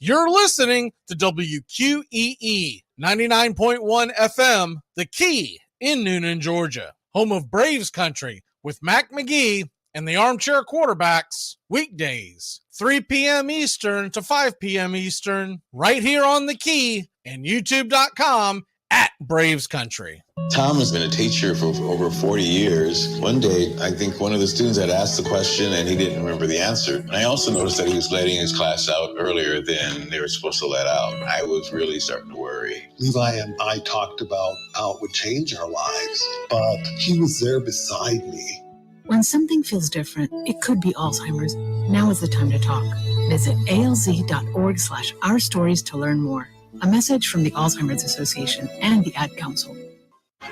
You're listening to WQEE 99.1 FM, The Key in Noonan, Georgia, home of Braves Country with Mac Magee and the Armchair Quarterbacks, weekdays, 3 p.m. Eastern to 5 p.m. Eastern, right here on The Key and YouTube.com at Braves Country. Tom has been a teacher for over 40 years. One day, I think one of the students had asked the question and he didn't remember the answer. And I also noticed that he was letting his class out earlier than they were supposed to let out. I was really starting to worry. Levi and I talked about how it would change our lives, but he was there beside me. When something feels different, it could be Alzheimer's. Now is the time to talk. Visit alz.org/ourstories to learn more. A message from the Alzheimer's Association and the Ad Council.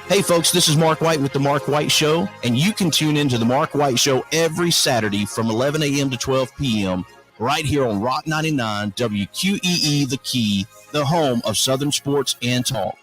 Hey folks, this is Mark White with The Mark White Show, and you can tune into The Mark White Show every Saturday from 11 a.m. to 12 p.m. right here on Rock 99, WQEE The Key, the home of Southern sports and talk.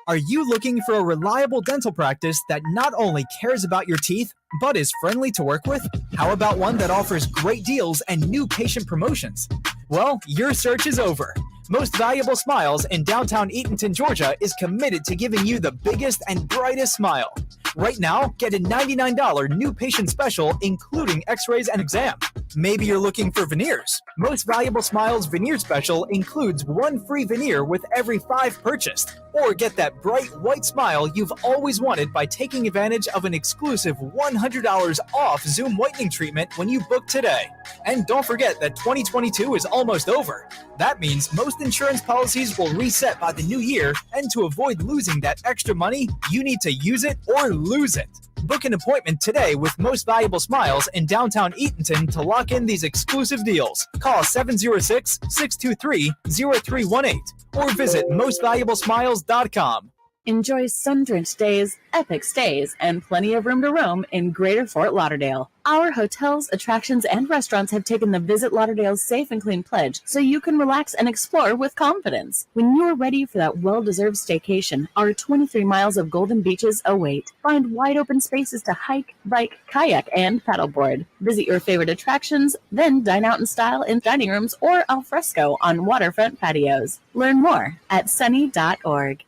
Are you looking for a reliable dental practice that not only cares about your teeth, but is friendly to work with? How about one that offers great deals and new patient promotions? Well, your search is over. Most Valuable Smiles in downtown Eatonton, Georgia is committed to giving you the biggest and brightest smile. Right now, get a $99 new patient special, including x-rays and exam. Maybe you're looking for veneers. Most Valuable Smiles veneer special includes one free veneer with every 5 purchased. Or get that bright white smile you've always wanted by taking advantage of an exclusive $100 off Zoom whitening treatment when you book today. And don't forget that 2022 is almost over. That means most insurance policies will reset by the new year, and to avoid losing that extra money, you need to use it or lose it. Book an appointment today with Most Valuable Smiles in downtown Eatonton to lock in these exclusive deals. Call 706-623-0318 or visit mostvaluablesmiles.com. Enjoy sun-drenched days, epic stays, and plenty of room to roam in Greater Fort Lauderdale. Our hotels, attractions, and restaurants have taken the Visit Lauderdale's Safe and Clean pledge, so you can relax and explore with confidence. When you're ready for that well-deserved staycation, our 23 miles of golden beaches await. Find wide-open spaces to hike, bike, kayak, and paddleboard. Visit your favorite attractions, then dine out in style in dining rooms or al fresco on waterfront patios. Learn more at sunny.org.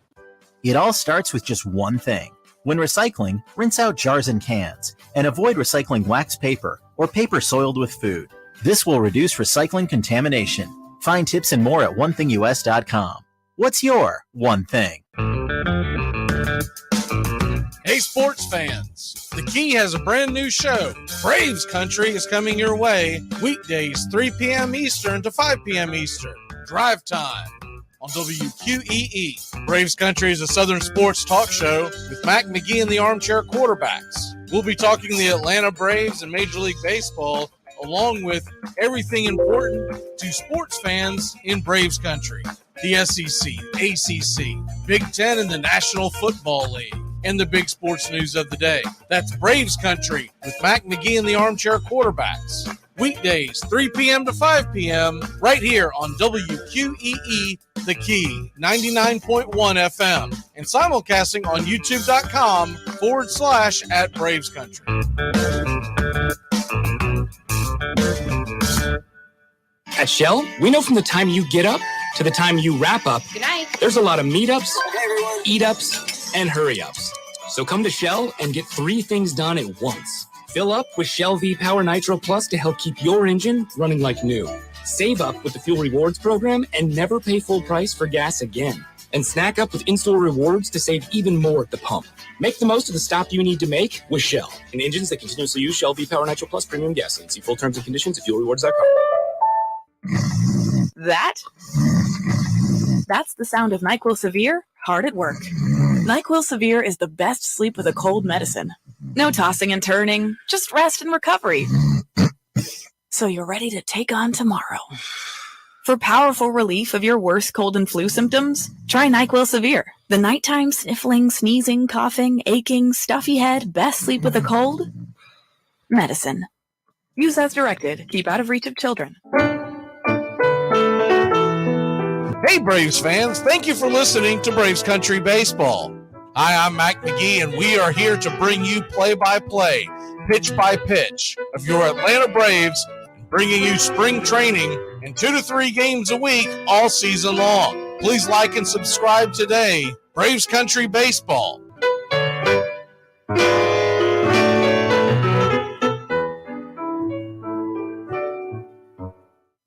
It all starts with just one thing. When recycling, rinse out jars and cans, and avoid recycling wax paper or paper soiled with food. This will reduce recycling contamination. Find tips and more at onethingus.com. What's your one thing? Hey sports fans, The Key has a brand new show. Braves Country is coming your way weekdays 3 p.m. Eastern to 5 p.m. Eastern. Drive time on WQEE. Braves Country is a Southern sports talk show with Mac Magee and the Armchair Quarterbacks. We'll be talking the Atlanta Braves and Major League Baseball, along with everything important to sports fans in Braves Country. The SEC, ACC, Big Ten, and the National Football League, and the big sports news of the day. That's Braves Country with Mac Magee and the Armchair Quarterbacks. Weekdays, 3 p.m. to 5 p.m. right here on WQEE The Key, 99.1 FM, and simulcasting on youtube.com/@Braves Country. At Shell, we know from the time you get up to the time you wrap up, good night, there's a lot of meetups, eat-ups, and hurry-ups. So come to Shell and get 3 things done at once. Fill up with Shell V-Power Nitro Plus to help keep your engine running like new. Save up with the Fuel Rewards program and never pay full price for gas again. And snack up with in-store rewards to save even more at the pump. Make the most of the stop you need to make with Shell and engines that continuously use Shell V-Power Nitro Plus premium gasoline. See full terms and conditions at fuelrewards.com. That's the sound of NyQuil Severe hard at work. NyQuil Severe is the best sleep with a cold medicine. No tossing and turning, just rest and recovery. So you're ready to take on tomorrow. For powerful relief of your worst cold and flu symptoms, try NyQuil Severe. The nighttime sniffling, sneezing, coughing, aching, stuffy head, best sleep with a cold medicine. Use as directed. Keep out of reach of children. Hey, Braves fans, thank you for listening to Braves Country Baseball. Hi, I'm Mac Magee, and we are here to bring you play-by-play, pitch-by-pitch of your Atlanta Braves, bringing you spring training and 2 to 3 games a week all season long. Please like and subscribe today. Braves Country Baseball.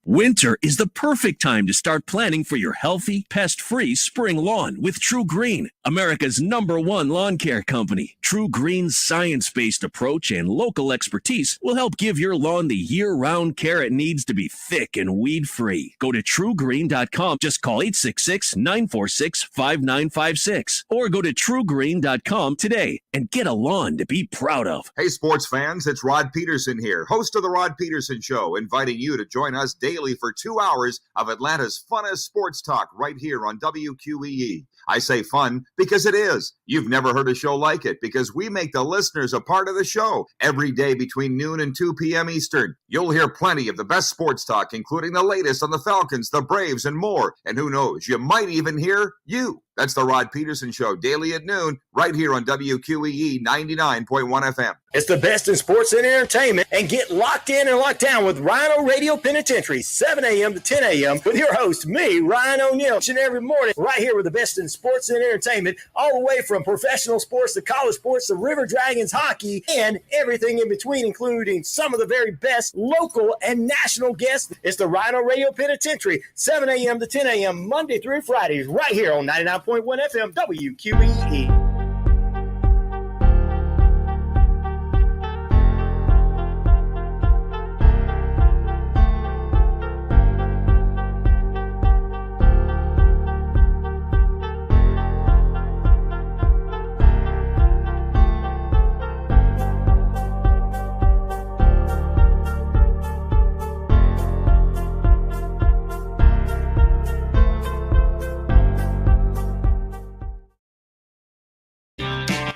Winter is the perfect time to start planning for your healthy, pest-free spring lawn with True Green, America's #1 lawn care company. True Green's science-based approach and local expertise will help give your lawn the year-round care it needs to be thick and weed-free. Go to truegreen.com. Just call 866-946-5956 or go to truegreen.com today and get a lawn to be proud of. Hey, sports fans, it's Rod Peterson here, host of The Rod Peterson Show, inviting you to join us daily for 2 hours of Atlanta's funnest sports talk right here on WQEE. I say fun because it is. You've never heard a show like it because we make the listeners a part of the show every day between noon and 2 p.m. Eastern. You'll hear plenty of the best sports talk, including the latest on the Falcons, the Braves, and more. And who knows, you might even hear you. That's the Rod Peterson Show, daily at noon, right here on WQEE 99.1 FM. It's the best in sports and entertainment, and get locked in and locked down with Rhino Radio Penitentiary, 7 a.m. to 10 a.m. with your host, me, Ryan O'Neill, each and every morning, right here with the best in sports and entertainment, all the way from professional sports to college sports to River Dragons hockey and everything in between, including some of the very best local and national guests. It's the Rhino Radio Penitentiary, 7 a.m. to 10 a.m. Monday through Fridays, right here on 99.1 FM WQEE.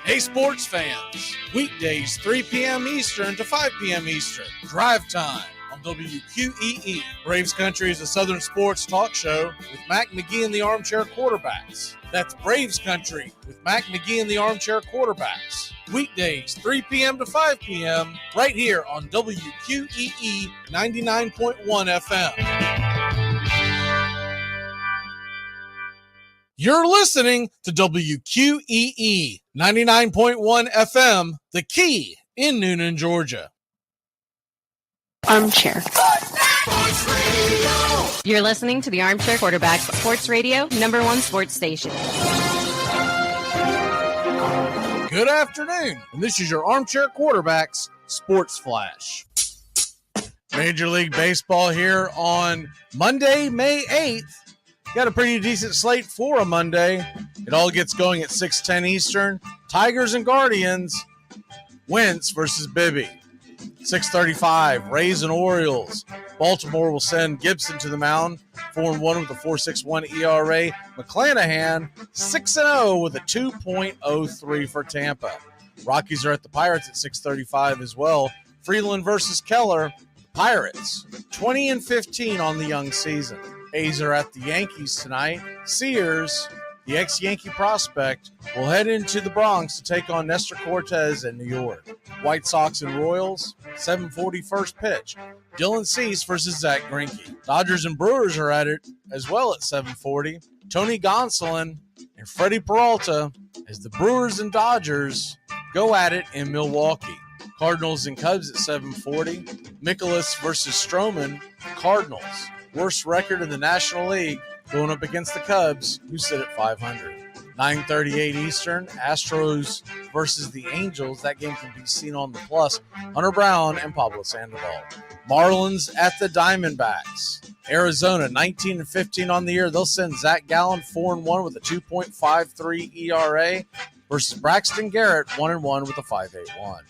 Hey, sports fans, weekdays 3 p.m. Eastern to 5 p.m. Eastern, drive time on WQEE. Braves Country is a Southern sports talk show with Mac Magee and the Armchair Quarterbacks. That's Braves Country with Mac Magee and the Armchair Quarterbacks. Weekdays 3 p.m. to 5 p.m. right here on WQEE 99.1 FM. You're listening to WQEE 99.1 FM, The Key in Noonan, Georgia. Armchair. You're listening to the Armchair Quarterback Sports Radio, #1 sports station. Good afternoon, and this is your Armchair Quarterbacks Sports Flash. Major League Baseball here on Monday, May 8th. Got a pretty decent slate for a Monday. It all gets going at 6:10 Eastern. Tigers and Guardians. Wentz versus Bibby. 6:35, Rays and Orioles. Baltimore will send Gibson to the mound. 4-1 with a 4.61 ERA. McClanahan, 6-0 with a 2.03 for Tampa. Rockies are at the Pirates at 6:35 as well. Freeland versus Keller. Pirates, 20-15 on the young season. A's are at the Yankees tonight. Sears, the ex-Yankee prospect, will head into the Bronx to take on Nestor Cortez in New York. White Sox and Royals, 7:40 first pitch. Dylan Cease versus Zach Greinke. Dodgers and Brewers are at it as well at 7:40. Tony Gonsolin and Freddie Peralta as the Brewers and Dodgers go at it in Milwaukee. Cardinals and Cubs at 7:40. Mikolas versus Stroman. Cardinals, worst record in the National League, going up against the Cubs, who sit at 500. 9:38 Eastern, Astros versus the Angels. That game can be seen on the Plus. Hunter Brown and Pablo Sandoval. Marlins at the Diamondbacks. Arizona, 19-15 on the year. They'll send Zach Gallen 4-1 with a 2.53 ERA versus Braxton Garrett 1-1 with a 5.81.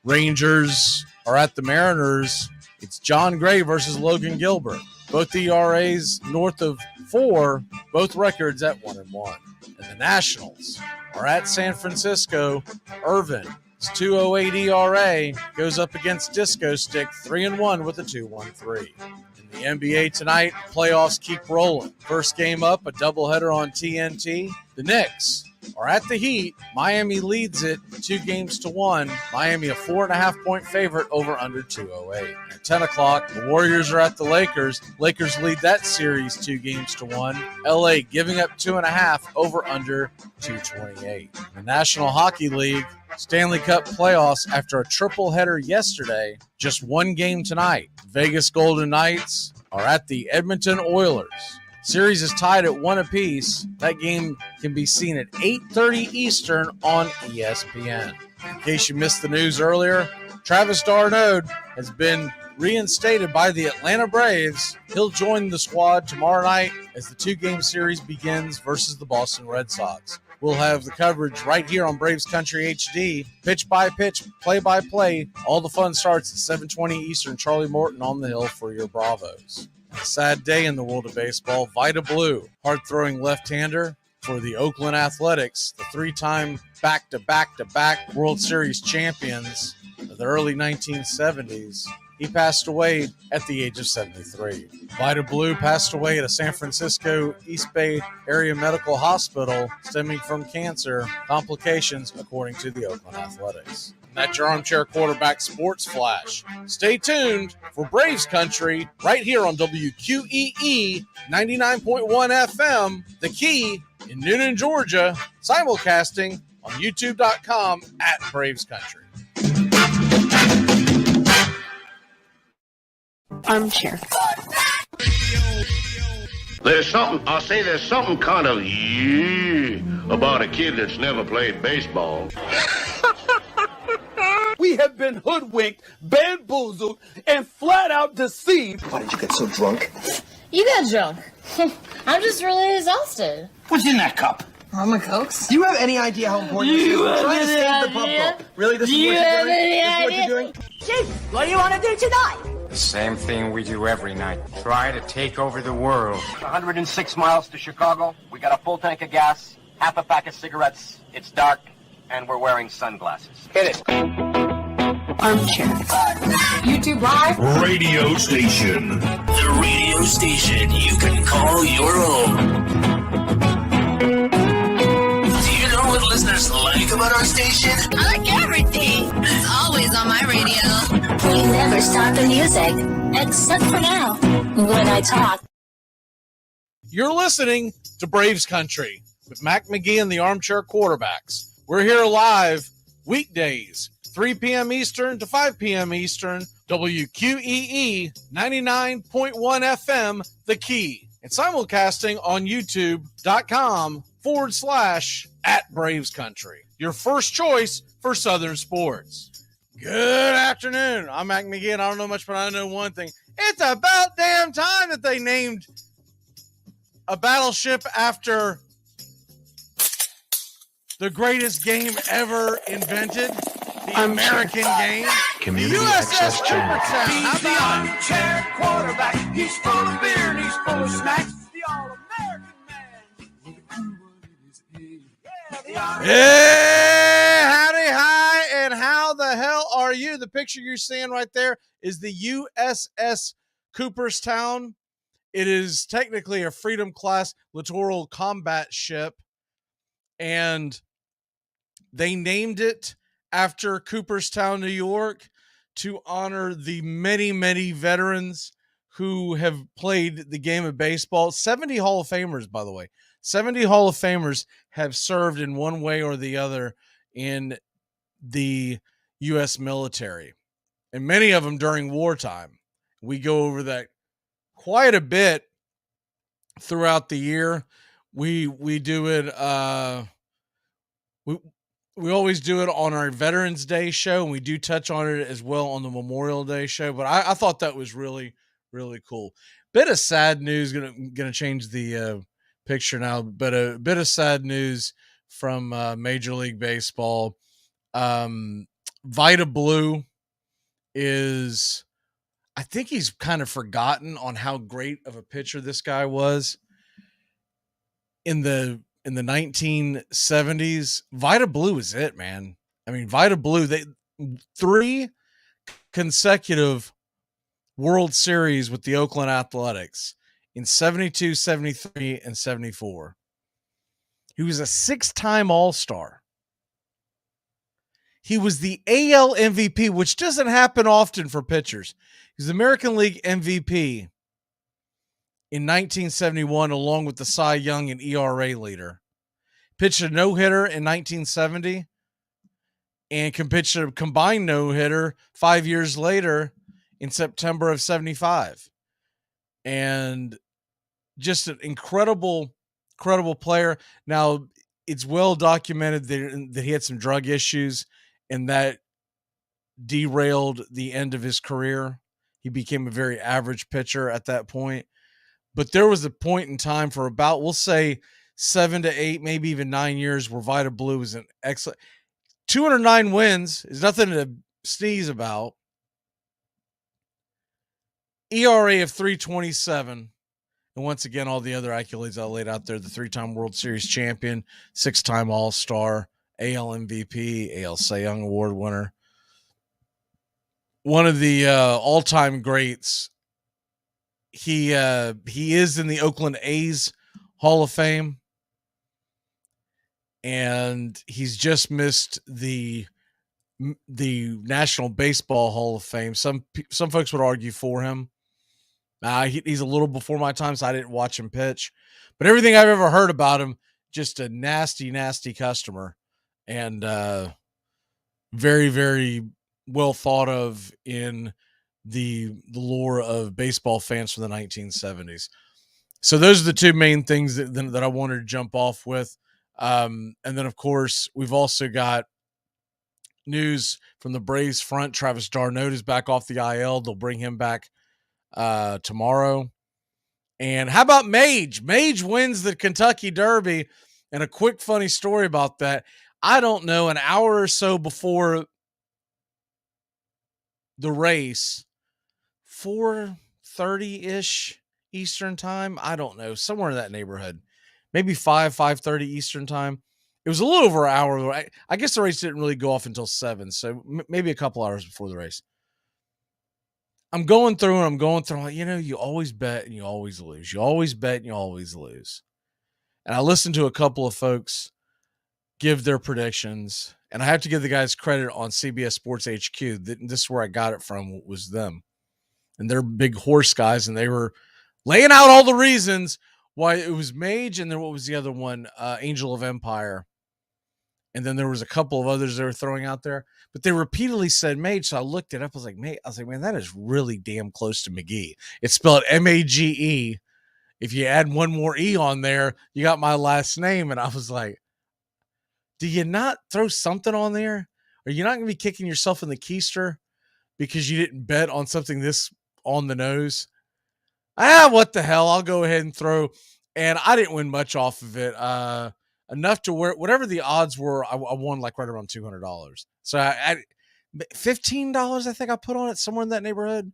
Rangers are at the Mariners. It's John Gray versus Logan Gilbert. Both ERAs north of 4, both records at 1-1. And the Nationals are at San Francisco. Irvin, his 2.08 ERA, goes up against Disco Stick 3-1 with a 2.13. In the NBA tonight, playoffs keep rolling. First game up, a doubleheader on TNT. The Knicks are at the Heat. Miami leads it 2-1. Miami a 4.5-point favorite over under 208. At 10 o'clock, the Warriors are at the Lakers. Lakers lead that series 2-1. LA giving up 2.5 over under 228. The National Hockey League Stanley Cup playoffs after a triple header yesterday. Just one game tonight. Vegas Golden Knights are at the Edmonton Oilers. Series is tied at 1 apiece. That game can be seen at 8:30 Eastern on ESPN. In case you missed the news earlier, Travis d'Arnaud has been reinstated by the Atlanta Braves. He'll join the squad tomorrow night as the 2-game series begins versus the Boston Red Sox. We'll have the coverage right here on Braves Country HD, pitch by pitch, play by play. All the fun starts at 7:20 Eastern. Charlie Morton on the hill for your Bravos. A sad day in the world of baseball. Vida Blue, hard-throwing left-hander for the Oakland Athletics, the 3-time back-to-back World Series champions of the early 1970s. He passed away at the age of 73. Vida Blue passed away at a San Francisco East Bay Area Medical Hospital stemming from cancer complications, according to the Oakland Athletics. And that's your Armchair Quarterback Sports Flash. Stay tuned for Braves Country right here on WQEE 99.1 FM, The Key in Noonan, Georgia, simulcasting on YouTube.com at Braves Country. Armchair. There's something kind of about a kid that's never played baseball. We have been hoodwinked, bamboozled, and flat out deceived. Why did you get so drunk? You got drunk. I'm just really exhausted. What's in that cup? Rum and Cokes. Do you have any idea how important this is? We're trying to save the pub. Really? This is what you're doing? This is what you're doing? Chief, what do you want to do tonight? The same thing we do every night. Try to take over the world. 106 miles to Chicago. We got a full tank of gas, half a pack of cigarettes. It's dark, and we're wearing sunglasses. Hit it. Armchair. YouTube Live. Radio station. The radio station you can call your own. Do you know what listeners like about our station? I like everything. It's always on my radio. We never stop the music, except for now, when I talk. You're listening to Braves Country with Mac Magee and the Armchair Quarterbacks. We're here live weekdays, 3 p.m. Eastern to 5 p.m. Eastern, WQEE 99.1 FM, The Key, and simulcasting on YouTube.com/@Braves Country. Your first choice for Southern sports. Good afternoon. I'm Mac Magee, and I don't know much, but I know one thing. It's about damn time that they named a battleship after the greatest game ever invented, the American game. Community the USS Access Channel. Cooperstown. He's the armchair quarterback. He's full of beer and he's full of snacks. The all-American man. Hey, howdy, hi, and how the hell are you? The picture you're seeing right there is the USS Cooperstown. It is technically a Freedom Class littoral combat ship, and they named it after Cooperstown, New York, to honor the many, many veterans who have played the game of baseball. 70 Hall of Famers, by the way. 70 Hall of Famers have served in one way or the other in the U.S. military, and many of them during wartime. We go over that quite a bit throughout the year. We do it. We always do it on our Veterans Day show, and we do touch on it as well on the Memorial Day show. But I thought that was really, really cool. Bit of sad news. Gonna change the picture now, but a bit of sad news from Major League Baseball. Vida Blue is, I think he's kind of forgotten on how great of a pitcher this guy was in the 1970s. Vida Blue is it, man. I mean, Vida Blue, they 3 consecutive World Series with the Oakland Athletics in 72, 73, and 74. He was a 6-time All-Star. He was the AL MVP, which doesn't happen often for pitchers. He was the American League MVP in 1971, along with the Cy Young and ERA leader. Pitched a no-hitter in 1970 and can pitch a combined no-hitter 5 years later in September of 75. And just an incredible player. Now, it's well documented that he had some drug issues, and that derailed the end of his career. He became a very average pitcher at that point. But there was a point in time for about, we'll say, 7 to 8, maybe even 9 years where Vida Blue was an excellent. 209 wins is nothing to sneeze about. ERA of 3.27. And once again, all the other accolades I laid out there, the 3-time World Series champion, 6-time All-Star, AL MVP, AL Cy Young Award winner. One of the all-time greats. He is in the Oakland A's Hall of Fame. And he's just missed the National Baseball Hall of Fame. Some folks would argue for him. He's a little before my time, so I didn't watch him pitch. But everything I've ever heard about him, just a nasty, nasty customer. And very, very well thought of in the lore of baseball fans from the 1970s. So those are the two main things that I wanted to jump off with. And then, of course, we've also got news from the Braves front. Travis d'Arnaud is back off the IL. They'll bring him back tomorrow. And how about Mage? Mage wins the Kentucky Derby. And a quick funny story about that. I don't know, an hour or so before the race, 4:30-ish Eastern time. I don't know, somewhere in that neighborhood. Maybe 5:30 Eastern time. It was a little over an hour. I guess the race didn't really go off until 7, so maybe a couple hours before the race. I'm going through. I'm like, you always bet and you always lose. You always bet and you always lose. And I listened to a couple of folks give their predictions, and I have to give the guys credit on CBS Sports HQ. This is where I got it from, was them. And they're big horse guys, and they were laying out all the reasons why it was Mage, and then what was the other one? Angel of Empire. And then there was a couple of others they were throwing out there, but they repeatedly said Mage. So I looked it up. I was like, man, that is really damn close to McGee. It's spelled MAGE. If you add one more E on there, you got my last name. And I was like, do you not throw something on there? Are you not going to be kicking yourself in the keister because you didn't bet on something this on the nose? What the hell? I'll go ahead and throw. And I didn't win much off of it. Enough to where whatever the odds were, I won like right around $200. So I $15, I think I put on it, somewhere in that neighborhood.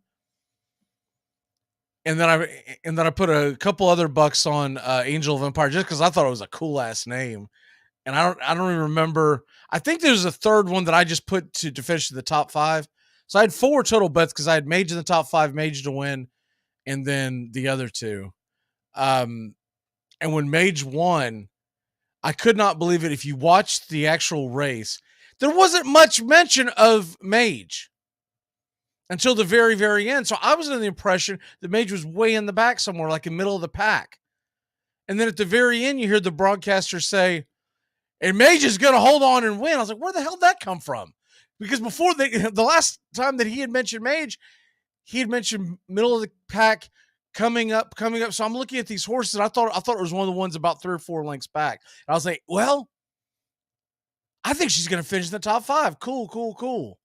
And then I put a couple other bucks on Angel of Empire just because I thought it was a cool ass name. And I don't even remember. I think there was a third one that I just put to finish the top 5. So I had 4 total bets because I had Mage in the top 5, Mage to win, and then the other 2. And when Mage won, I could not believe it. If you watched the actual race, there wasn't much mention of Mage until the very, very end. So I was under the impression that Mage was way in the back somewhere, like in the middle of the pack. And then at the very end, you hear the broadcaster say, and Mage is going to hold on and win. I was like, where the hell did that come from? Because before the last time that he had mentioned Mage, he had mentioned middle of the pack, coming up. So I'm looking at these horses. And I thought it was one of the ones about 3 or 4 lengths back. And I was like, well, I think she's going to finish in the top 5. Cool.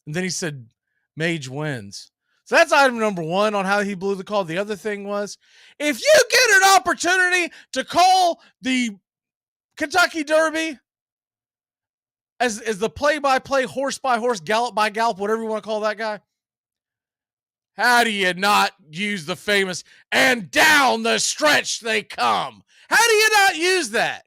And then he said, Mage wins. So that's item number 1 on how he blew the call. The other thing was, if you get an opportunity to call the Kentucky Derby as the play-by-play, horse-by-horse, gallop-by-gallop, whatever you want to call that guy, how do you not use the famous, and down the stretch they come? How do you not use that?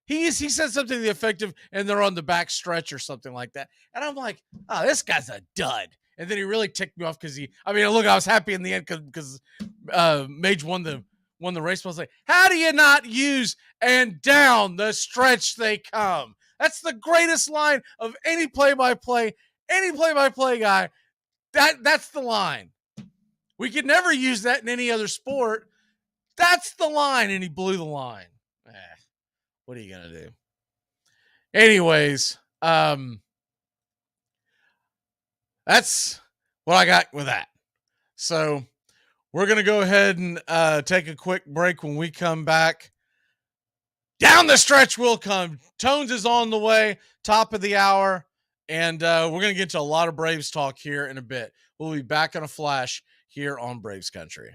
He said something to the effect of, and they're on the back stretch or something like that. And I'm like, oh, this guy's a dud. And then he really ticked me off because I was happy in the end because Mage won the when the race was like, how do you not use and down the stretch they come? That's the greatest line of any play-by-play guy. That's the line. We could never use that in any other sport. That's the line, and he blew the line. What are you going to do? Anyways, that's what I got with that. So we're going to go ahead and take a quick break. When we come back, down the stretch will come. Tones is on the way, top of the hour, and we're going to get to a lot of Braves talk here in a bit. We'll be back in a flash here on Braves Country.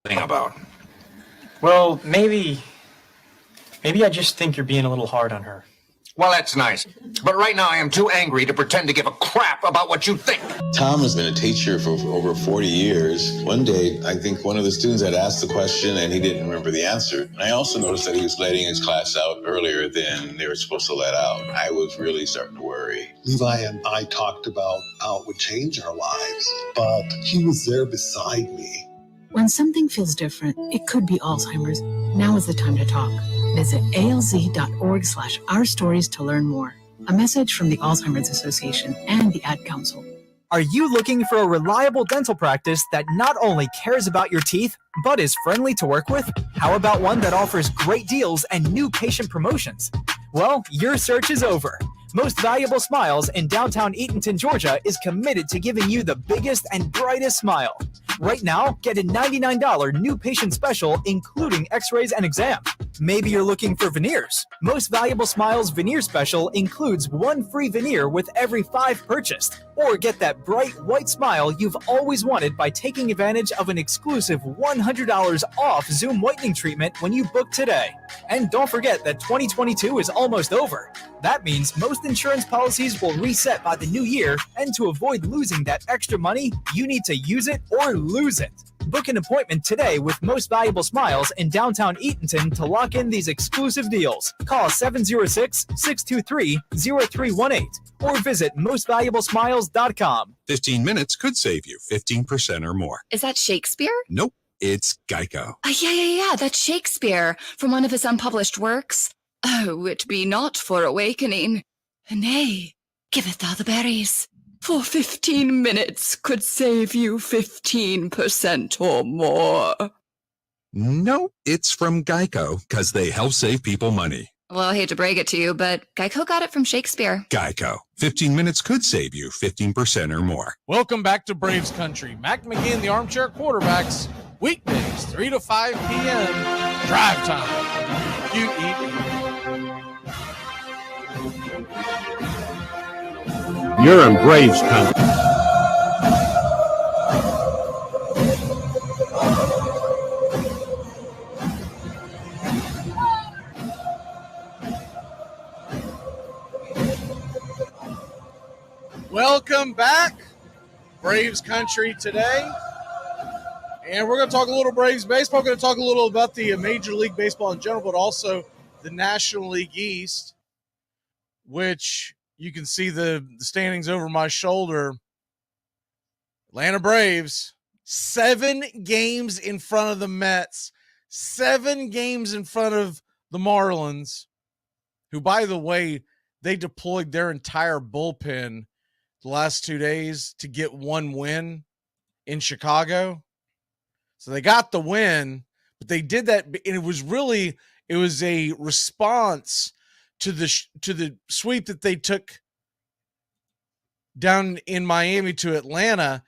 Thing about? Well, maybe I just think you're being a little hard on her. Well, that's nice. But right now I am too angry to pretend to give a crap about what you think. Tom has been a teacher for over 40 years. One day, I think one of the students had asked the question and he didn't remember the answer. And I also noticed that he was letting his class out earlier than they were supposed to let out. I was really starting to worry. Levi and I talked about how it would change our lives, but he was there beside me. When something feels different, it could be Alzheimer's. Now is the time to talk. Visit alz.org/ourstories to learn more. A message from the Alzheimer's Association and the Ad Council. Are you looking for a reliable dental practice that not only cares about your teeth, but is friendly to work with? How about one that offers great deals and new patient promotions? Well, your search is over. Most Valuable Smiles in downtown Eatonton, Georgia is committed to giving you the biggest and brightest smile. Right now, get a $99 new patient special, including x-rays and exam. Maybe you're looking for veneers. Most Valuable Smiles veneer special includes 1 free veneer with every 5 purchased. Or get that bright white smile you've always wanted by taking advantage of an exclusive $100 off Zoom whitening treatment when you book today. And don't forget that 2022 is almost over. That means most insurance policies will reset by the new year, and to avoid losing that extra money, you need to use it or lose it. Book an appointment today with Most Valuable Smiles in downtown Eatonton to lock in these exclusive deals. Call 706-623-0318 or visit mostvaluablesmiles.com. 15 minutes could save you 15% or more. Is that Shakespeare? Nope, it's Geico. Yeah, that's Shakespeare from one of his unpublished works. Oh, it be not for awakening. Nay, giveth thou the berries. For 15 minutes could save you 15% or more. Nope, it's from Geico, because they help save people money. Well, I hate to break it to you, but Geico got it from Shakespeare. Geico. 15 minutes could save you 15% or more. Welcome back to Braves Country. Mac Magee and the Armchair Quarterbacks, weekdays, 3 to 5 p.m. Drive time. QEB. You're in Braves Country. Welcome back, Braves Country today. And we're going to talk a little Braves baseball. We're going to talk a little about the Major League Baseball in general, but also the National League East, which you can see the standings over my shoulder. Atlanta Braves, 7 games in front of the Mets, 7 games in front of the Marlins, who, by the way, they deployed their entire bullpen the last 2 days to get 1 win in Chicago. So they got the win, but they did that, and it was a response to the sweep that they took down in Miami to Atlanta,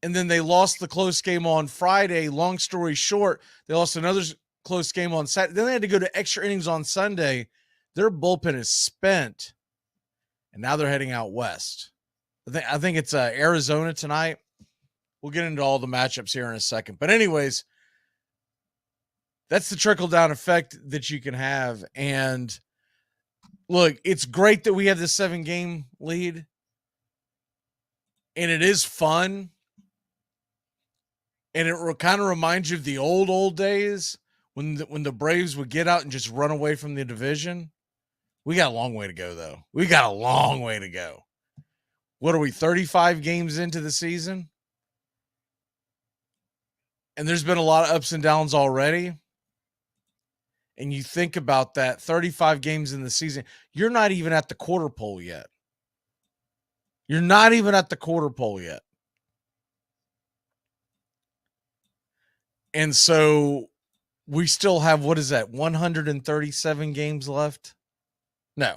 and then they lost the close game on Friday. Long story short, they lost another close game on Saturday. Then they had to go to extra innings on Sunday. Their bullpen is spent, and now they're heading out west. I think it's Arizona tonight. We'll get into all the matchups here in a second. But anyways, that's the trickle-down effect that you can have. And look, it's great that we have this 7-game lead, and it is fun. And it kind of reminds you of the old days when the Braves would get out and just run away from the division. We got a long way to go, though. We got a long way to go. What are we, 35 games into the season? And there's been a lot of ups and downs already. And you think about that, 35 games in the season, you're not even at the quarter pole yet. You're not even at the quarter pole yet. And so we still have, what is that, 137 games left? No,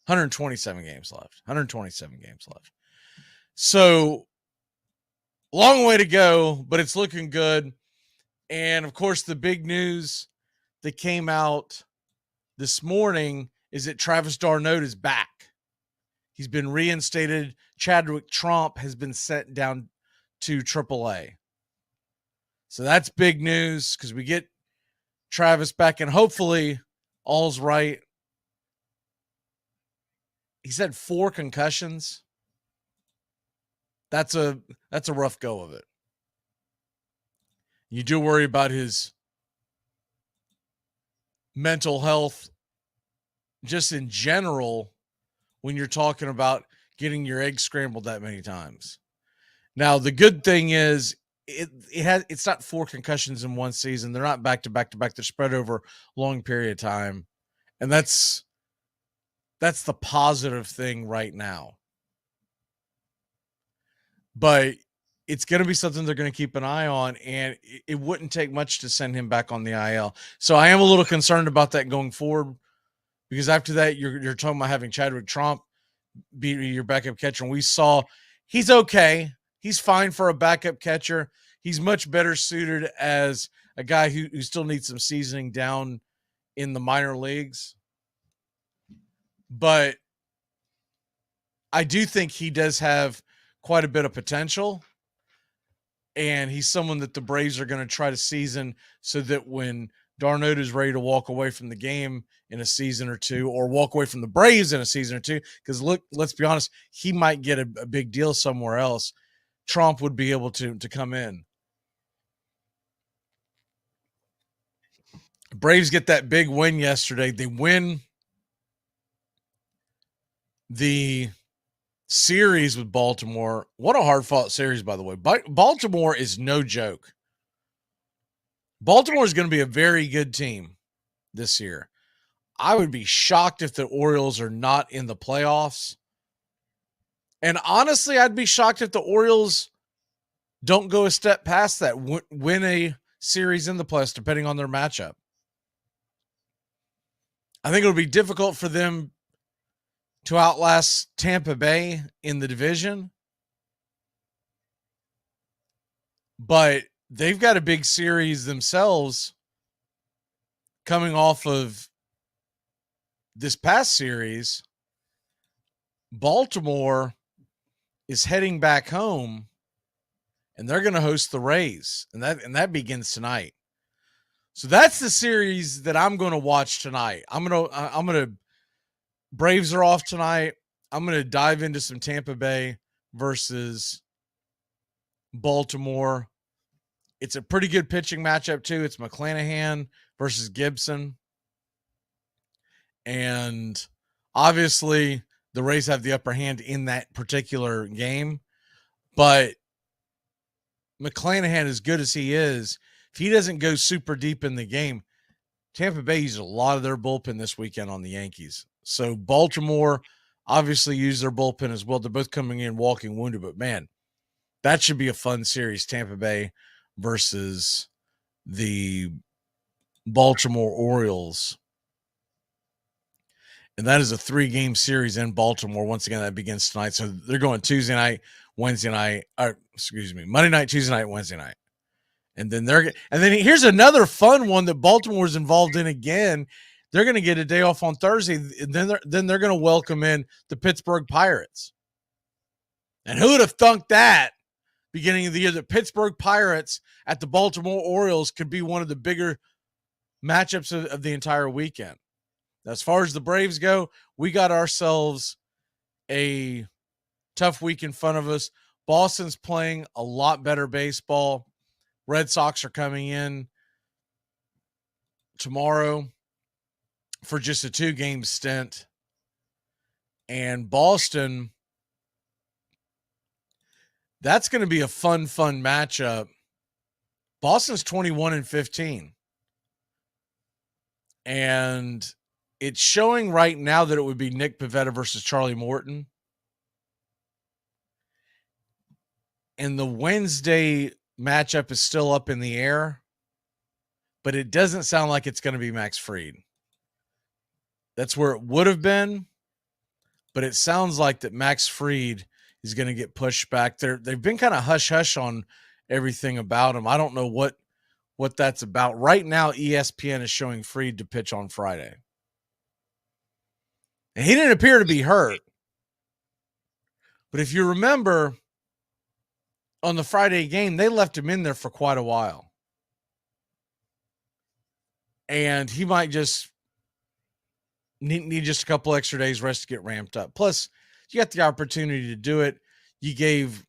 127 games left. 127 games left. So, long way to go, but it's looking good. And, of course, the big news that came out this morning is that Travis d'Arnaud is back. He's been reinstated. Chadwick Tromp has been sent down to AAA. So that's big news because we get Travis back, and hopefully all's right. He's had 4 concussions. That's a rough go of it. You do worry about his mental health just in general when you're talking about getting your eggs scrambled that many times. Now, the good thing is it's not 4 concussions in one season. They're not back to back to back. They're spread over a long period of time. And that's the positive thing right now. But it's going to be something they're going to keep an eye on, and it wouldn't take much to send him back on the IL. So I am a little concerned about that going forward, because after that, you're talking about having Chadwick Tromp be your backup catcher. And we saw he's okay. He's fine for a backup catcher. He's much better suited as a guy who still needs some seasoning down in the minor leagues. But I do think he does have quite a bit of potential. And he's someone that the Braves are going to try to season so that when d'Arnaud is ready to walk away from the game in a season or two, or walk away from the Braves in a season or two, because look, let's be honest, he might get a big deal somewhere else. Trump would be able to come in. Braves get that big win yesterday. They win the series with Baltimore. What a hard-fought series, by the way. Baltimore is no joke. Baltimore is going to be a very good team this year. I would be shocked if the Orioles are not in the playoffs. And honestly, I'd be shocked if the Orioles don't go a step past that, win a series in the playoffs, depending on their matchup. I think it'll be difficult for them to outlast Tampa Bay in the division. But they've got a big series themselves coming off of this past series. Baltimore is heading back home, and they're going to host the Rays, and that begins tonight. So that's the series that I'm going to watch tonight. I'm going to Braves are off tonight. I'm going to dive into some Tampa Bay versus Baltimore. It's a pretty good pitching matchup too. It's McClanahan versus Gibson. And obviously the Rays have the upper hand in that particular game. But McClanahan, as good as he is, if he doesn't go super deep in the game, Tampa Bay used a lot of their bullpen this weekend on the Yankees. So Baltimore obviously used their bullpen as well. They're both coming in walking wounded, but man, that should be a fun series. Tampa Bay versus the Baltimore Orioles. And that is a 3-game series in Baltimore. Once again, that begins tonight. So they're going Tuesday night, Wednesday night, Monday night, Tuesday night, Wednesday night. And then here's another fun one that Baltimore's involved in again. They're going to get a day off on Thursday, and then they're going to welcome in the Pittsburgh Pirates. And who would have thunk that beginning of the year, the Pittsburgh Pirates at the Baltimore Orioles could be one of the bigger matchups of the entire weekend. As far as the Braves go, we got ourselves a tough week in front of us. Boston's playing a lot better baseball. Red Sox are coming in tomorrow for just a 2-game stint. And Boston, that's going to be a fun matchup Boston's 21-15. And it's showing right now that it would be Nick Pivetta versus Charlie Morton. And the Wednesday matchup is still up in the air, but it doesn't sound like it's going to be Max Fried. That's where it would have been, but it sounds like that Max Fried is going to get pushed back. They've been kind of hush-hush on everything about him. I don't know what that's about. Right now, ESPN is showing Fried to pitch on Friday. And he didn't appear to be hurt. But if you remember, on the Friday game, they left him in there for quite a while. And he might just need just a couple extra days rest to get ramped up. Plus, you got the opportunity to do it. You gave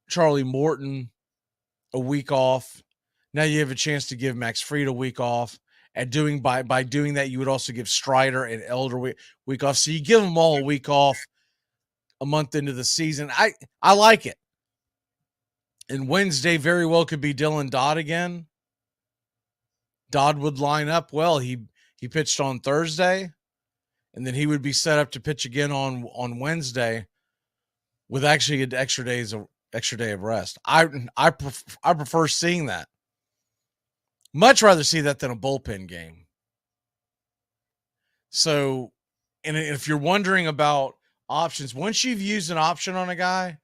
Charlie Morton a week off. Now you have a chance to give Max Fried a week off. And by doing that, you would also give Strider and Elder week off. So you give them all a week off a month into the season. I like it. And Wednesday very well could be Dylan Dodd again. Dodd would line up well. He pitched on Thursday, and then he would be set up to pitch again on Wednesday with actually an extra day of rest. I prefer seeing that. Much rather see that than a bullpen game. So, and if you're wondering about options, once you've used an option on a guy,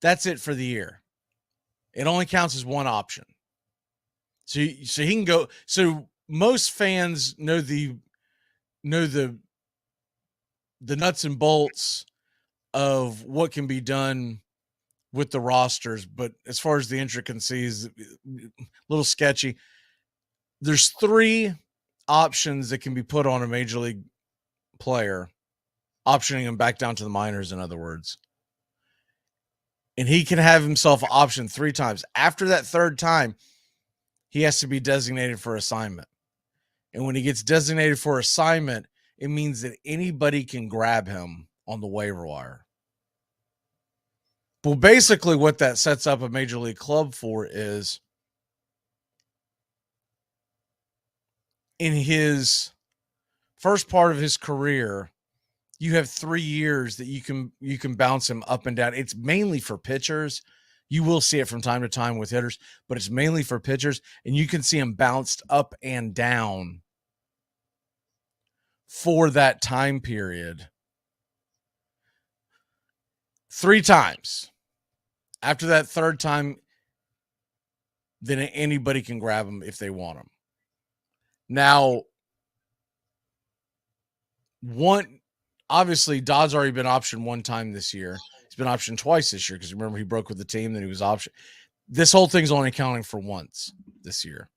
that's it for the year. It only counts as one option. So he can go. So most fans know the nuts and bolts of what can be done with the rosters, but as far as the intricacies, a little sketchy. There's 3 options that can be put on a major league player, optioning him back down to the minors, in other words. And he can have himself optioned 3 times. After that 3rd time, he has to be designated for assignment. And when he gets designated for assignment, it means that anybody can grab him on the waiver wire. Well, basically what that sets up a major league club for is in his first part of his career, you have 3 years that you can bounce him up and down. It's mainly for pitchers. You will see it from time to time with hitters, but it's mainly for pitchers, and you can see him bounced up and down for that time period 3 times. After that 3rd time, then anybody can grab him if they want him. Now, obviously, Dodd's already been optioned 1 time this year. He's been optioned twice this year because remember he broke with the team, then he was optioned. This whole thing's only counting for once this year.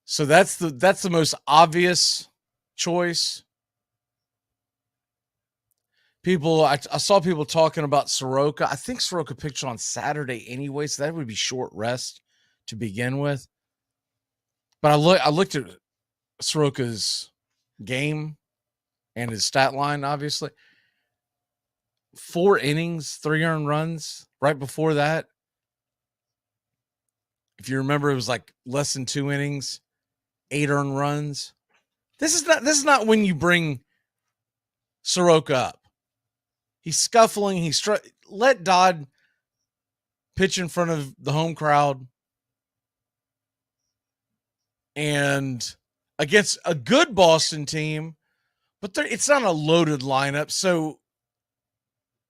So that's the most obvious choice. I saw people talking about Soroka. I think Soroka pitched on Saturday anyway, so that would be short rest to begin with. But I looked at Soroka's game and his stat line, obviously. 4 innings, 3 earned runs. Right before that, if you remember, it was like less than 2 innings, 8 earned runs. This is not when you bring Soroka up. He's scuffling. Let Dodd pitch in front of the home crowd and against a good Boston team, but it's not a loaded lineup. So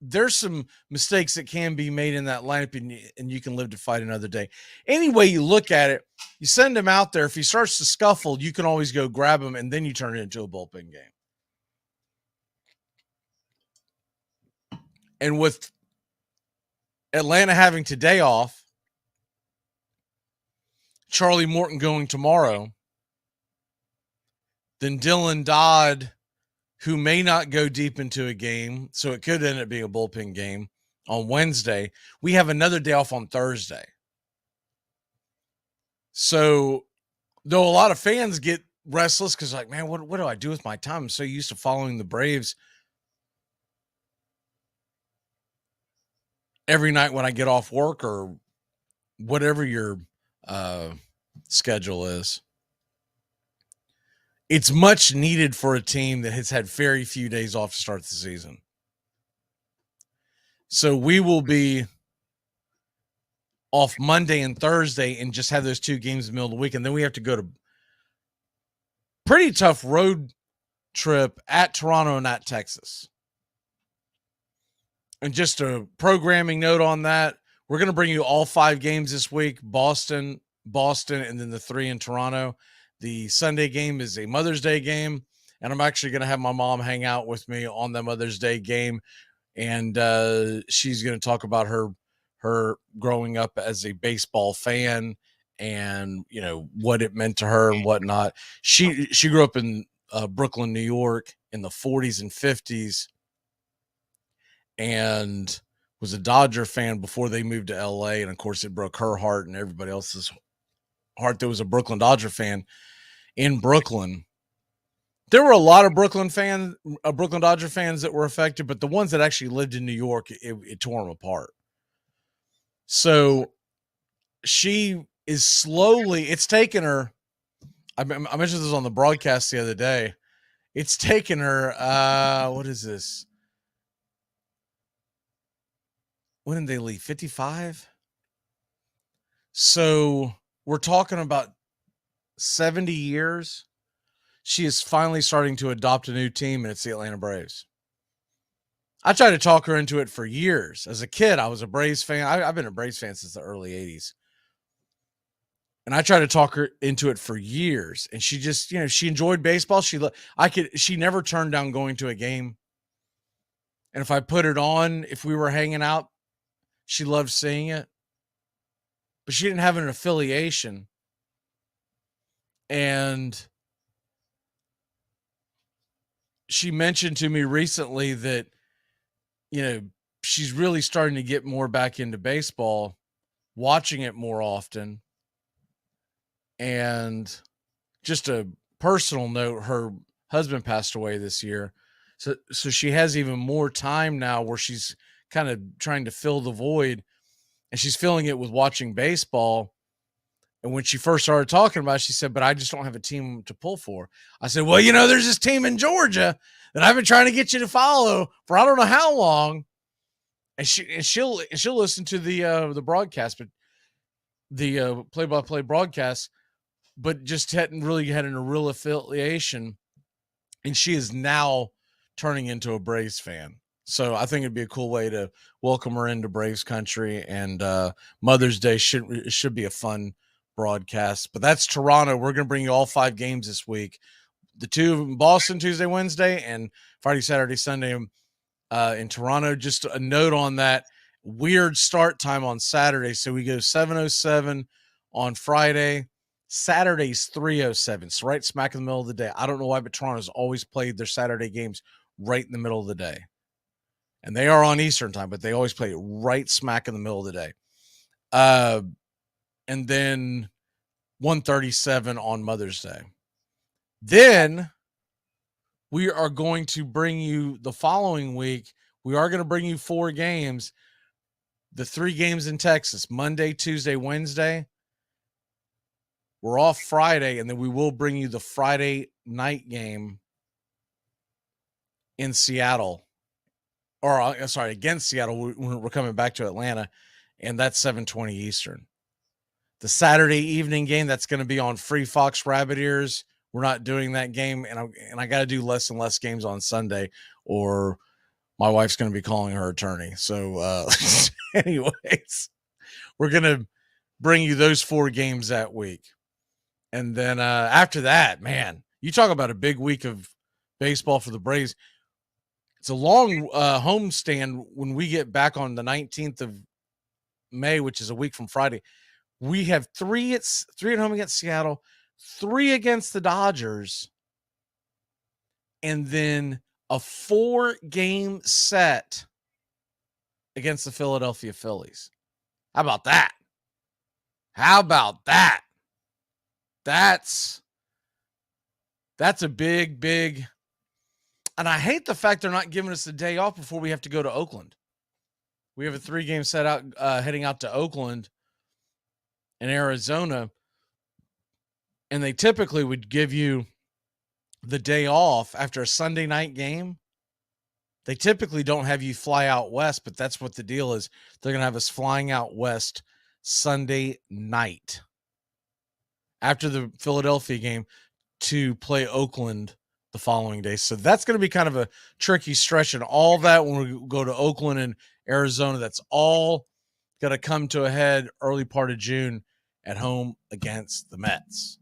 there's some mistakes that can be made in that lineup, and you can live to fight another day. Any way you look at it, you send him out there. If he starts to scuffle, you can always go grab him, and then you turn it into a bullpen game. And with Atlanta having today off, Charlie Morton going tomorrow, then Dylan Dodd, who may not go deep into a game, so it could end up being a bullpen game on Wednesday. We have another day off on Thursday. So, though a lot of fans get restless because, like, man, what do I do with my time? I'm so used to following the Braves. every night when I get off work or whatever your schedule is. It's much needed for a team that has had very few days off to start the season. So we will be off Monday and Thursday and just have those 2 games in the middle of the week. And then we have to go to pretty tough road trip at Toronto and at Texas. And just a programming note on that, we're going to bring you all 5 games this week, Boston, and then the 3 in Toronto. The Sunday game is a Mother's Day game, and I'm actually going to have my mom hang out with me on the Mother's Day game, and she's going to talk about her growing up as a baseball fan and, you know, what it meant to her and whatnot. She grew up in Brooklyn, New York in the 40s and 50s and was a Dodger fan before they moved to LA. And of course it broke her heart and everybody else's heart that was a Brooklyn Dodger fan in Brooklyn. There were a lot of Brooklyn Dodger fans that were affected, but the ones that actually lived in New York, it tore them apart. So she is slowly, it's taken her, I mentioned this on the broadcast the other day. It's taken her, what is this? When did they leave? 55? So we're talking about 70 years. She is finally starting to adopt a new team, and it's the Atlanta Braves. I tried to talk her into it for years. As a kid, I was a Braves fan. I've been a Braves fan since the early 80s. And I tried to talk her into it for years. And she just, you know, she enjoyed baseball. She never turned down going to a game. And if I put it on, if we were hanging out, she loved seeing it. But she didn't have an affiliation. And she mentioned to me recently that, you know, she's really starting to get more back into baseball, watching it more often. And just a personal note, her husband passed away this year. So she has even more time now where she's kind of trying to fill the void, and she's filling it with watching baseball. And when she first started talking about it, she said, but I just don't have a team to pull for. I said, well, you know, there's this team in Georgia that I've been trying to get you to follow for I don't know how long. And she'll listen to the broadcast, but the play-by-play broadcast, but just hadn't really had a real affiliation. And she is now turning into a Braves fan. So I think it'd be a cool way to welcome her into Braves country. And Mother's Day should be a fun broadcast. But that's Toronto. We're going to bring you all 5 games this week. The 2 in Boston, Tuesday, Wednesday, and Friday, Saturday, Sunday in Toronto. Just a note on that. Weird start time on Saturday. So we go 7:07 on Friday. Saturday's 3:07. So right smack in the middle of the day. I don't know why, but Toronto's always played their Saturday games right in the middle of the day. And they are on Eastern time, but they always play it right smack in the middle of the day. And then 1:37 on Mother's Day. Then we are going to bring you the following week. We are going to bring you 4 games. The 3 games in Texas, Monday, Tuesday, Wednesday. We're off Friday, and then we will bring you the Friday night game in Seattle. Or, sorry, against Seattle. We're coming back to Atlanta, and that's 7:20 Eastern. The Saturday evening game, that's going to be on Free Fox Rabbit Ears. We're not doing that game, and I got to do less and less games on Sunday, or my wife's going to be calling her attorney. So, anyways, we're going to bring you those 4 games that week. And then after that, man, you talk about a big week of baseball for the Braves. It's a long homestand when we get back on the 19th of May, which is a week from Friday. We have 3 at home against Seattle, 3 against the Dodgers, and then a 4-game set against the Philadelphia Phillies. How about that? That's a big, and I hate the fact they're not giving us a day off before we have to go to Oakland. We have a 3-game set out heading out to Oakland and Arizona, and they typically would give you the day off after a Sunday night game. They typically don't have you fly out west, but that's what the deal is. They're going to have us flying out west Sunday night after the Philadelphia game to play Oakland the following day. So that's going to be kind of a tricky stretch, and all that when we go to Oakland and Arizona, that's all going to come to a head early part of June at home against the Mets.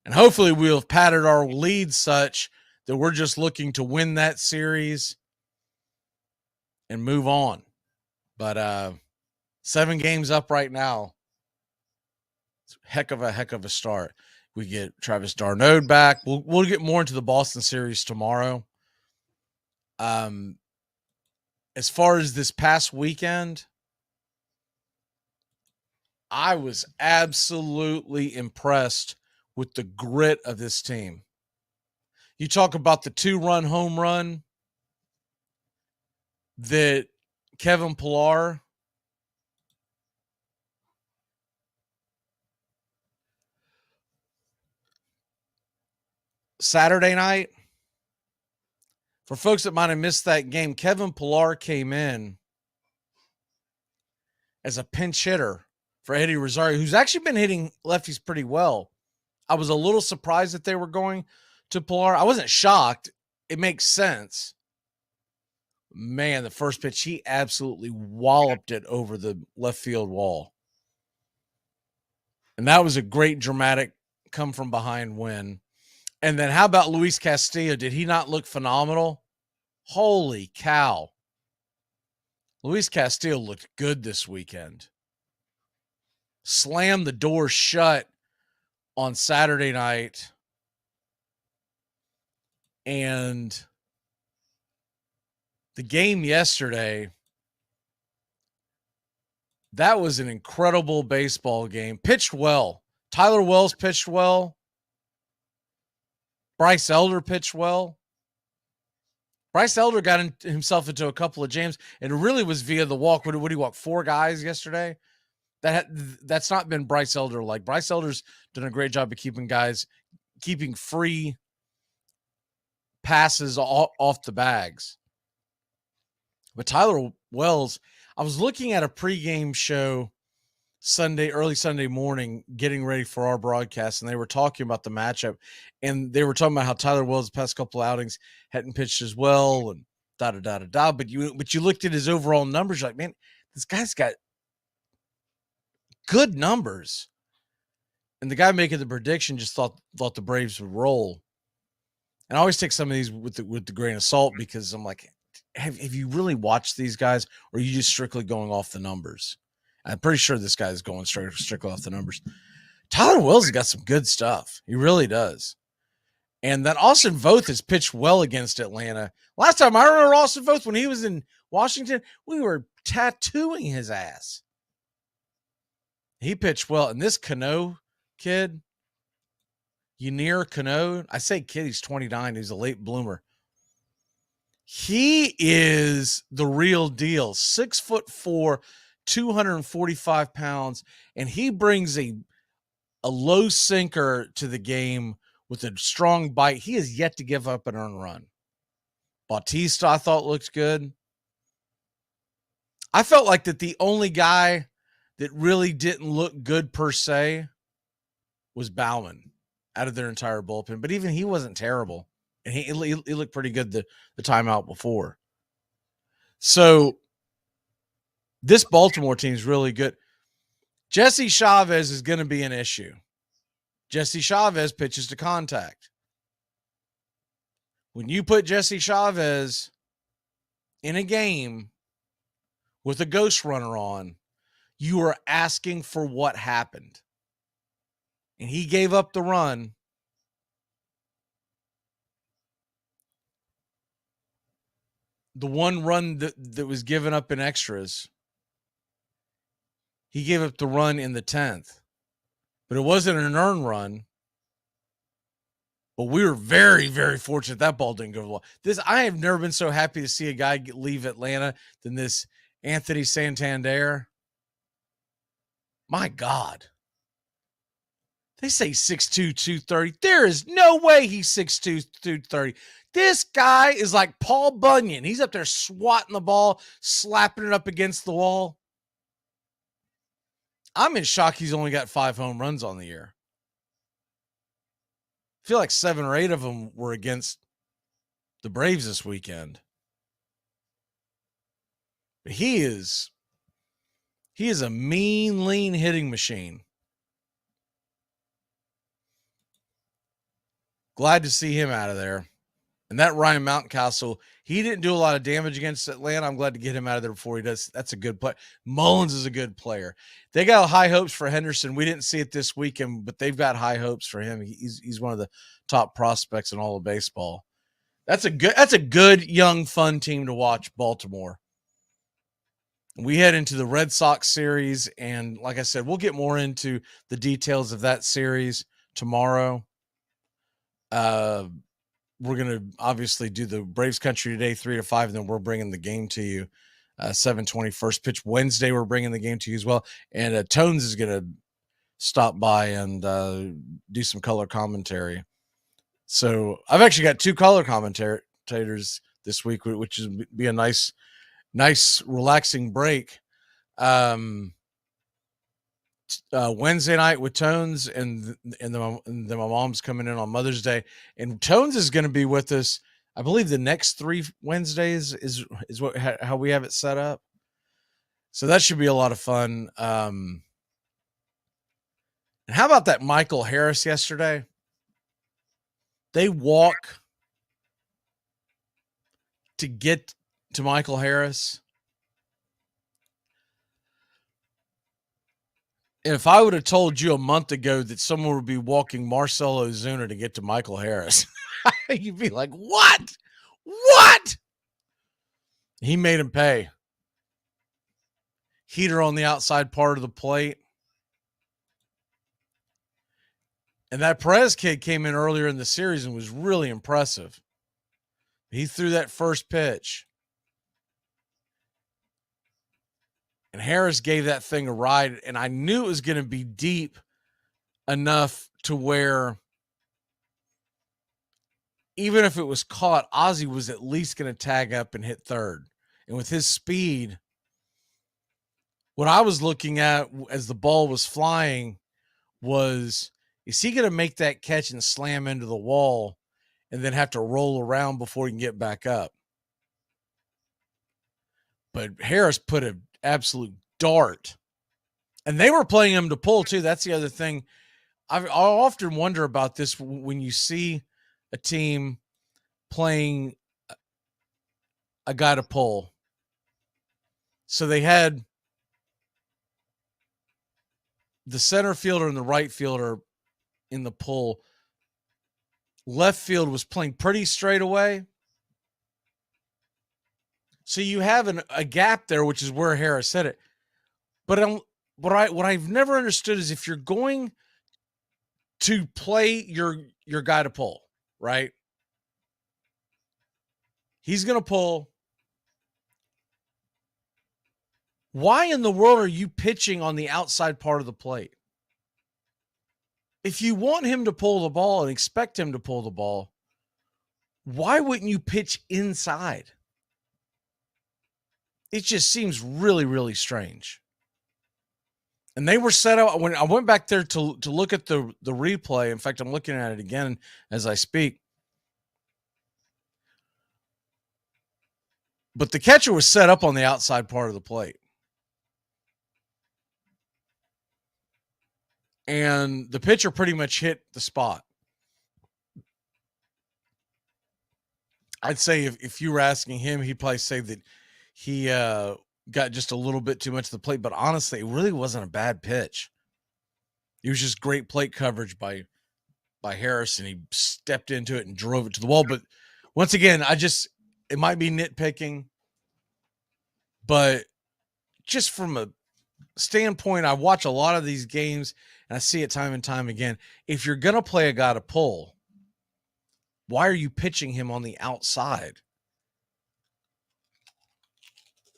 And hopefully we'll have padded our lead such that we're just looking to win that series and move on. But 7 games up right now. It's heck of a start. We get Travis d'Arnaud back. We'll get more into the Boston series tomorrow. As far as this past weekend, I was absolutely impressed with the grit of this team. You talk about the 2-run home run that Kevin Pillar Saturday night. For folks that might have missed that game, Kevin Pillar came in as a pinch hitter for Eddie Rosario, who's actually been hitting lefties pretty well. I was a little surprised that they were going to Pillar. I wasn't shocked. It makes sense. Man, the first pitch, he absolutely walloped it over the left field wall. And that was a great dramatic come from behind win. And then how about Luis Castillo? Did he not look phenomenal? Holy cow. Luis Castillo looked good this weekend. Slammed the door shut on Saturday night. And the game yesterday, that was an incredible baseball game. Pitched well. Tyler Wells pitched well. Bryce Elder pitched well. Bryce Elder got himself into a couple of jams, and it really was via the walk. What did he walk? 4 guys yesterday? That's not been Bryce Elder. Like, Bryce Elder's done a great job of keeping free passes off the bags. But Tyler Wells, I was looking at a pregame show early Sunday morning, getting ready for our broadcast, and they were talking about the matchup, and they were talking about how Tyler Wells the past couple of outings hadn't pitched as well, and da-da-da-da-da. But you looked at his overall numbers, you're like, man, this guy's got good numbers. And the guy making the prediction just thought the Braves would roll. And I always take some of these with the grain of salt, because I'm like, have you really watched these guys, or are you just strictly going off the numbers? I'm pretty sure this guy is going strictly off the numbers. Tyler Wells has got some good stuff. He really does. And that Austin Voth has pitched well against Atlanta. Last time I remember Austin Voth, when he was in Washington, we were tattooing his ass. He pitched well. And this Cano kid, Ynier Cano, I say kid, he's 29. He's a late bloomer. He is the real deal. 6'4", 245 pounds, and he brings a low sinker to the game with a strong bite. He has yet to give up an earned run. Bautista, I thought, looked good. I felt like that the only guy that really didn't look good per se was Bauman out of their entire bullpen, but even he wasn't terrible, and he looked pretty good the timeout before. So this Baltimore team is really good. Jesse Chavez is going to be an issue. Jesse Chavez pitches to contact. When you put Jesse Chavez in a game with a ghost runner on, you are asking for what happened. And he gave up the run. The one run that was given up in extras. He gave up the run in the 10th. But it wasn't an earned run. But we were very, very fortunate that ball didn't go well. I have never been so happy to see a guy leave Atlanta than this Anthony Santander. My God. They say 6'2", 230. There is no way he's 6'2", 230. This guy is like Paul Bunyan. He's up there swatting the ball, slapping it up against the wall. I'm in shock he's only got 5 home runs on the year. I feel like 7 or 8 of them were against the Braves this weekend. But he is a mean, lean hitting machine. Glad to see him out of there. And that Ryan Mountcastle, he didn't do a lot of damage against Atlanta. I'm glad to get him out of there before he does. That's a good play. Mullins is a good player. They got high hopes for Henderson. We didn't see it this weekend, but they've got high hopes for him. He's one of the top prospects in all of baseball. That's a good young fun team to watch, Baltimore. We head into the Red Sox series, and like I said, we'll get more into the details of that series tomorrow. We're going to obviously do the Braves Country today, 3 to 5, and then we're bringing the game to you. 7:20 first pitch Wednesday, we're bringing the game to you as well. And Tones is going to stop by and do some color commentary. So I've actually got 2 color commentators this week, which is be a nice, relaxing break. Wednesday night with Tones, and then my mom's coming in on Mother's Day, and Tones is going to be with us. I believe the next 3 Wednesdays is how we have it set up. So that should be a lot of fun. And how about that Michael Harris yesterday? They walk to get to Michael Harris. And if I would have told you a month ago that someone would be walking Marcell Ozuna to get to Michael Harris, you'd be like, what? What? He made him pay. Heater on the outside part of the plate. And that Perez kid came in earlier in the series and was really impressive. He threw that first pitch. And Harris gave that thing a ride, and I knew it was going to be deep enough to where even if it was caught, Ozzie was at least going to tag up and hit third. And with his speed, what I was looking at as the ball was flying was, is he going to make that catch and slam into the wall and then have to roll around before he can get back up? But Harris put an absolute dart. And they were playing him to pull, too. That's the other thing. I often wonder about this when you see a team playing a guy to pull. So they had the center fielder and the right fielder in the pull. Left field was playing pretty straight away. So you have a gap there, which is where Harris hit it. But what I've never understood is if you're going to play your guy to pull, right? He's going to pull. Why in the world are you pitching on the outside part of the plate? If you want him to pull the ball and expect him to pull the ball, why wouldn't you pitch inside? It just seems really, really strange. And they were set up. When I went back there to look at the replay, in fact, I'm looking at it again as I speak. But the catcher was set up on the outside part of the plate. And the pitcher pretty much hit the spot. I'd say if you were asking him, he'd probably say that he got just a little bit too much of the plate. But honestly, it really wasn't a bad pitch. It was just great plate coverage by Harris, and he stepped into it and drove it to the wall. But once again, it might be nitpicking, but just from a standpoint, I watch a lot of these games and I see it time and time again. If you're going to play a guy to pull, why are you pitching him on the outside?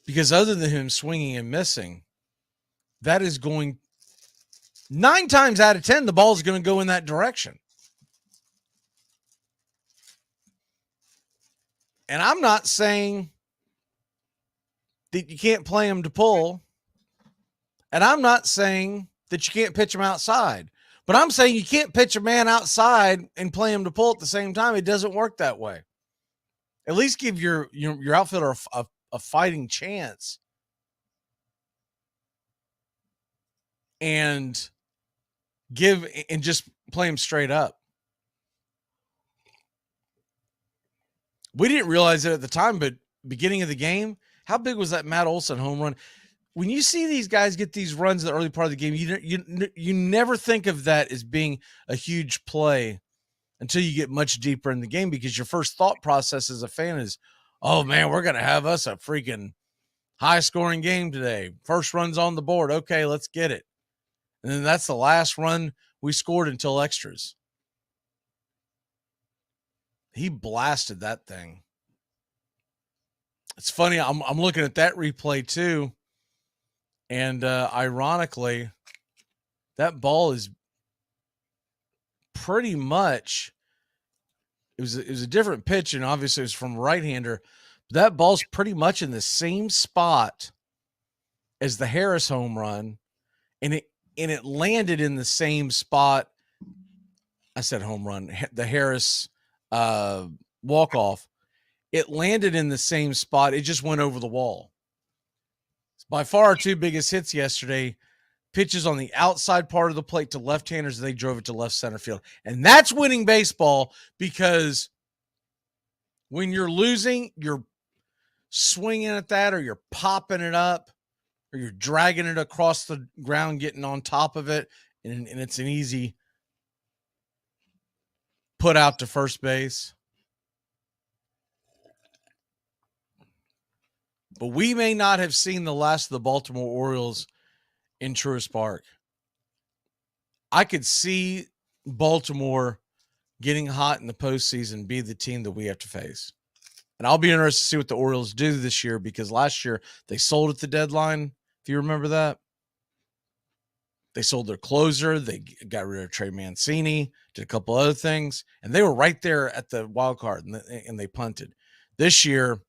Because other than him swinging and missing, that is going 9 times out of 10, the ball is going to go in that direction. And I'm not saying that you can't play him to pull. And I'm not saying that you can't pitch him outside. But I'm saying you can't pitch a man outside and play him to pull at the same time. It doesn't work that way. At least give your outfielder a fighting chance. And just play him straight up. We didn't realize it at the time, but beginning of the game, how big was that Matt Olson home run? When you see these guys get these runs in the early part of the game, you never think of that as being a huge play until you get much deeper in the game, because your first thought process as a fan is, oh man, we're going to have us a freaking high scoring game today. First run's on the board. Okay, let's get it. And then that's the last run we scored until extras. He blasted that thing. It's funny. I'm looking at that replay too. And ironically, that ball is pretty much, it was a different pitch, and obviously it was from a right-hander. But that ball's pretty much in the same spot as the Harris home run, and it landed in the same spot. I said home run, the Harris walk-off. It landed in the same spot. It just went over the wall. It's by far our 2 biggest hits yesterday. Pitches on the outside part of the plate to left-handers, and they drove it to left center field. And that's winning baseball, because when you're losing, you're swinging at that, or you're popping it up, or you're dragging it across the ground, getting on top of it, and it's an easy put out to first base. But we may not have seen the last of the Baltimore Orioles in Truist Park. I could see Baltimore getting hot in the postseason be the team that we have to face. And I'll be interested to see what the Orioles do this year, because last year they sold at the deadline, if you remember that. They sold their closer. They got rid of Trey Mancini, did a couple other things, and they were right there at the wild card, and they punted. This year,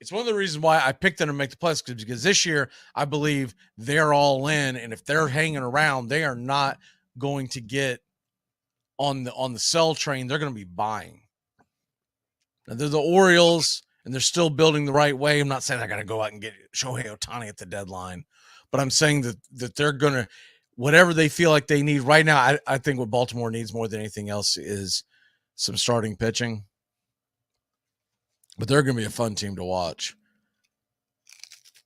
it's one of the reasons why I picked them to make the playoffs, because this year I believe they're all in, and if they're hanging around, they are not going to get on the sell train. They're going to be buying. Now, they're the Orioles, and they're still building the right way. I'm not saying they're going to go out and get Shohei Ohtani at the deadline, but I'm saying that they're going to, whatever they feel like they need right now. I think what Baltimore needs more than anything else is some starting pitching. But they're going to be a fun team to watch.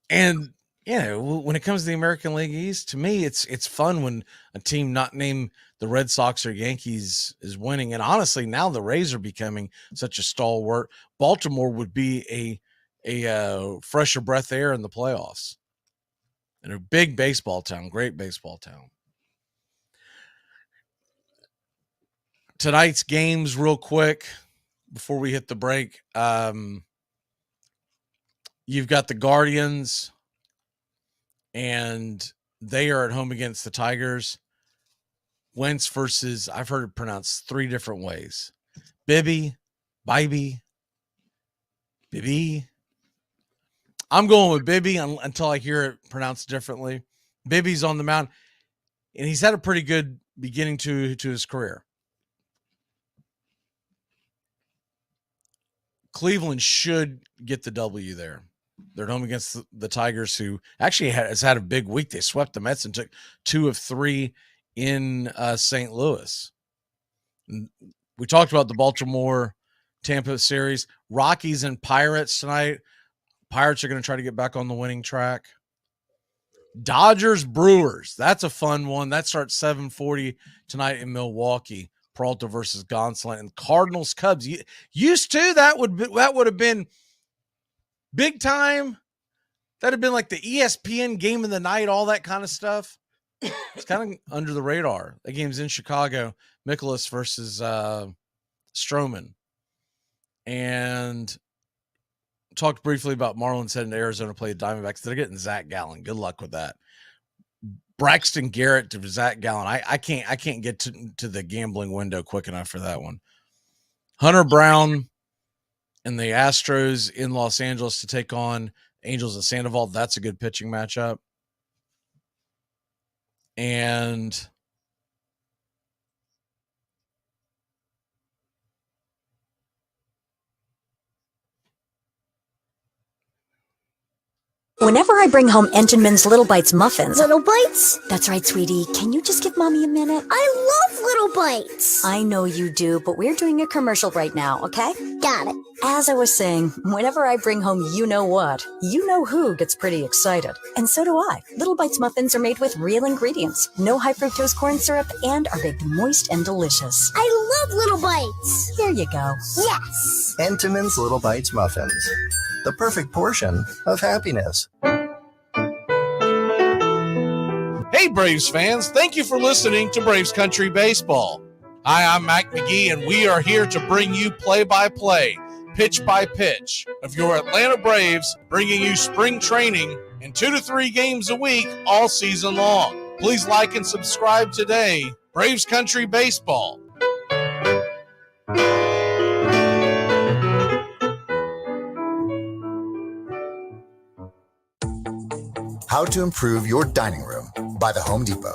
And, when it comes to the American League East, to me, it's fun when a team not named the Red Sox or Yankees is winning. And honestly, now the Rays are becoming such a stalwart. Baltimore would be a fresher breath of air in the playoffs. And a big baseball town, great baseball town. Tonight's games real quick before we hit the break. You've got the Guardians, and they are at home against the Tigers. Wentz versus, I've heard it pronounced 3 different ways. Bibby. I'm going with Bibby until I hear it pronounced differently. Bibby's on the mound, and he's had a pretty good beginning to his career. Cleveland should get the W there. They're at home against the Tigers, who actually has had a big week. They swept the Mets and took 2 of 3 in St. Louis. And we talked about the Baltimore-Tampa series. Rockies and Pirates tonight. Pirates are going to try to get back on the winning track. Dodgers-Brewers. That's a fun one. That starts 7:40 tonight in Milwaukee. Peralta versus Gonsolin. And Cardinals-Cubs. Used to, that would have been big time. That'd have been like the ESPN game of the night, all that kind of stuff. It's kind of under the radar. That game's in Chicago. Mikolas versus Stroman. And talked briefly about Marlins heading to Arizona to play the Diamondbacks. They're getting Zach Gallen. Good luck with that. Braxton Garrett to Zach Gallen. I can't get to the gambling window quick enough for that one. Hunter Brown and the Astros in Los Angeles to take on Angels at Sandoval. That's a good pitching matchup. And whenever I bring home Entenmann's Little Bites muffins. Little Bites? That's right, sweetie. Can you just give Mommy a minute? I love Little Bites. I know you do, but we're doing a commercial right now, okay? Got it. As I was saying, whenever I bring home you-know-what, you-know-who gets pretty excited. And so do I. Little Bites muffins are made with real ingredients, no high-fructose corn syrup, and are baked moist and delicious. I love Little Bites. Here you go. Yes. Entenmann's Little Bites muffins. The perfect portion of happiness. hey, Braves fans, thank you for listening to Braves Country Baseball. Hi, I'm Mac Magee, and we are here to bring you play-by-play, pitch-by-pitch of your Atlanta Braves, bringing you spring training and 2 to 3 games a week all season long. Please like and subscribe today. Braves Country Baseball. How to improve your dining room by the Home Depot.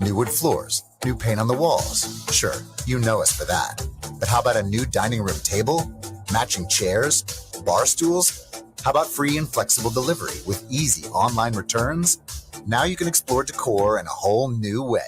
New wood floors, new paint on the walls. Sure, you know us for that. But how about a new dining room table, matching chairs, bar stools? How about free and flexible delivery with easy online returns? Now you can explore decor in a whole new way.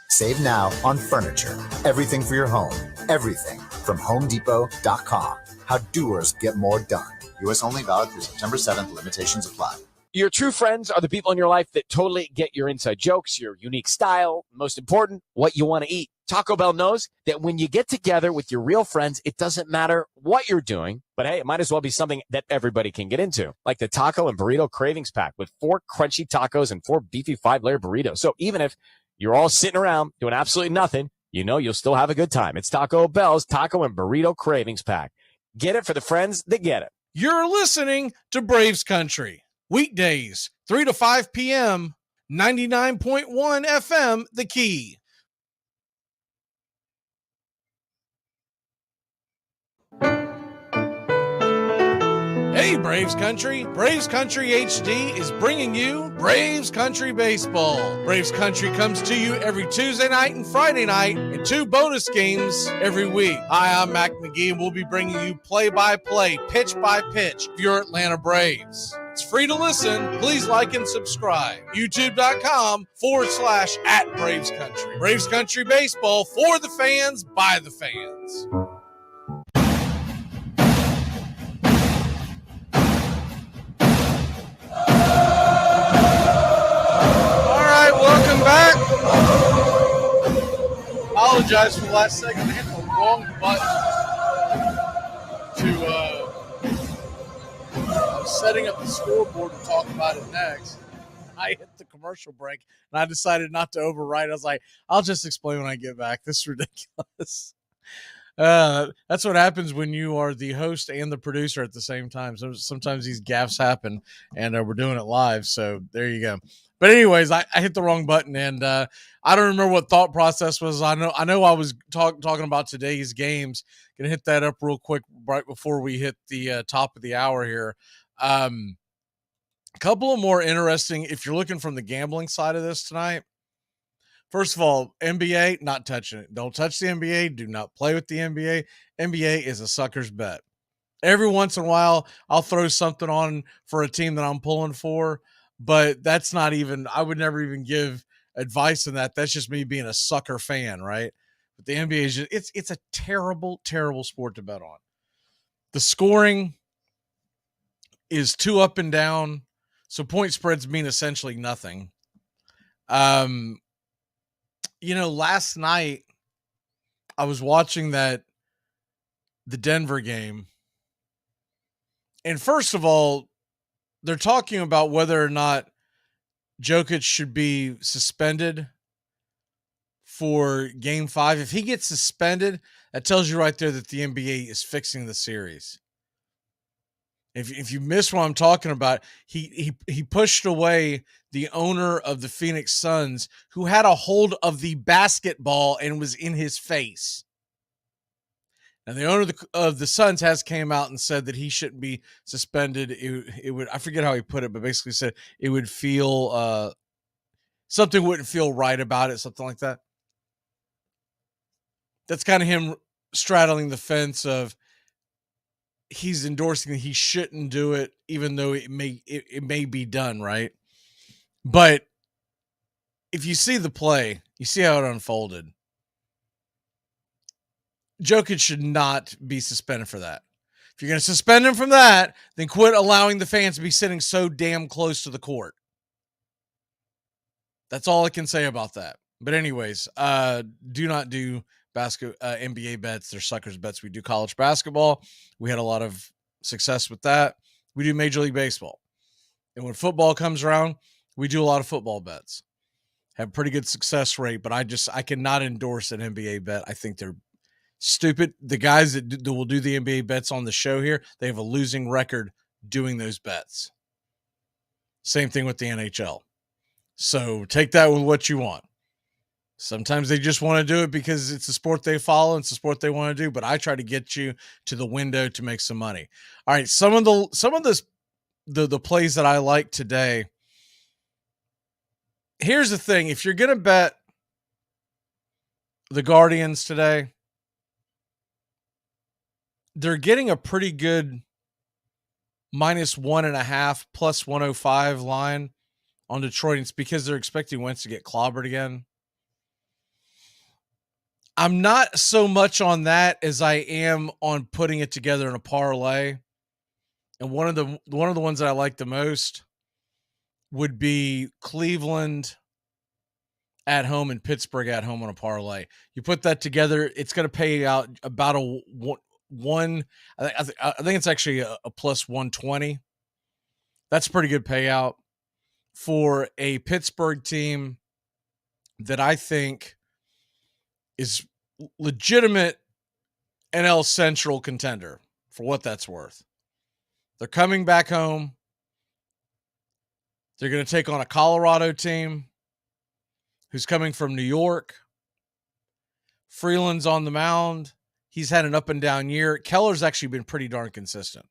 Save now on furniture. Everything for your home. Everything from HomeDepot.com. How doers get more done. U.S. only, valid through September 7th. Limitations apply. Your true friends are the people in your life that totally get your inside jokes, your unique style, most important, what you want to eat. Taco Bell knows that when you get together with your real friends, it doesn't matter what you're doing, but hey, it might as well be something that everybody can get into, like the Taco and Burrito Cravings Pack with 4 crunchy tacos and 4 beefy 5-layer burritos. So even if you're all sitting around doing absolutely nothing, you know you'll still have a good time. It's Taco Bell's Taco and Burrito Cravings Pack. Get it for the friends that get it. You're listening to Braves Country. Weekdays, 3 to 5 p.m., 99.1 FM, The Key. Hey, Braves Country. Braves Country HD is bringing you Braves Country Baseball. Braves Country comes to you every Tuesday night and Friday night and 2 bonus games every week. Hi, I'm Mac Magee, and we'll be bringing you play-by-play, pitch-by-pitch of your Atlanta Braves. It's free to listen. Please like and subscribe. YouTube.com/@Braves Country. Braves Country Baseball for the fans, by the fans. Welcome back. Apologize for the last second. I hit the wrong button I was setting up the scoreboard to talk about it next. I hit the commercial break, and I decided not to overwrite. I was like, I'll just explain when I get back. This is ridiculous. That's what happens when you are the host and the producer at the same time. So sometimes these gaffes happen, and we're doing it live. So there you go. But anyways, I hit the wrong button, and I don't remember what thought process was. I know I was talking about today's games. Gonna hit that up real quick right before we hit the top of the hour here. A couple of more interesting, if you're looking from the gambling side of this tonight. First of all, NBA, not touching it. Don't touch the NBA. Do not play with the NBA. NBA is a sucker's bet. Every once in a while, I'll throw something on for a team that I'm pulling for, but that's not even, I would never even give advice on that. That's just me being a sucker fan, right? But the NBA is just, it's a terrible, terrible sport to bet on. The scoring is too up and down, so point spreads mean essentially nothing. Last night I was watching the Denver game, and first of all, they're talking about whether or not Jokic should be suspended for Game 5. If he gets suspended, that tells you right there that the NBA is fixing the series. If you miss what I'm talking about, he pushed away the owner of the Phoenix Suns, who had a hold of the basketball and was in his face. Now, the owner of the Suns has came out and said that he shouldn't be suspended. It would, I forget how he put it, but basically said it would feel something wouldn't feel right about it, something like that. That's kind of him straddling the fence of he's endorsing that he shouldn't do it, even though it may be done, right? But if you see the play, you see how it unfolded. Jokic should not be suspended for that. If you're going to suspend him from that, then quit allowing the fans to be sitting so damn close to the court. That's all I can say about that. But anyways, do not do NBA bets. They're suckers bets. We do college basketball. We had a lot of success with that. We do Major League Baseball. And when football comes around, we do a lot of football bets. Have a pretty good success rate, but I cannot endorse an NBA bet. I think they're stupid. The guys that will do the NBA bets on the show here, they have a losing record doing those bets. Same thing with the NHL. So take that with what you want. Sometimes they just want to do it because it's a sport they follow and it's a sport they want to do, but I try to get you to the window to make some money. All right, some of the plays that I like today. Here's the thing, if you're going to bet the Guardians today, they're getting a pretty good -1.5 plus 105 line on Detroit. It's because they're expecting Wentz to get clobbered again. I'm not so much on that as I am on putting it together in a parlay. And one of the ones that I like the most would be Cleveland at home and Pittsburgh at home on a parlay. You put that together, it's going to pay out about a one. I think it's actually a plus 120. That's a pretty good payout for a Pittsburgh team that I think is legitimate NL Central contender for what that's worth. They're coming back home. They're going to take on a Colorado team who's coming from New York. Freeland's on the mound. He's had an up and down year. Keller's actually been pretty darn consistent.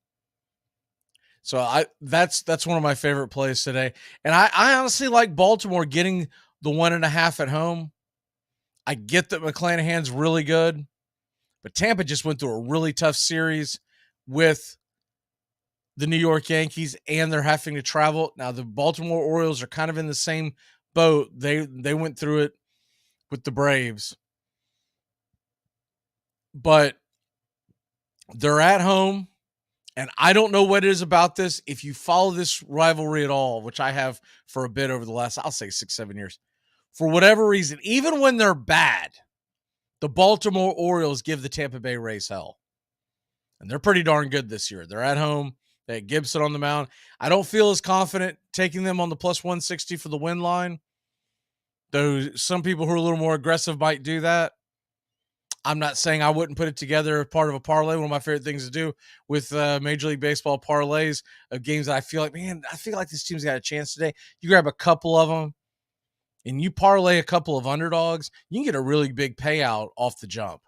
So that's one of my favorite plays today. And I honestly like Baltimore getting the 1.5 at home. I get that McClanahan's really good, but Tampa just went through a really tough series with the New York Yankees, and they're having to travel. Now, the Baltimore Orioles are kind of in the same boat. They went through it with the Braves. But they're at home, and I don't know what it is about this. If you follow this rivalry at all, which I have for a bit over the last, I'll say 6-7 years, for whatever reason, even when they're bad, the Baltimore Orioles give the Tampa Bay Rays hell. And they're pretty darn good this year. They're at home. They had Gibson on the mound. I don't feel as confident taking them on the plus 160 for the win line, though some people who are a little more aggressive might do that. I'm not saying I wouldn't put it together as part of a parlay. One of my favorite things to do with Major League Baseball parlays of games that I feel like, man, I feel like this team's got a chance today. You grab a couple of them, and you parlay a couple of underdogs, you can get a really big payout off the jump.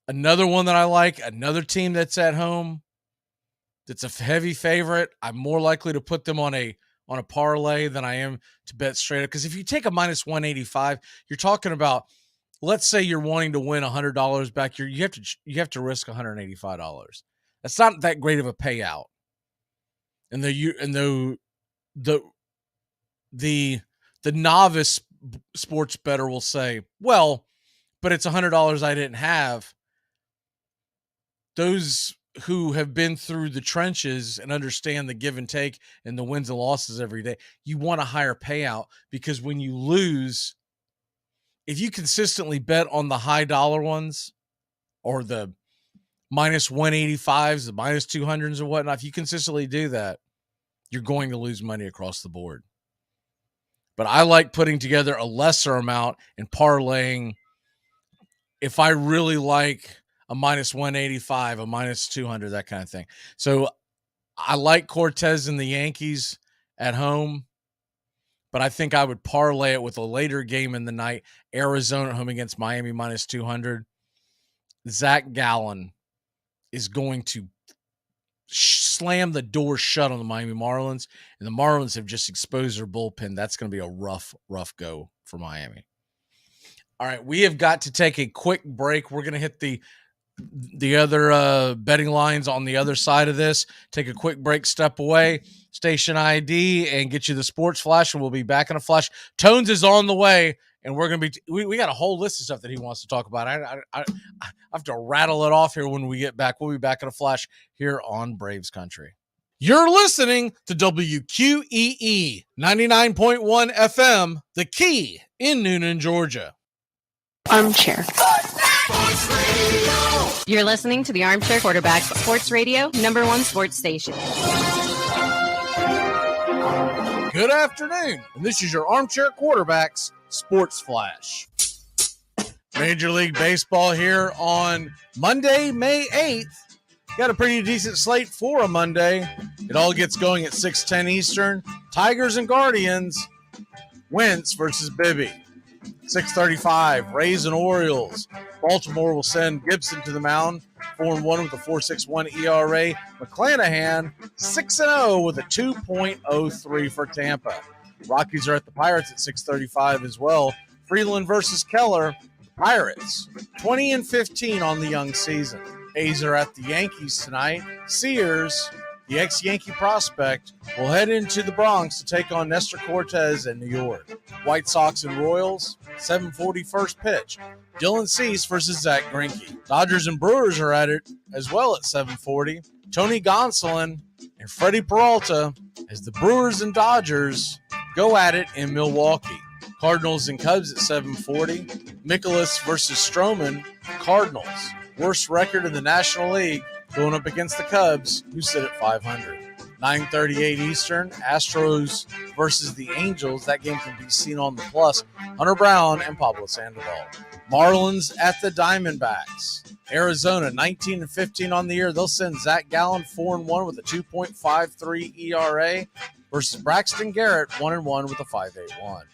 Another one that I like, another team that's at home, that's a heavy favorite. I'm more likely to put them on a parlay than I am to bet straight up. Because if you take a -185, you're talking about, let's say you're wanting to win $100 back, you have to risk $185. That's not that great of a payout. And the novice sports bettor will say, well, but it's $100 I didn't have. Those who have been through the trenches and understand the give and take and the wins and losses every day, you want a higher payout, because when you lose, if you consistently bet on the high dollar ones or the -185s, the -200s and whatnot, if you consistently do that, you're going to lose money across the board. But I like putting together a lesser amount and parlaying. If I really like a minus 185, a minus 200, that kind of thing. So I like Cortez and the Yankees at home, but I think I would parlay it with a later game in the night. Arizona at home against Miami minus 200. Zach Gallen is going to slam the door shut on the Miami Marlins, and the Marlins have just exposed their bullpen. That's going to be a rough go for Miami. All right, we have got to take a quick break. We're going to hit the other betting lines on the other side of this. Take a quick break, step away, station ID, and get you the sports flash, and we'll be back in a flash. Tones is on the way, and we're going to be we got a whole list of stuff that he wants to talk about. I have to rattle it off here when we get back. We'll be back in a flash here on Braves Country. You're listening to WQEE 99.1 FM, The Key in Noonan, Georgia. Armchair. You're listening to the Armchair Quarterback Sports Radio, #1 sports station. Good afternoon, and this is your Armchair Quarterbacks Sports Flash. Major League Baseball here on Monday, May 8th. Got a pretty decent slate for a Monday. It all gets going at 6:10 Eastern. Tigers and Guardians. Wentz versus Bibby. 6:35, Rays and Orioles. Baltimore will send Gibson to the mound, 4-1 with a 4.61 ERA. McClanahan, 6-0 with a 2.03 for Tampa. Rockies are at the Pirates at 6:35 as well. Freeland versus Keller. Pirates, 20-15 on the young season. A's are at the Yankees tonight. Sears, the ex-Yankee prospect, will head into the Bronx to take on Nestor Cortez in New York. White Sox and Royals, 7:40 first pitch. Dylan Cease versus Zach Greinke. Dodgers and Brewers are at it as well at 7:40. Tony Gonsolin and Freddie Peralta as the Brewers and Dodgers go at it in Milwaukee. Cardinals and Cubs at 7:40. Mikolas versus Stroman. Cardinals, worst record in the National League, going up against the Cubs, who sit at 500. 9:38 Eastern, Astros versus the Angels. That game can be seen on the Plus. Hunter Brown and Pablo Sandoval. Marlins at the Diamondbacks. Arizona, 19-15 on the year. They'll send Zach Gallen, 4-1 with a 2.53 ERA versus Braxton Garrett, 1-1 with a 5.81.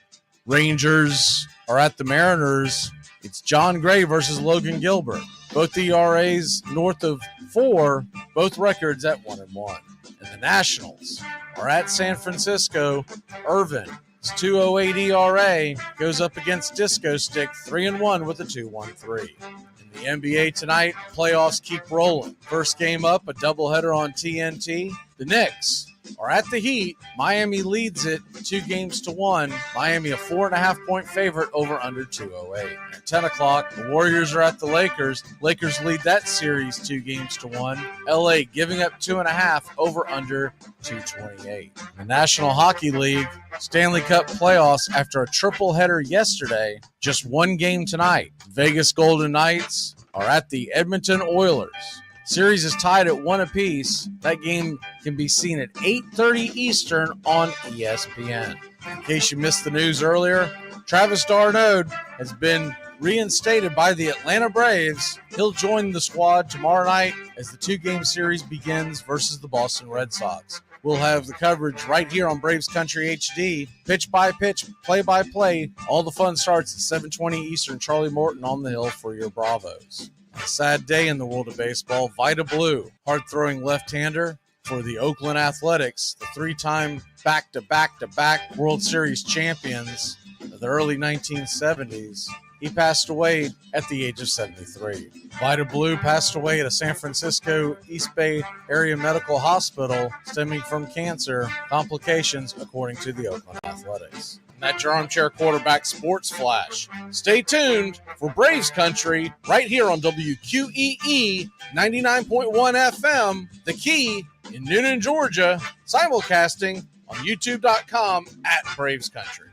Rangers are at the Mariners. It's John Gray versus Logan Gilbert. Both ERAs north of 4, both records at 1-1. And the Nationals are at San Francisco. Irvin, it's 2.08 ERA, goes up against Disco Stick, 3-1 with a 2.13. In the NBA tonight, playoffs keep rolling. First game up, a doubleheader on TNT. The Knicks are at the Heat. Miami leads it 2-1. Miami a 4.5-point favorite over under 208. At 10 o'clock, the Warriors are at the Lakers. Lakers lead that series 2-1. LA giving up 2.5 over under 228. The National Hockey League Stanley Cup playoffs after a triple header yesterday. Just one game tonight. Vegas Golden Knights are at the Edmonton Oilers. Series is tied at 1 apiece. That game can be seen at 8:30 Eastern on ESPN. In case you missed the news earlier, Travis d'Arnaud has been reinstated by the Atlanta Braves. He'll join the squad tomorrow night as the 2-game series begins versus the Boston Red Sox. We'll have the coverage right here on Braves Country HD, pitch by pitch, play by play. All the fun starts at 7:20 Eastern. Charlie Morton on the hill for your Bravos. A sad day in the world of baseball. Vida Blue, hard-throwing left-hander for the Oakland Athletics, the 3-time back-to-back World Series champions of the early 1970s. He passed away at the age of 73. Vida Blue passed away at a San Francisco East Bay Area Medical Hospital stemming from cancer complications, according to the Oakland Athletics. And that's your Armchair Quarterback Sports Flash. Stay tuned for Braves Country right here on WQEE 99.1 FM, The Key in Noonan, Georgia, simulcasting on YouTube.com at Braves Country.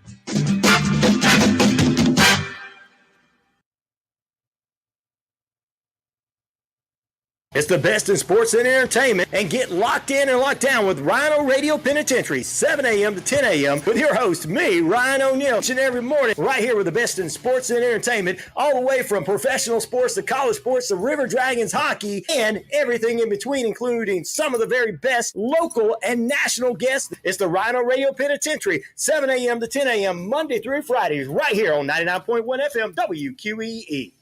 It's the best in sports and entertainment, and get locked in and locked down with Rhino Radio Penitentiary, 7 a.m. to 10 a.m. with your host, me, Ryan O'Neal, each and every morning, right here with the best in sports and entertainment, all the way from professional sports to college sports to River Dragons hockey and everything in between, including some of the very best local and national guests. It's the Rhino Radio Penitentiary, 7 a.m. to 10 a.m. Monday through Fridays, right here on 99.1 FM WQEE.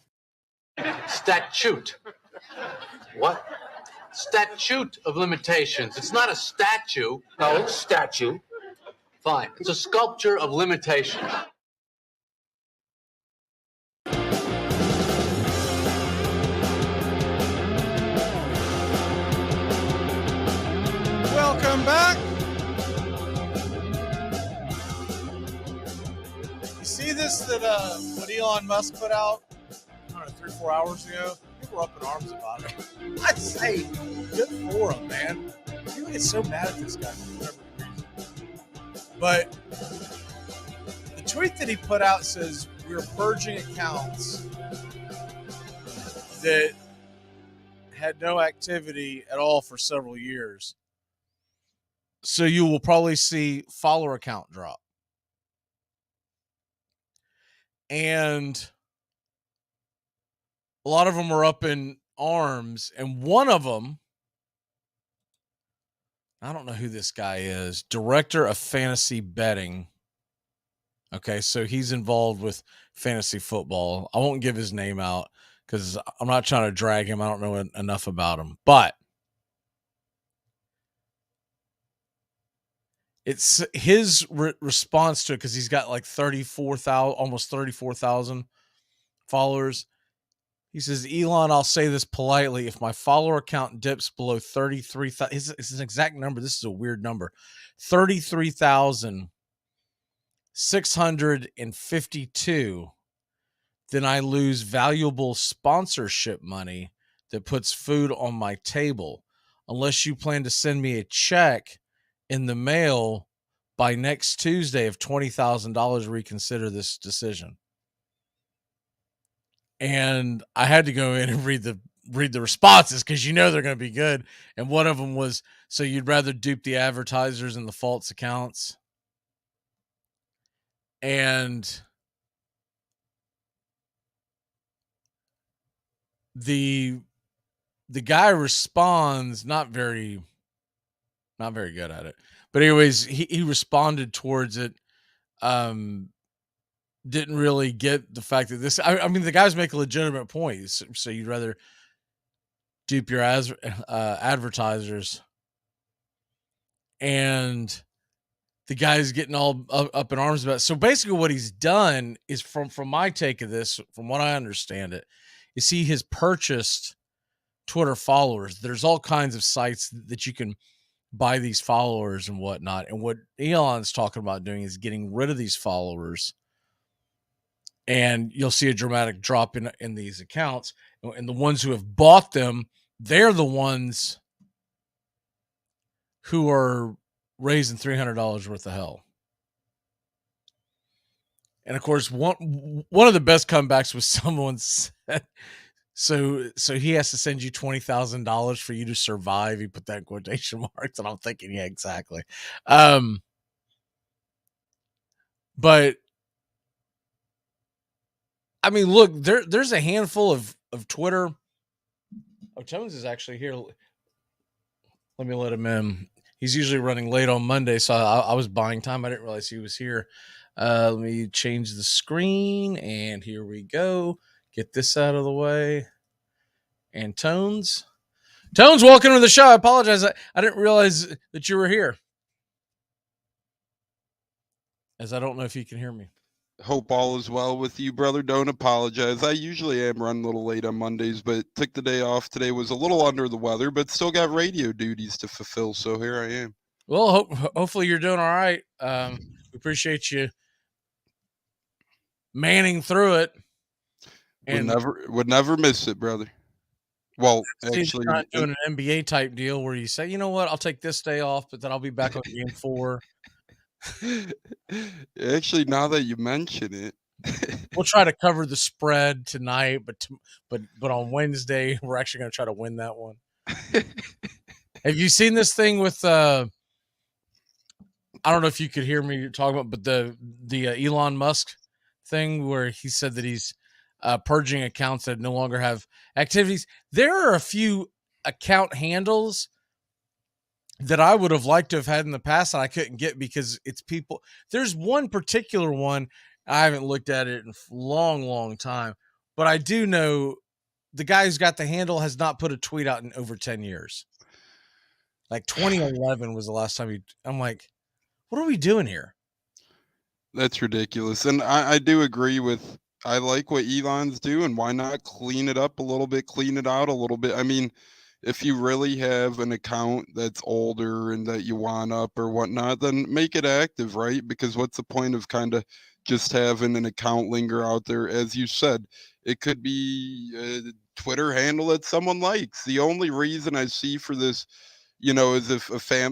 Statute. What? Statute of limitations. It's not a statue. No, it's statue. Fine. It's a sculpture of limitations. Welcome back. You see this that what Elon Musk put out, I don't know, 3-4 hours ago? People were up in arms about it. I say, good for him, man. People get so mad at this guy for whatever reason. But the tweet that he put out says, we're purging accounts that had no activity at all for several years. So you will probably see follower count drop. And a lot of them are up in arms. And one of them, I don't know who this guy is, director of fantasy betting. Okay, so he's involved with fantasy football. I won't give his name out because I'm not trying to drag him. I don't know enough about him. But it's his response to it, because he's got like 34,000, almost 34,000 followers. He says, Elon, I'll say this politely. If my follower count dips below 33,000, it's an exact number. This is a weird number. 33,652. Then I lose valuable sponsorship money that puts food on my table. Unless you plan to send me a check in the mail by next Tuesday of $20,000, reconsider this decision. And I had to go in and read the responses, because you know they're going to be good. And one of them was, so you'd rather dupe the advertisers and the false accounts? And the guy responds, not very good at it. But anyways, he responded towards it. Didn't really get the fact that this, I mean, the guys make a legitimate point. So you'd rather dupe your advertisers. And the guy's getting all up in arms about it. So basically what he's done is, from my take of this, from what I understand it, is he has purchased Twitter followers. There's all kinds of sites that you can buy these followers and whatnot. And what Elon's talking about doing is getting rid of these followers. And you'll see a dramatic drop in these accounts. And the ones who have bought them, they're the ones who are raising $300 worth of hell. And of course, one of the best comebacks was someone said, so he has to send you $20,000 for you to survive. He put that in quotation marks, and I'm thinking, yeah, exactly. But I mean, look, there's a handful of Twitter. Oh, Jones is actually here. Let me let him in. He's usually running late on Monday, so I was buying time. I didn't realize he was here. Let me change the screen, and here we go. Get this out of the way. And Tones, welcome to the show. I apologize. I didn't realize that you were here, as I don't know if you can hear me. Hope all is well with you, brother. Don't apologize. I usually am running a little late on Mondays, but took the day off. Today was a little under the weather, but still got radio duties to fulfill, so here I am. Well, hopefully you're doing all right. We appreciate you manning through it. And would never miss it, brother. Well, actually, not doing an NBA type deal where you say, you know what, I'll take this day off, but then I'll be back on game 4. Actually, now that you mention it, we'll try to cover the spread tonight, but on Wednesday we're actually going to try to win that one. Have you seen this thing with I don't know if you could hear me talking about, but the Elon Musk thing where he said that he's purging accounts that no longer have activities. There are a few account handles that I would have liked to have had in the past that I couldn't get because it's people. There's one particular one. I haven't looked at it in a long time, but I do know the guy who's got the handle has not put a tweet out in over 10 years. Like 2011 was the last time I'm like, what are we doing here? That's ridiculous. And I do agree with, I like what Elon's doing. Why not clean it up a little bit, clean it out a little bit? I mean, if you really have an account that's older and that you want up or whatnot, then make it active, right? Because what's the point of kind of just having an account linger out there? As you said, it could be a Twitter handle that someone likes. The only reason I see for this, is if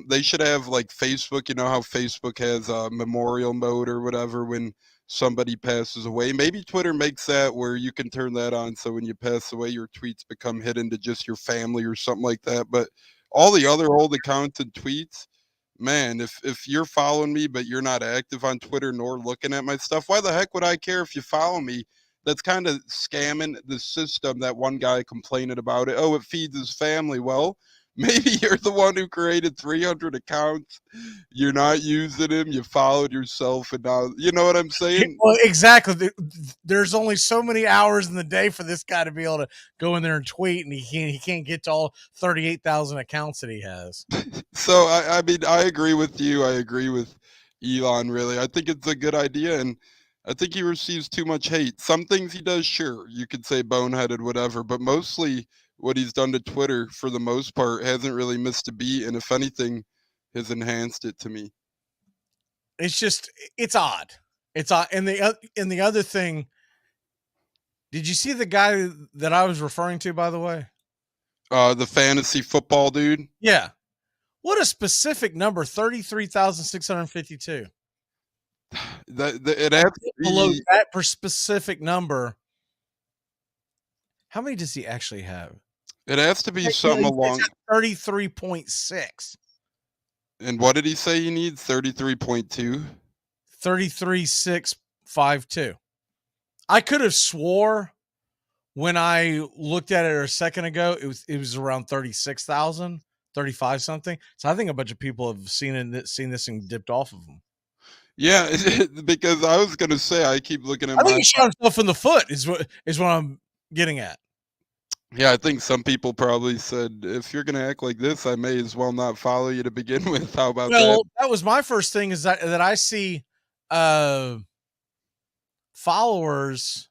they should have like Facebook, how Facebook has a memorial mode or whatever when somebody passes away. Maybe Twitter makes that where you can turn that on so when you pass away, your tweets become hidden to just your family or something like that. But all the other old accounts and tweets, man, if you're following me but you're not active on Twitter nor looking at my stuff, why the heck would I care if you follow me? That's kind of scamming the system. That one guy complaining about it. Oh, it feeds his family. Well, maybe you're the one who created 300 accounts. You're not using them. You followed yourself, and now you know what I'm saying. Well, exactly. There's only so many hours in the day for this guy to be able to go in there and tweet, and he can't get to all 38,000 accounts that he has. So I mean, I agree with you. I agree with Elon. Really, I think it's a good idea, and I think he receives too much hate. Some things he does, sure, you could say boneheaded, whatever, but mostly what he's done to Twitter, for the most part, hasn't really missed a beat, and if anything, has enhanced it to me. It's odd. It's odd. And the other thing, did you see the guy that I was referring to, by the way? The fantasy football dude? Yeah. What a specific number, 33,652. It has to be below that per specific number. How many does he actually have? It has to be something along 33.6. And what did he say he needs? 33.2? 33,652. I could have swore when I looked at it a second ago, it was around 36,000, 35 something. So I think a bunch of people have seen this and dipped off of them. Yeah, because I was gonna say I keep looking at. I think he shot himself in the foot. Is what I'm getting at. Yeah, I think some people probably said, if you're gonna act like this, I may as well not follow you to begin with. How about that? Well, that was my first thing. Is that I see followers,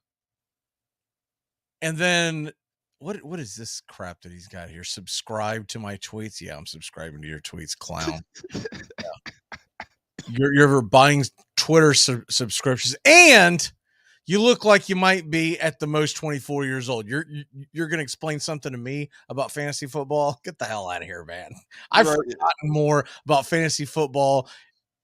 and then what is this crap that he's got here? Subscribe to my tweets. Yeah, I'm subscribing to your tweets, clown. Yeah. You're buying Twitter subscriptions, and you look like you might be at the most 24 years old. You're going to explain something to me about fantasy football? Get the hell out of here, man. I've forgotten more about fantasy football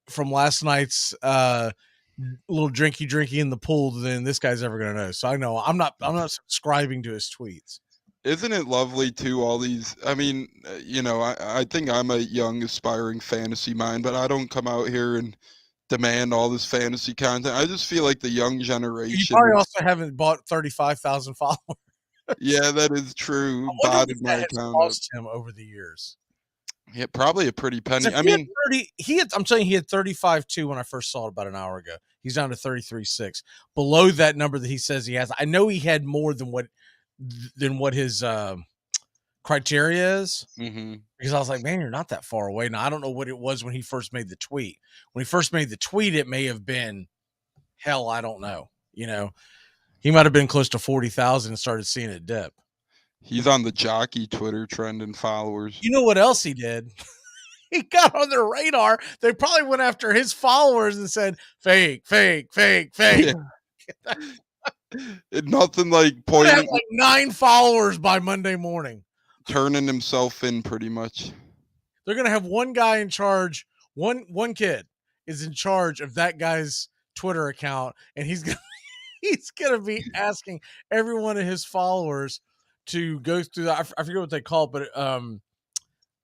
from last night's little drinky in the pool than this guy's ever going to know. So I know I'm not subscribing to his tweets. Isn't it lovely too? All these, I mean, I think I'm a young aspiring fantasy mind, but I don't come out here and demand all this fantasy content. I just feel like the young generation. You probably also haven't bought 35,000 followers. Yeah, that is true. Botted my account cost him over the years. Yeah, probably a pretty penny. I mean, I'm telling you, he had 35.2 when I first saw it about an hour ago. He's down to 33.6, below that number that he says he has. I know he had more than what his criteria is, because I was like, man, you're not that far away. Now I don't know what it was when he first made the tweet. When he first made the tweet, it may have been hell. I don't know. He might have been close to 40,000 and started seeing it dip. He's on the jockey Twitter trend and followers. You know what else he did? He got on their radar. They probably went after his followers and said, fake. Yeah. Nothing like pointing. Like 9 followers by Monday morning. Turning himself in pretty much. They're going to have one guy in charge. One kid is in charge of that guy's Twitter account. And he's going to be asking every one of his followers to go through that. I forget what they call it, but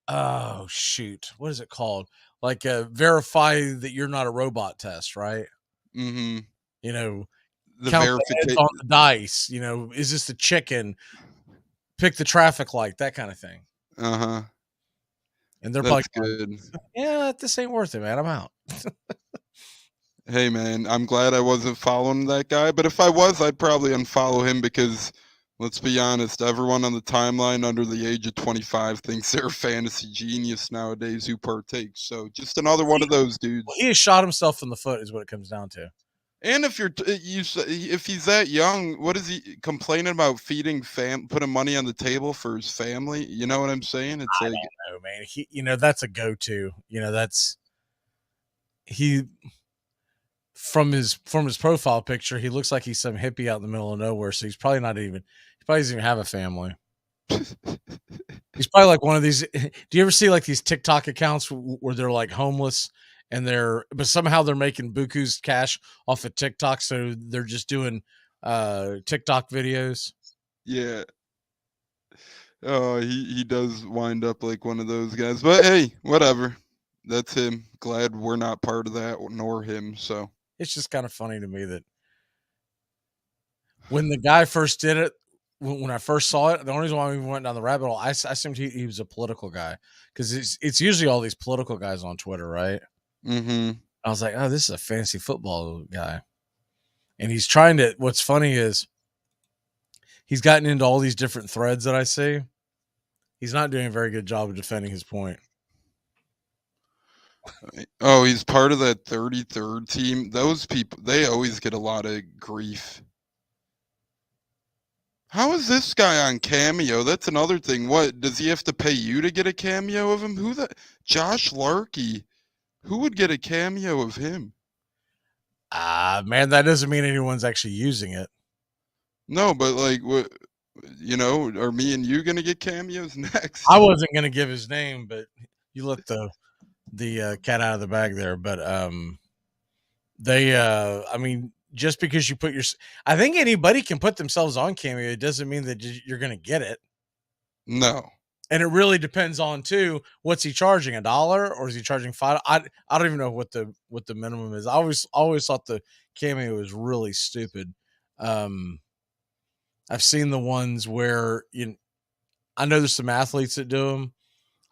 oh shoot, what is it called? Like verify that you're not a robot test, right? Mm-hmm. You know, The count the heads verification. on the dice. You know, is this the chicken? Pick the traffic light, that kind of thing. Uh-huh. And they're That's probably good. yeah, this ain't worth it, man. I'm out. Hey, man, I'm glad I wasn't following that guy. But if I was, I'd probably unfollow him because, let's be honest, everyone on the timeline under the age of 25 thinks they're a fantasy genius nowadays who partakes. So just another one of those dudes. He has shot himself in the foot is what it comes down to. And if if he's that young, what is he complaining about feeding putting money on the table for his family? You know what I'm saying? It's I like, don't know, man. He, that's a go-to. That's he from his profile picture. He looks like he's some hippie out in the middle of nowhere. So he probably doesn't even have a family. He's probably like one of these. Do you ever see like these TikTok accounts where they're like homeless and but somehow they're making buku's cash off of TikTok? So they're just doing TikTok videos. yeah. Oh, he does wind up like one of those guys. But hey, whatever. That's him. Glad we're not part of that, nor him. So it's just kind of funny to me that when the guy first did it, when I first saw it, the only reason why we went down the rabbit hole, I assumed he was a political guy because it's usually all these political guys on Twitter, right? Mm-hmm. I was like, oh, this is a fantasy football guy. And he's trying to, what's funny is he's gotten into all these different threads that I see. He's not doing a very good job of defending his point. Oh, he's part of that 33rd team. Those people, they always get a lot of grief. How is this guy on Cameo? That's another thing. What, does he have to pay you to get a cameo of him? Josh Larkey. Who would get a cameo of him? Man, that doesn't mean anyone's actually using it. No, but like, what, are me and you going to get cameos next? I wasn't going to give his name, but you let the cat out of the bag there. But just because you put I think anybody can put themselves on Cameo. It doesn't mean that you're going to get it. No. And it really depends on too, what's he charging, $1 or is he charging $5? I don't even know what the minimum is. I always thought the Cameo was really stupid. I've seen the ones where I know there's some athletes that do them.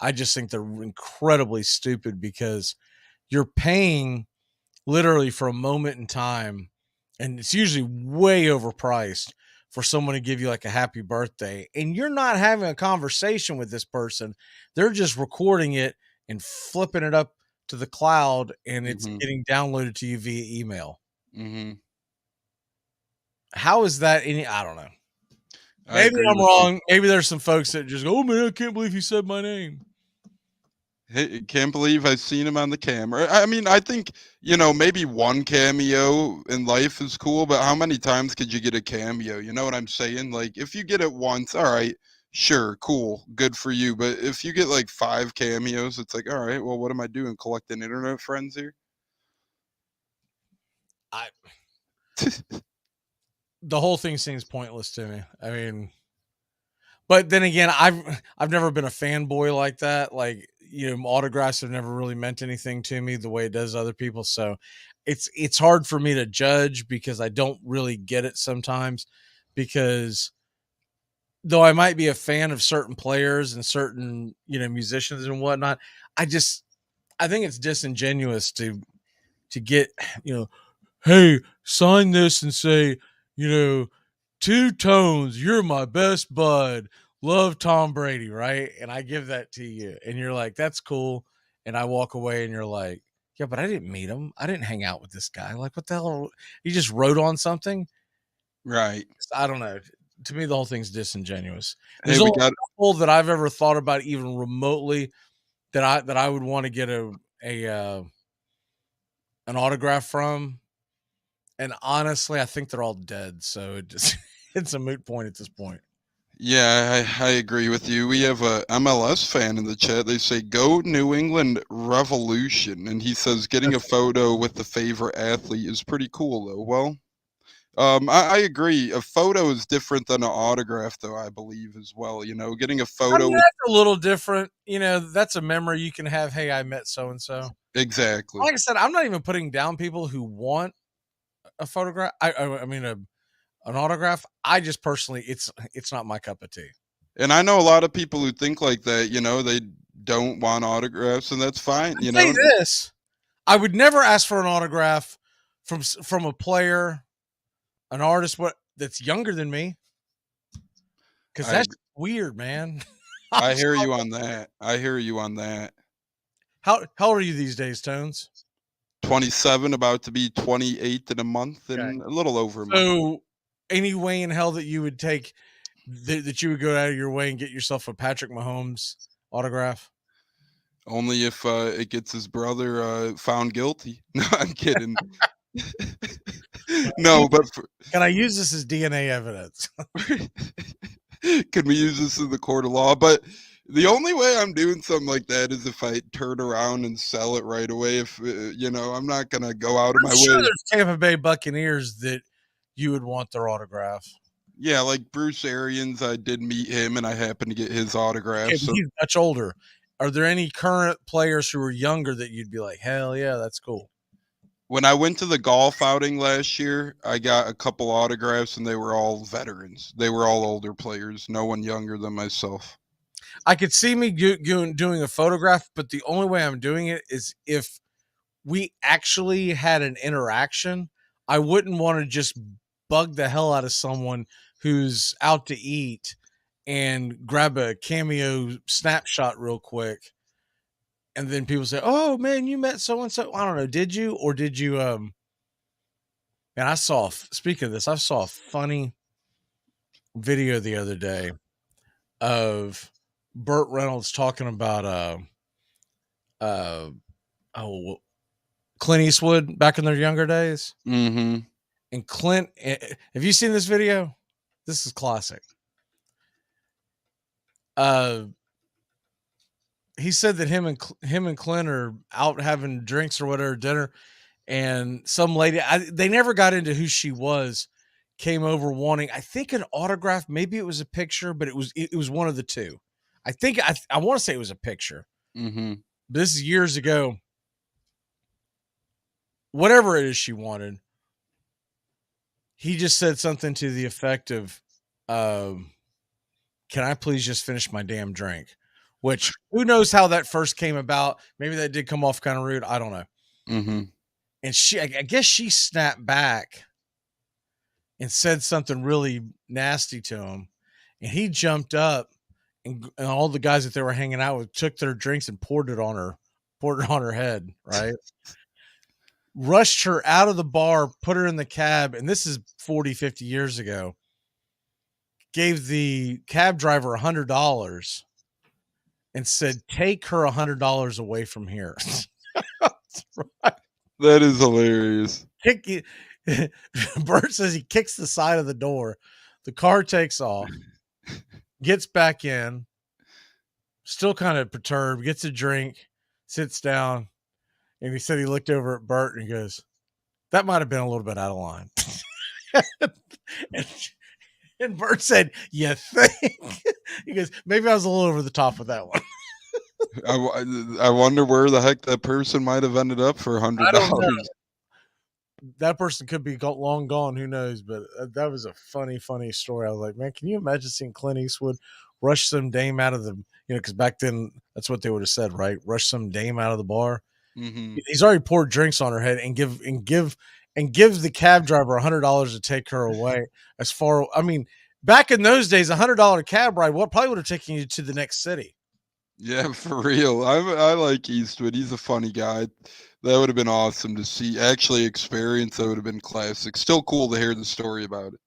I just think they're incredibly stupid because you're paying literally for a moment in time, and it's usually way overpriced for someone to give you like a happy birthday, and you're not having a conversation with this person. They're just recording it and flipping it up to the cloud, and it's getting downloaded to you via email. Mm-hmm. How is that I don't know. Maybe I'm wrong. Maybe there's some folks that just go, oh man, I can't believe he said my name. Hey, can't believe I've seen him on the camera. I mean, I think, maybe one cameo in life is cool, but how many times could you get a cameo? You know what I'm saying? Like, if you get it once, all right, sure, cool, good for you. But if you get like 5 cameos, it's like, all right, well, what am I doing? Collecting internet friends here? The whole thing seems pointless to me. I mean, but then again, I've never been a fanboy like that. Like, autographs have never really meant anything to me the way it does other people. So it's hard for me to judge because I don't really get it sometimes, because though I might be a fan of certain players and certain, musicians and whatnot, I think it's disingenuous to get, hey, sign this and say, 2 tones, you're my best bud. Love Tom Brady, right? And I give that to you. And you're like, that's cool. And I walk away and you're like, yeah, but I didn't meet him. I didn't hang out with this guy. Like, what the hell? He just wrote on something? Right. I don't know. To me, the whole thing's disingenuous. Hey, There's only a couple that I've ever thought about even remotely that I would want to get an autograph from. And honestly, I think they're all dead. So it's a moot point at this point. Yeah, I agree with you. We have a MLS fan in the chat. They say, go New England Revolution. And he says getting a photo with the favorite athlete is pretty cool, though. Well, I agree. A photo is different than an autograph, though, I believe, as well. You know, getting a I photo. mean, that's a little different. You know, that's a memory you can have. Hey, I met so and so. Exactly. Like I said, I'm not even putting down people who want a photograph. I mean, an autograph. I just personally, it's not my cup of tea. And I know a lot of people who think like that. You know, they don't want autographs, and that's fine. You know, Say this: I would never ask for an autograph from a player, an artist, that's younger than me, because that's weird, man. I hear you on that. I hear you on that. How old are you these days, Tones? 27, about to be 28 in a month, and a little over a month. So, any way in hell that you would take that you would go out of your way and get yourself a Patrick Mahomes autograph? Only if it gets his brother found guilty. No, I'm kidding. No, but can I use this as DNA evidence? Can we use this in the court of law? But the only way I'm doing something like that is if I turn around and sell it right away. If you know, I'm not gonna go out of my way. There's Tampa Bay Buccaneers that you would want their autograph. Yeah, like Bruce Arians, I did meet him, and I happened to get his autograph. Okay, so he's much older. Are there any current players who are younger that you'd be like, hell yeah, that's cool? When I went to the golf outing last year, I got a couple autographs, and they were all veterans. They were all older players, no one younger than myself. I could see me doing a photograph, but the only way I'm doing it is if we actually had an interaction. I wouldn't want to just bug the hell out of someone who's out to eat and grab a cameo snapshot real quick. And then people say, oh man, you met so-and-so. I don't know. Did you, or did you, and speaking of this, I saw a funny video the other day of Burt Reynolds talking about, Clint Eastwood back in their younger days. Mm-hmm. And Clint, have you seen this video? This is classic. He said that him and Clint are out having drinks or whatever, dinner, and some lady, they never got into who she was, came over wanting, I think, an autograph. Maybe it was a picture, but it was one of the two. I think I want to say it was a picture. Mm-hmm. But this is years ago. Whatever it is she wanted, he just said something to the effect of, can I please just finish my damn drink? Which, who knows how that first came about. Maybe that did come off kind of rude. I don't know. Mm-hmm. And I guess she snapped back and said something really nasty to him. And he jumped up, and all the guys that they were hanging out with took their drinks and poured it on her head, right? Rushed her out of the bar, put her in the cab. And this is 40, 50 years ago. Gave the cab driver $100 and said, take her $100 away from here. Right. That is hilarious. Bert says he kicks the side of the door. The car takes off, gets back in, still kind of perturbed, gets a drink, sits down, and he said he looked over at Bert and he goes, that might have been a little bit out of line. And Bert said, you think? He goes, maybe I was a little over the top with that one. I wonder where the heck that person might have ended up for $100. That person could be long gone. Who knows? But that was a funny story. I was like, man, can you imagine seeing Clint Eastwood rush some dame out of the, because back then that's what they would have said, right? Rush some dame out of the bar. Mm-hmm. He's already poured drinks on her head and give the cab driver $100 to take her away. Back in those days, $100 cab ride, probably would have taken you to the next city. Yeah, for real. I like Eastwood. He's a funny guy. That would have been awesome to see. Actually experience. That would have been classic. Still cool to hear the story about it.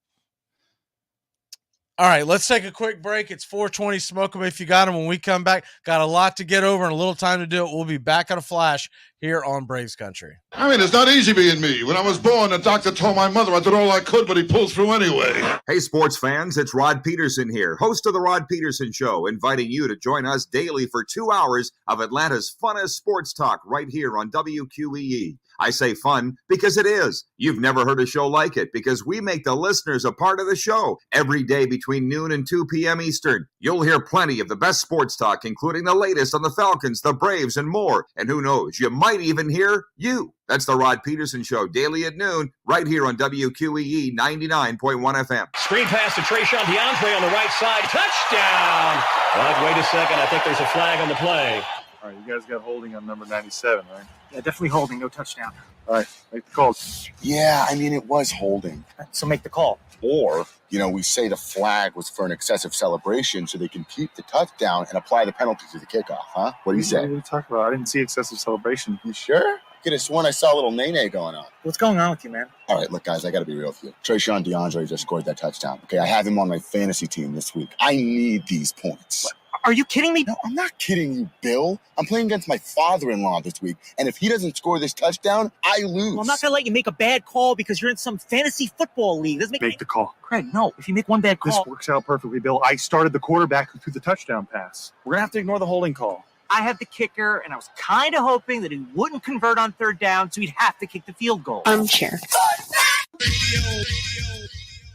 All right, let's take a quick break. It's 420. Smoke them if you got them. When we come back, got a lot to get over and a little time to do it. We'll be back in a flash here on Braves Country. I mean, it's not easy being me. When I was born, the doctor told my mother I did all I could, but he pulls through anyway. Hey, sports fans, it's Rod Peterson here, host of The Rod Peterson Show, inviting you to join us daily for 2 hours of Atlanta's funnest sports talk right here on WQEE. I say fun because it is. You've never heard a show like it because we make the listeners a part of the show every day between noon and 2 p.m. Eastern. You'll hear plenty of the best sports talk, including the latest on the Falcons, the Braves, and more. And who knows, you might even hear you. That's the Rod Peterson Show, daily at noon, right here on WQEE 99.1 FM. Screen pass to Trayshawn DeAndre on the right side. Touchdown! But wait a second. I think there's a flag on the play. All right, you guys got holding on number 97, right? Yeah, definitely holding. No touchdown. All right, make the call. Yeah, I mean, it was holding. So make the call. Or, we say the flag was for an excessive celebration so they can keep the touchdown and apply the penalty to the kickoff, huh? What do you say? What are you talking about? I didn't see excessive celebration. You sure? Could have sworn I saw a little nay-nay going on. What's going on with you, man? All right, look, guys, I got to be real with you. Trayshawn DeAndre just scored that touchdown. Okay, I have him on my fantasy team this week. I need these points. What? Are you kidding me? No, I'm not kidding you, Bill. I'm playing against my father-in-law this week, and if he doesn't score this touchdown, I lose. Well, I'm not going to let you make a bad call because you're in some fantasy football league. Make the call. Craig, no. If you make one bad call... This works out perfectly, Bill. I started the quarterback who threw the touchdown pass. We're going to have to ignore the holding call. I have the kicker, and I was kind of hoping that he wouldn't convert on third down, so he'd have to kick the field goal. Armchair.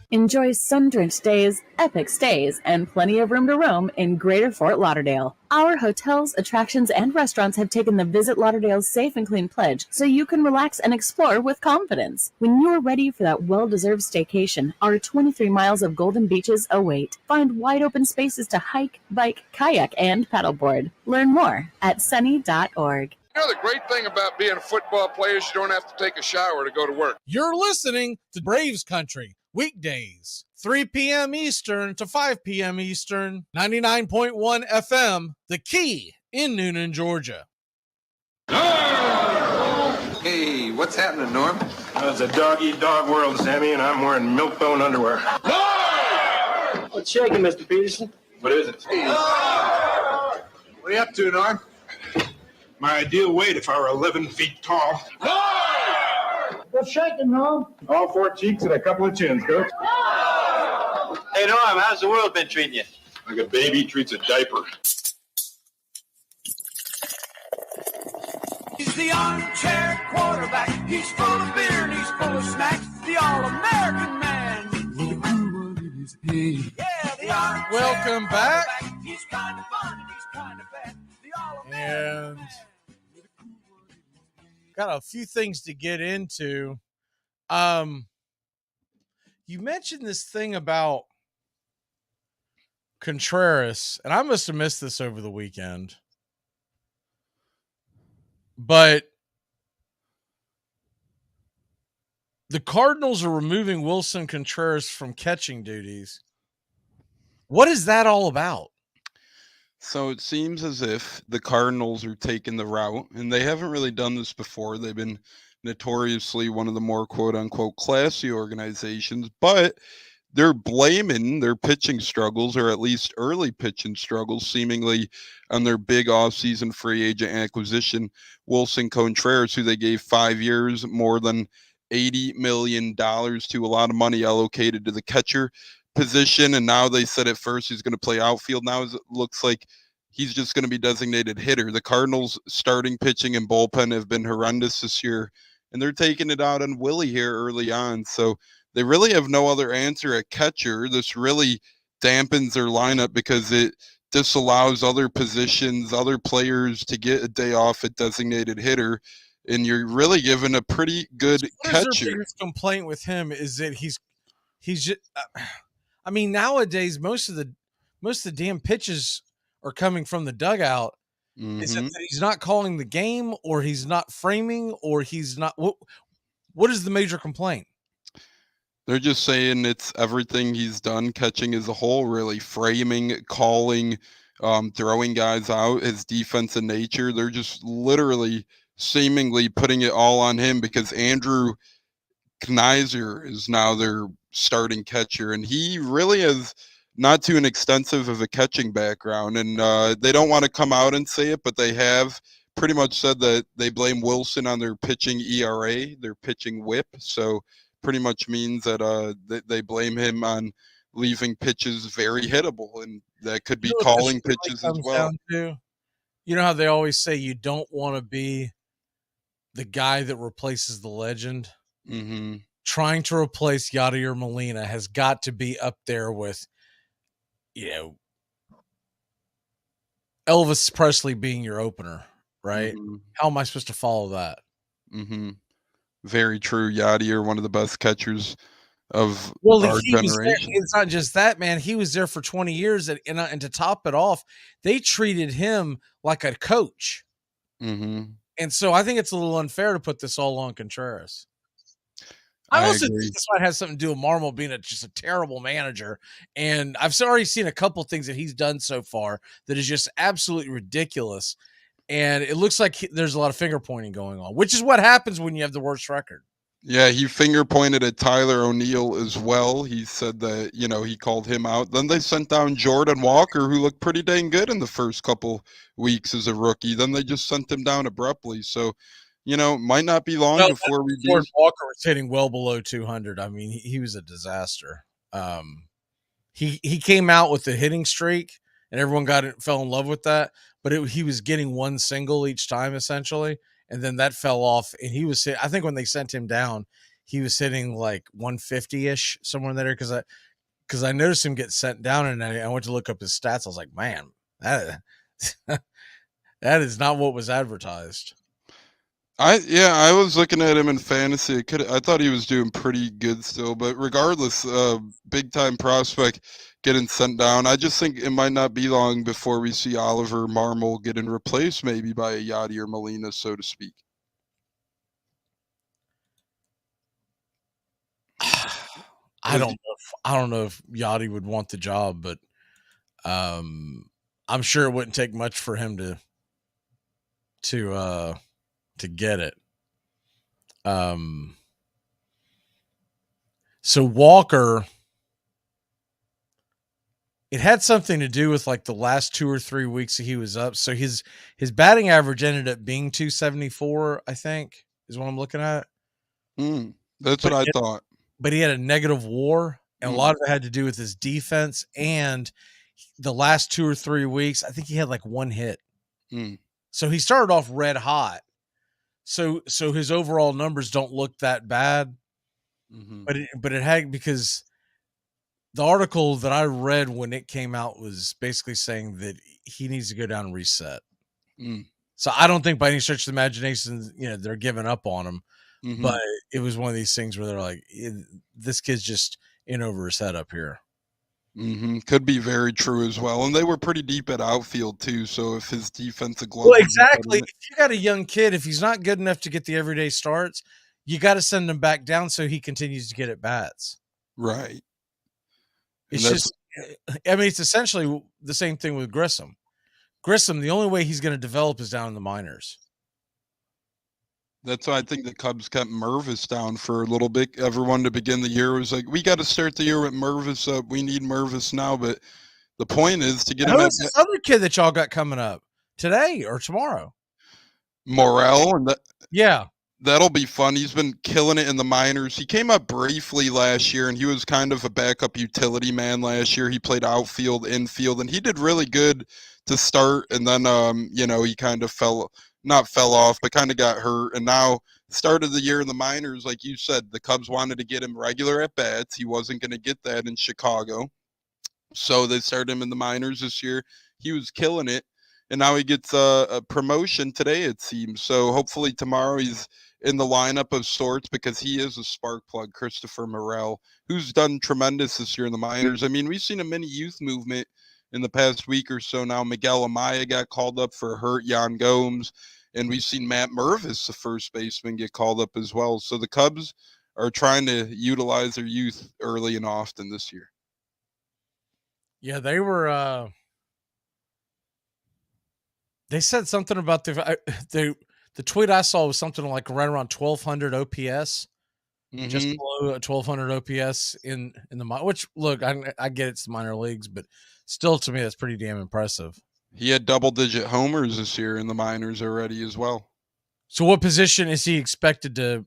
Enjoy sun-drenched days, epic stays, and plenty of room to roam in Greater Fort Lauderdale. Our hotels, attractions, and restaurants have taken the Visit Lauderdale's Safe and Clean pledge so you can relax and explore with confidence. When you're ready for that well-deserved staycation, our 23 miles of golden beaches await. Find wide-open spaces to hike, bike, kayak, and paddleboard. Learn more at sunny.org. You know, the great thing about being a football player is you don't have to take a shower to go to work. You're listening to Braves Country. Weekdays, 3 p.m. Eastern to 5 p.m. Eastern, 99.1 FM, The Key in Noonan, Georgia. Hey, what's happening, Norm? It's a dog-eat-dog world, Sammy, and I'm wearing milk-bone underwear. What's shaking, Mr. Peterson? What is it? Hey. What are you up to, Norm? My ideal weight if I were 11 feet tall. What's shaking, Norm? All 4 cheeks and a couple of chins, Coach. Hey, Norm, how's the world been treating you? Like a baby treats a diaper. He's the armchair quarterback. He's full of beer and he's full of snacks. The all-American man. Yeah, the armchair Welcome back. He's kind of fun and he's kind of bad. The all-American And got a few things to get into. You mentioned this thing about Contreras, and I must have missed this over the weekend. But the Cardinals are removing Wilson Contreras from catching duties. What is that all about? So it seems as if the Cardinals are taking the route, and they haven't really done this before. They've been notoriously one of the more quote-unquote classy organizations, but they're blaming their pitching struggles, or at least early pitching struggles, seemingly on their big offseason free agent acquisition, Wilson Contreras, who they gave 5 years, more than $80 million to, a lot of money allocated to the catcher position. And now they said at first he's going to play outfield. Now it looks like he's just going to be designated hitter. The Cardinals starting pitching and bullpen have been horrendous this year, and they're taking it out on Willie here early on. So they really have no other answer at catcher. This really dampens their lineup because it disallows other positions, other players to get a day off at designated hitter. And you're really given a pretty good catcher. Their biggest complaint with him is that he's just, I mean, nowadays most of the damn pitches are coming from the dugout. Mm-hmm. Is it that he's not calling the game, or he's not framing, or he's not? What is the major complaint? They're just saying it's everything he's done catching as a whole, really framing, calling, throwing guys out, his defensive nature. They're just literally seemingly putting it all on him because Andrew Knizer is now their starting catcher, and he really has not too extensive of a catching background, and they don't want to come out and say it, but they have pretty much said that they blame Wilson on their pitching ERA, their pitching whip. So pretty much means that they blame him on leaving pitches very hittable, and that could be calling pitches as well. You know how they always say you don't want to be the guy that replaces the legend? Mm-hmm. Trying to replace Yadier Molina has got to be up there with, Elvis Presley being your opener, right? Mm-hmm. How am I supposed to follow that? Mm-hmm. Very true. Yadier, one of the best catchers of our generation. It's not just that, man. He was there for 20 years, and to top it off, they treated him like a coach. Mm-hmm. And so I think it's a little unfair to put this all on Contreras. I also agree. think this might have something to do with Marmol being just a terrible manager. And I've already seen a couple things that he's done so far that is just absolutely ridiculous. And it looks like there's a lot of finger pointing going on, which is what happens when you have the worst record. Yeah, he finger pointed at Tyler O'Neill as well. He said that, he called him out. Then they sent down Jordan Walker, who looked pretty dang good in the first couple weeks as a rookie. Then they just sent him down abruptly. So, might not be long before we do. Jordan Walker was hitting well below 200. I mean, he was a disaster. He came out with a hitting streak, and everyone fell in love with that. But he was getting one single each time, essentially. And then that fell off, and he was I think when they sent him down, he was hitting like 150-ish, somewhere in there, because I noticed him get sent down, and I went to look up his stats. I was like, man, that is not what was advertised. I was looking at him in fantasy. I thought he was doing pretty good still, but regardless, big time prospect getting sent down. I just think it might not be long before we see Oliver Marmol getting replaced maybe by a Yadier Molina, so to speak. I don't know if Yachty would want the job, but I'm sure it wouldn't take much for him to get it. So Walker, it had something to do with like the last 2 or 3 weeks that he was up. So his batting average ended up being 274, I think, is what I'm looking at. That's what I thought. But he had a negative WAR, and a lot of it had to do with his defense. And the last 2 or 3 weeks, I think he had like one hit. So he started off red hot. So his overall numbers don't look that bad. But it had, because the article that I read when it came out was basically saying that he needs to go down and reset. So I don't think by any stretch of the imagination, they're giving up on him. But it was one of these things where they're like, this kid's just in over his head up here. Could be very true as well. And they were pretty deep at outfield too. So if his defensive glove, well, exactly. If you got a young kid, if he's not good enough to get the everyday starts, you got to send him back down so he continues to get at bats. Right. It's just, it's essentially the same thing with Grissom. Grissom, the only way he's going to develop is down in the minors. That's why I think the Cubs kept Mervis down for a little bit. Everyone to begin the year was like, we got to start the year with Mervis up. We need Mervis now. But the point is to get him. Who's this other kid that y'all got coming up today or tomorrow? Morel. And that'll be fun. He's been killing it in the minors. He came up briefly last year, and he was kind of a backup utility man last year. He played outfield, infield, and he did really good to start. And then, he kind of fell off, but kind of got hurt. And now started the year in the minors, like you said, the Cubs wanted to get him regular at bats. He wasn't going to get that in Chicago. So they started him in the minors this year. He was killing it. And now he gets a promotion today, it seems. So hopefully tomorrow he's in the lineup of sorts, because he is a spark plug, Christopher Morel, who's done tremendous this year in the minors. I mean, we've seen a mini youth movement in the past week or so now. Miguel Amaya got called up for hurt Yan Gomes. And we've seen Matt Mervis, the first baseman, get called up as well. So the Cubs are trying to utilize their youth early and often this year. Yeah, they were. They said something about the tweet I saw was something like right around 1,200 OPS. just below 1,200 OPS in the which look, I get it's the minor leagues, but still to me that's pretty damn impressive. He had double-digit homers this year in the minors already as well. So what position is he expected to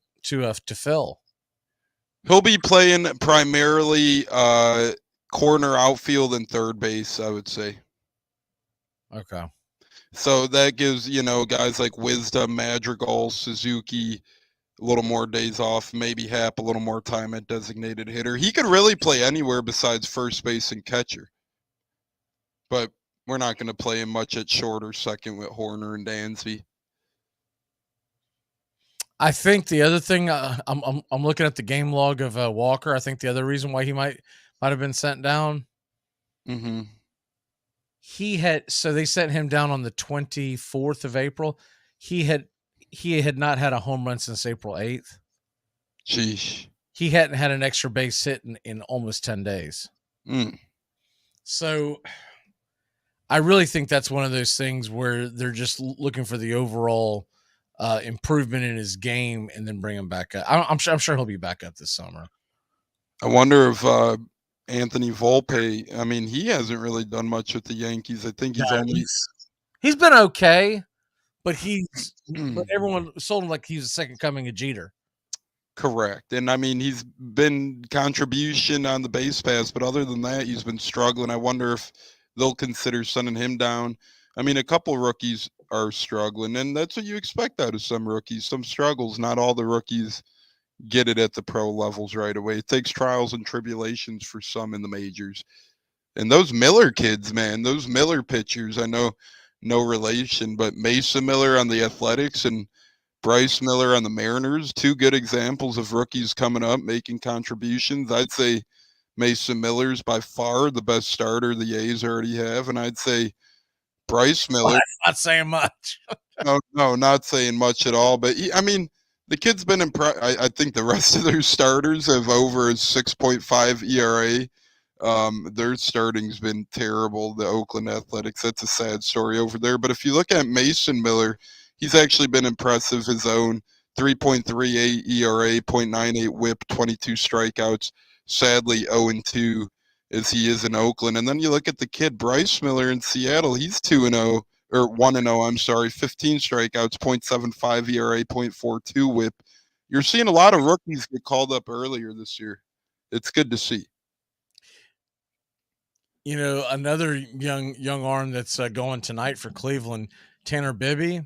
fill? He'll be playing primarily corner, outfield, and third base, I would say. Okay. So that gives, guys like Wisdom, Madrigal, Suzuki a little more days off, maybe Happ a little more time at designated hitter. He could really play anywhere besides first base and catcher. But we're not going to play him much at short or second with Horner and Dansby. I think the other thing I'm looking at the game log of Walker. I think the other reason why he might have been sent down. Mm-hmm. So they sent him down on the 24th of April. He had not had a home run since April 8th. Sheesh. He hadn't had an extra base hit in almost 10 days. So I really think that's one of those things where they're just looking for the overall improvement in his game and then bring him back up. I'm sure he'll be back up this summer. I wonder if Anthony Volpe, I mean, he hasn't really done much with the Yankees. I think he's been okay, but but everyone sold him like he's the second coming of Jeter. Correct. And I mean, he's been contribution on the base pass, but other than that, he's been struggling. I wonder if they'll consider sending him down. I mean, a couple rookies are struggling, and that's what you expect out of some rookies, some struggles. Not all the rookies get it at the pro levels right away. It takes trials and tribulations for some in the majors. And those Miller kids, man, those Miller pitchers, I know no relation, but Mason Miller on the Athletics and Bryce Miller on the Mariners, two good examples of rookies coming up, making contributions. I'd say Mason Miller's by far the best starter the A's already have, and I'd say Bryce Miller. Well, that's not saying much. No, not saying much at all. But I mean, the kid's been impressed. I think the rest of their starters have over a 6.5 ERA. Their starting's been terrible. The Oakland Athletics. That's a sad story over there. But if you look at Mason Miller, he's actually been impressive. His own 3.38 ERA, 0.98 WHIP, 22 strikeouts. Sadly, 0-2 as he is in Oakland. And then you look at the kid Bryce Miller in Seattle. He's 2-0 or 1-0. I'm sorry, 15 strikeouts, 0.75 ERA, 0.42 WHIP. You're seeing a lot of rookies get called up earlier this year. It's good to see. Another young arm that's going tonight for Cleveland, Tanner Bibby.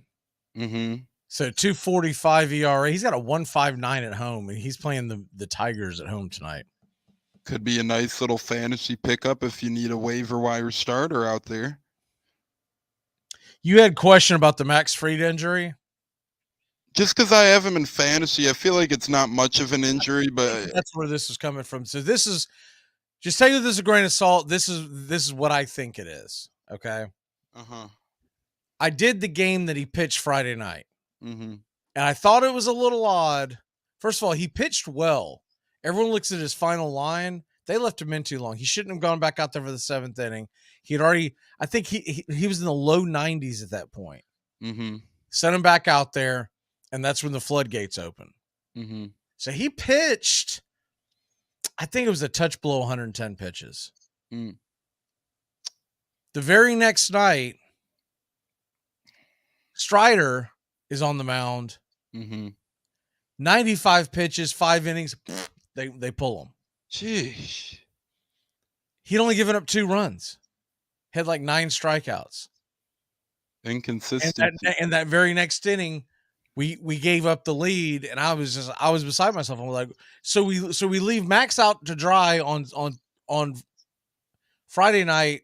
Mm-hmm. So 2.45 ERA. He's got a 1.59 at home, and he's playing the Tigers at home tonight. Could be a nice little fantasy pickup if you need a waiver wire starter out there. You had a question about the Max Fried injury? Just because I have him in fantasy, I feel like it's not much of an injury, but that's where this is coming from. So this is just take this with a grain of salt. This is what I think it is. Okay. Uh-huh. I did the game that he pitched Friday night. Mm-hmm. And I thought it was a little odd. First of all, he pitched well. Everyone looks at his final line. They left him in too long. He shouldn't have gone back out there for the seventh inning. He'd already, I think he was in the low 90s at that point. Mm-hmm. Sent him back out there, and that's when the floodgates open. Mm-hmm. So he pitched, I think it was a touch below 110 pitches. Mm. The very next night, Strider is on the mound. Mm-hmm. 95 pitches, 5 innings. They pull him. Jeez. He'd only given up 2 runs. Had like 9 strikeouts. Inconsistent. And that very next inning, we gave up the lead, and I was beside myself. I'm like, so we leave Max out to dry on Friday night,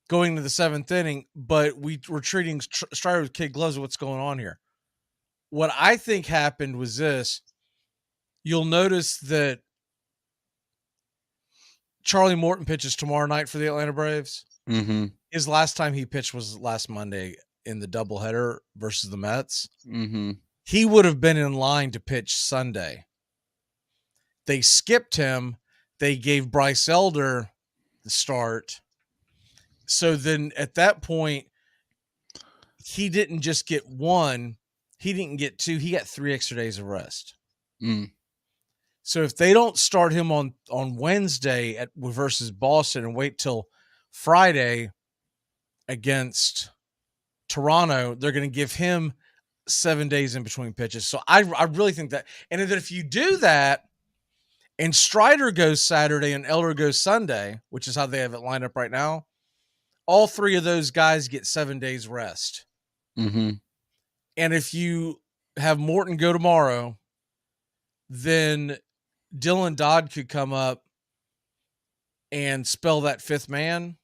going to the 7th inning, but we're treating Strider with kid gloves. What's going on here? What I think happened was this. You'll notice that Charlie Morton pitches tomorrow night for the Atlanta Braves. Mm-hmm. His last time he pitched was last Monday in the doubleheader versus the Mets. Mm-hmm. He would have been in line to pitch Sunday. They skipped him. They gave Bryce Elder the start. So then at that point, he didn't just get 1. He didn't get 2. He got 3 extra days of rest. Mm. So if they don't start him on Wednesday versus Boston and wait till Friday against Toronto, they're going to give him 7 days in between pitches. So I really think that, and then if you do that, and Strider goes Saturday and Elder goes Sunday, which is how they have it lined up right now, all three of those guys get 7 days rest. Mm-hmm. And if you have Morton go tomorrow, then Dylan Dodd could come up and spell that fifth man,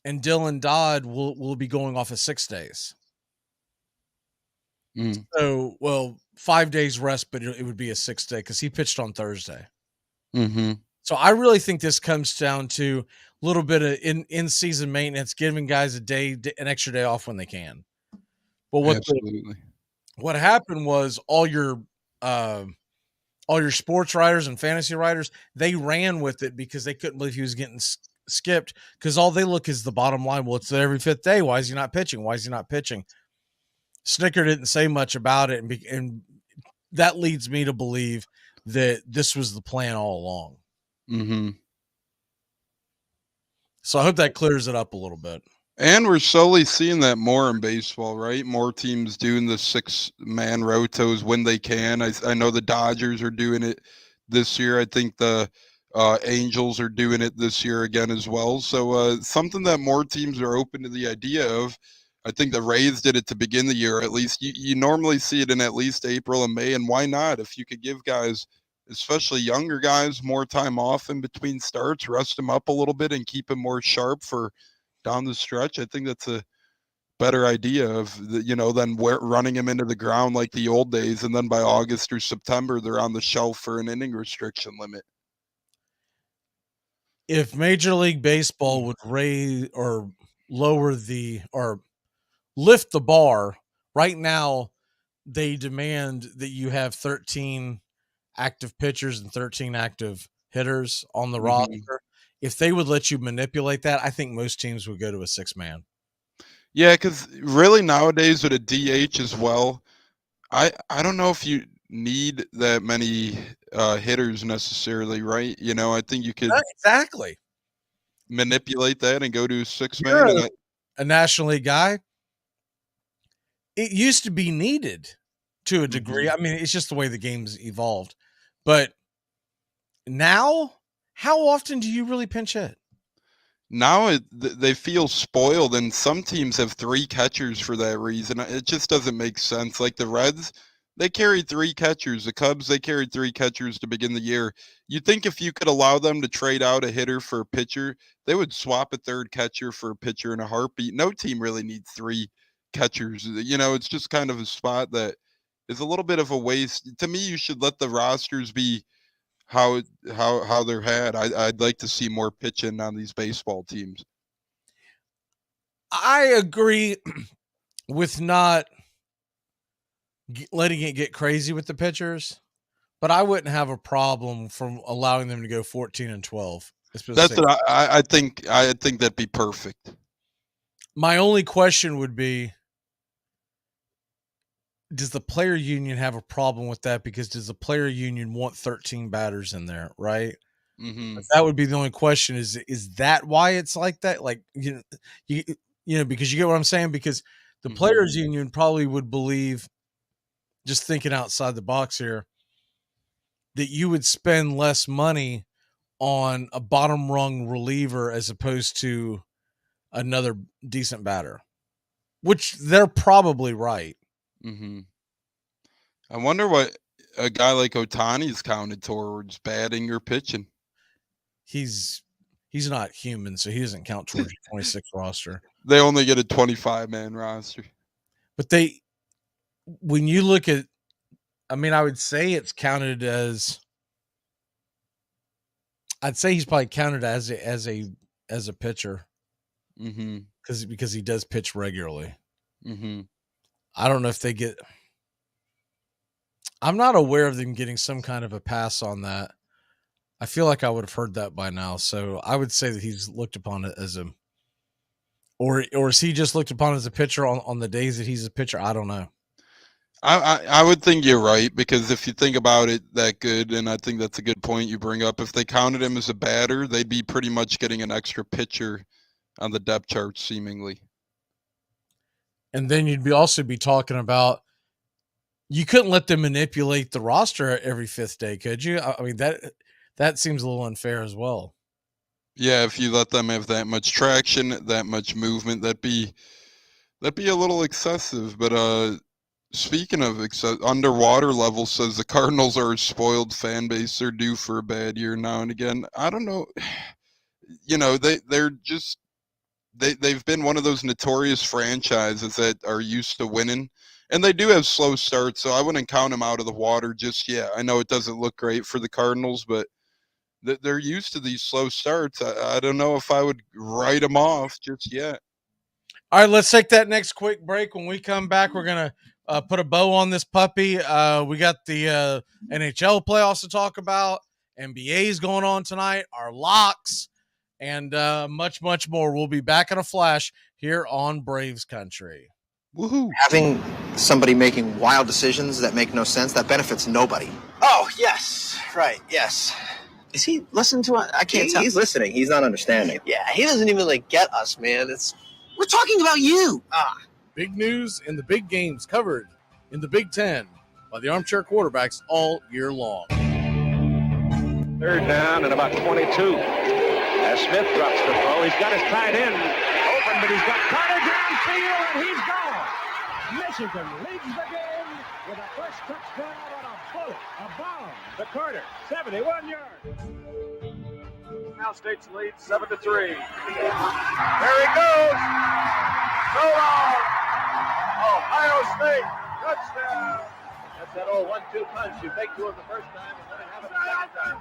and Dylan Dodd will be going off of 6 days. So, well, 5 days rest, but it would be a 6 day because he pitched on Thursday. Mm-hmm. So I really think this comes down to a little bit of in-season maintenance, giving guys an extra day off when they can. But what happened was all your sports writers and fantasy writers, they ran with it because they couldn't believe he was getting skipped, because all they look is the bottom line. Well, it's every 5th day. Why is he not pitching? Why is he not pitching? Snicker didn't say much about it, and that leads me to believe that this was the plan all along. Mm-hmm. So I hope that clears it up a little bit. And we're slowly seeing that more in baseball, right? More teams doing the 6-man rotos when they can. I know the Dodgers are doing it this year. I think the Angels are doing it this year again as well. So something that more teams are open to the idea of. I think the Rays did it to begin the year. At least you normally see it in at least April and May. And why not? If you could give guys, especially younger guys, more time off in between starts, rest them up a little bit and keep them more sharp for down the stretch, I think that's a better idea than running them into the ground like the old days. And then by August or September, they're on the shelf for an inning restriction limit. If Major League Baseball would raise or lower or lift the bar, right now they demand that you have 13 active pitchers and 13 active hitters on the roster. If they would let you manipulate that, I think most teams would go to a 6-man. Yeah, because really nowadays with a DH as well, I don't know if you need that many hitters necessarily, right? I think you could exactly manipulate that and go to 6-man. A National League guy, it used to be needed to a degree. I mean, it's just the way the game's evolved. But now, how often do you really pinch hit? Now they feel spoiled, and some teams have 3 catchers for that reason. It just doesn't make sense. Like the Reds, they carried 3 catchers. The Cubs, they carried 3 catchers to begin the year. You think if you could allow them to trade out a hitter for a pitcher, they would swap a 3rd catcher for a pitcher in a heartbeat. No team really needs 3 catchers. It's just kind of a spot that is a little bit of a waste. To me, you should let the rosters be how they're had. I'd like to see more pitching on these baseball teams. I agree with not letting it get crazy with the pitchers, but I wouldn't have a problem from allowing them to go 14 and 12. That's what I think. I think that'd be perfect. My only question would be, does the player union have a problem with that? Because does the player union want 13 batters in there, right? Mm-hmm. That would be the only question. Is that why it's like that? Like, because you get what I'm saying? Because the players union probably would believe, just thinking outside the box here, that you would spend less money on a bottom rung reliever as opposed to another decent batter, which they're probably right. Mm-hmm. I wonder what a guy like Ohtani's counted towards, batting or pitching. He's not human, so he doesn't count towards your 26 roster. They only get a 25-man roster. But when you look at, I would say it's counted as, I'd say he's probably counted as a pitcher. Mm-hmm. Because he does pitch regularly. Mm-hmm. I don't know if they get. I'm not aware of them getting some kind of a pass on that. I feel like I would have heard that by now. So I would say that he's looked upon it as a, or is he just looked upon as a pitcher on the days that he's a pitcher? I don't know. I would think you're right, because if you think about it that good, and I think that's a good point you bring up, if they counted him as a batter, they'd be pretty much getting an extra pitcher on the depth chart, seemingly. And then you'd also be talking about, you couldn't let them manipulate the roster every fifth day, could you? I mean, that seems a little unfair as well. Yeah, if you let them have that much traction, that much movement, that'd be a little excessive. But speaking of underwater level, says the Cardinals are a spoiled fan base. They're due for a bad year now and again. I don't know. You know, they're just they've been one of those notorious franchises that are used to winning, and they do have slow starts, so I wouldn't count them out of the water just yet. I know it doesn't look great for the Cardinals, but they're used to these slow starts. I don't know if I would write them off just yet. All right, let's take that next quick break. When we come back, we're going to put a bow on this puppy. We got the NHL playoffs to talk about. NBA is going on tonight, our locks, and much, much more. We'll be back in a flash here on Braves Country. Woohoo! Having somebody making wild decisions that make no sense, that benefits nobody. Oh, yes. Right, yes. Is he listening to us? I can't tell. He's listening. He's not understanding. Yeah, he doesn't even, get us, man. We're talking about you. Big news and the big games covered in the Big Ten by the Armchair Quarterbacks all year long. Third down and about 22. As Smith drops the throw, he's got his tight end open, but he's got Carter downfield, and he's gone. Michigan leads the game with a first touchdown on a bullet, a bomb. The Carter, 71 yards. Now State's lead 7-3. There he goes. So long. Ohio State touchdown. That's that old 1-2 punch. You make two of the first time and then have it the second time.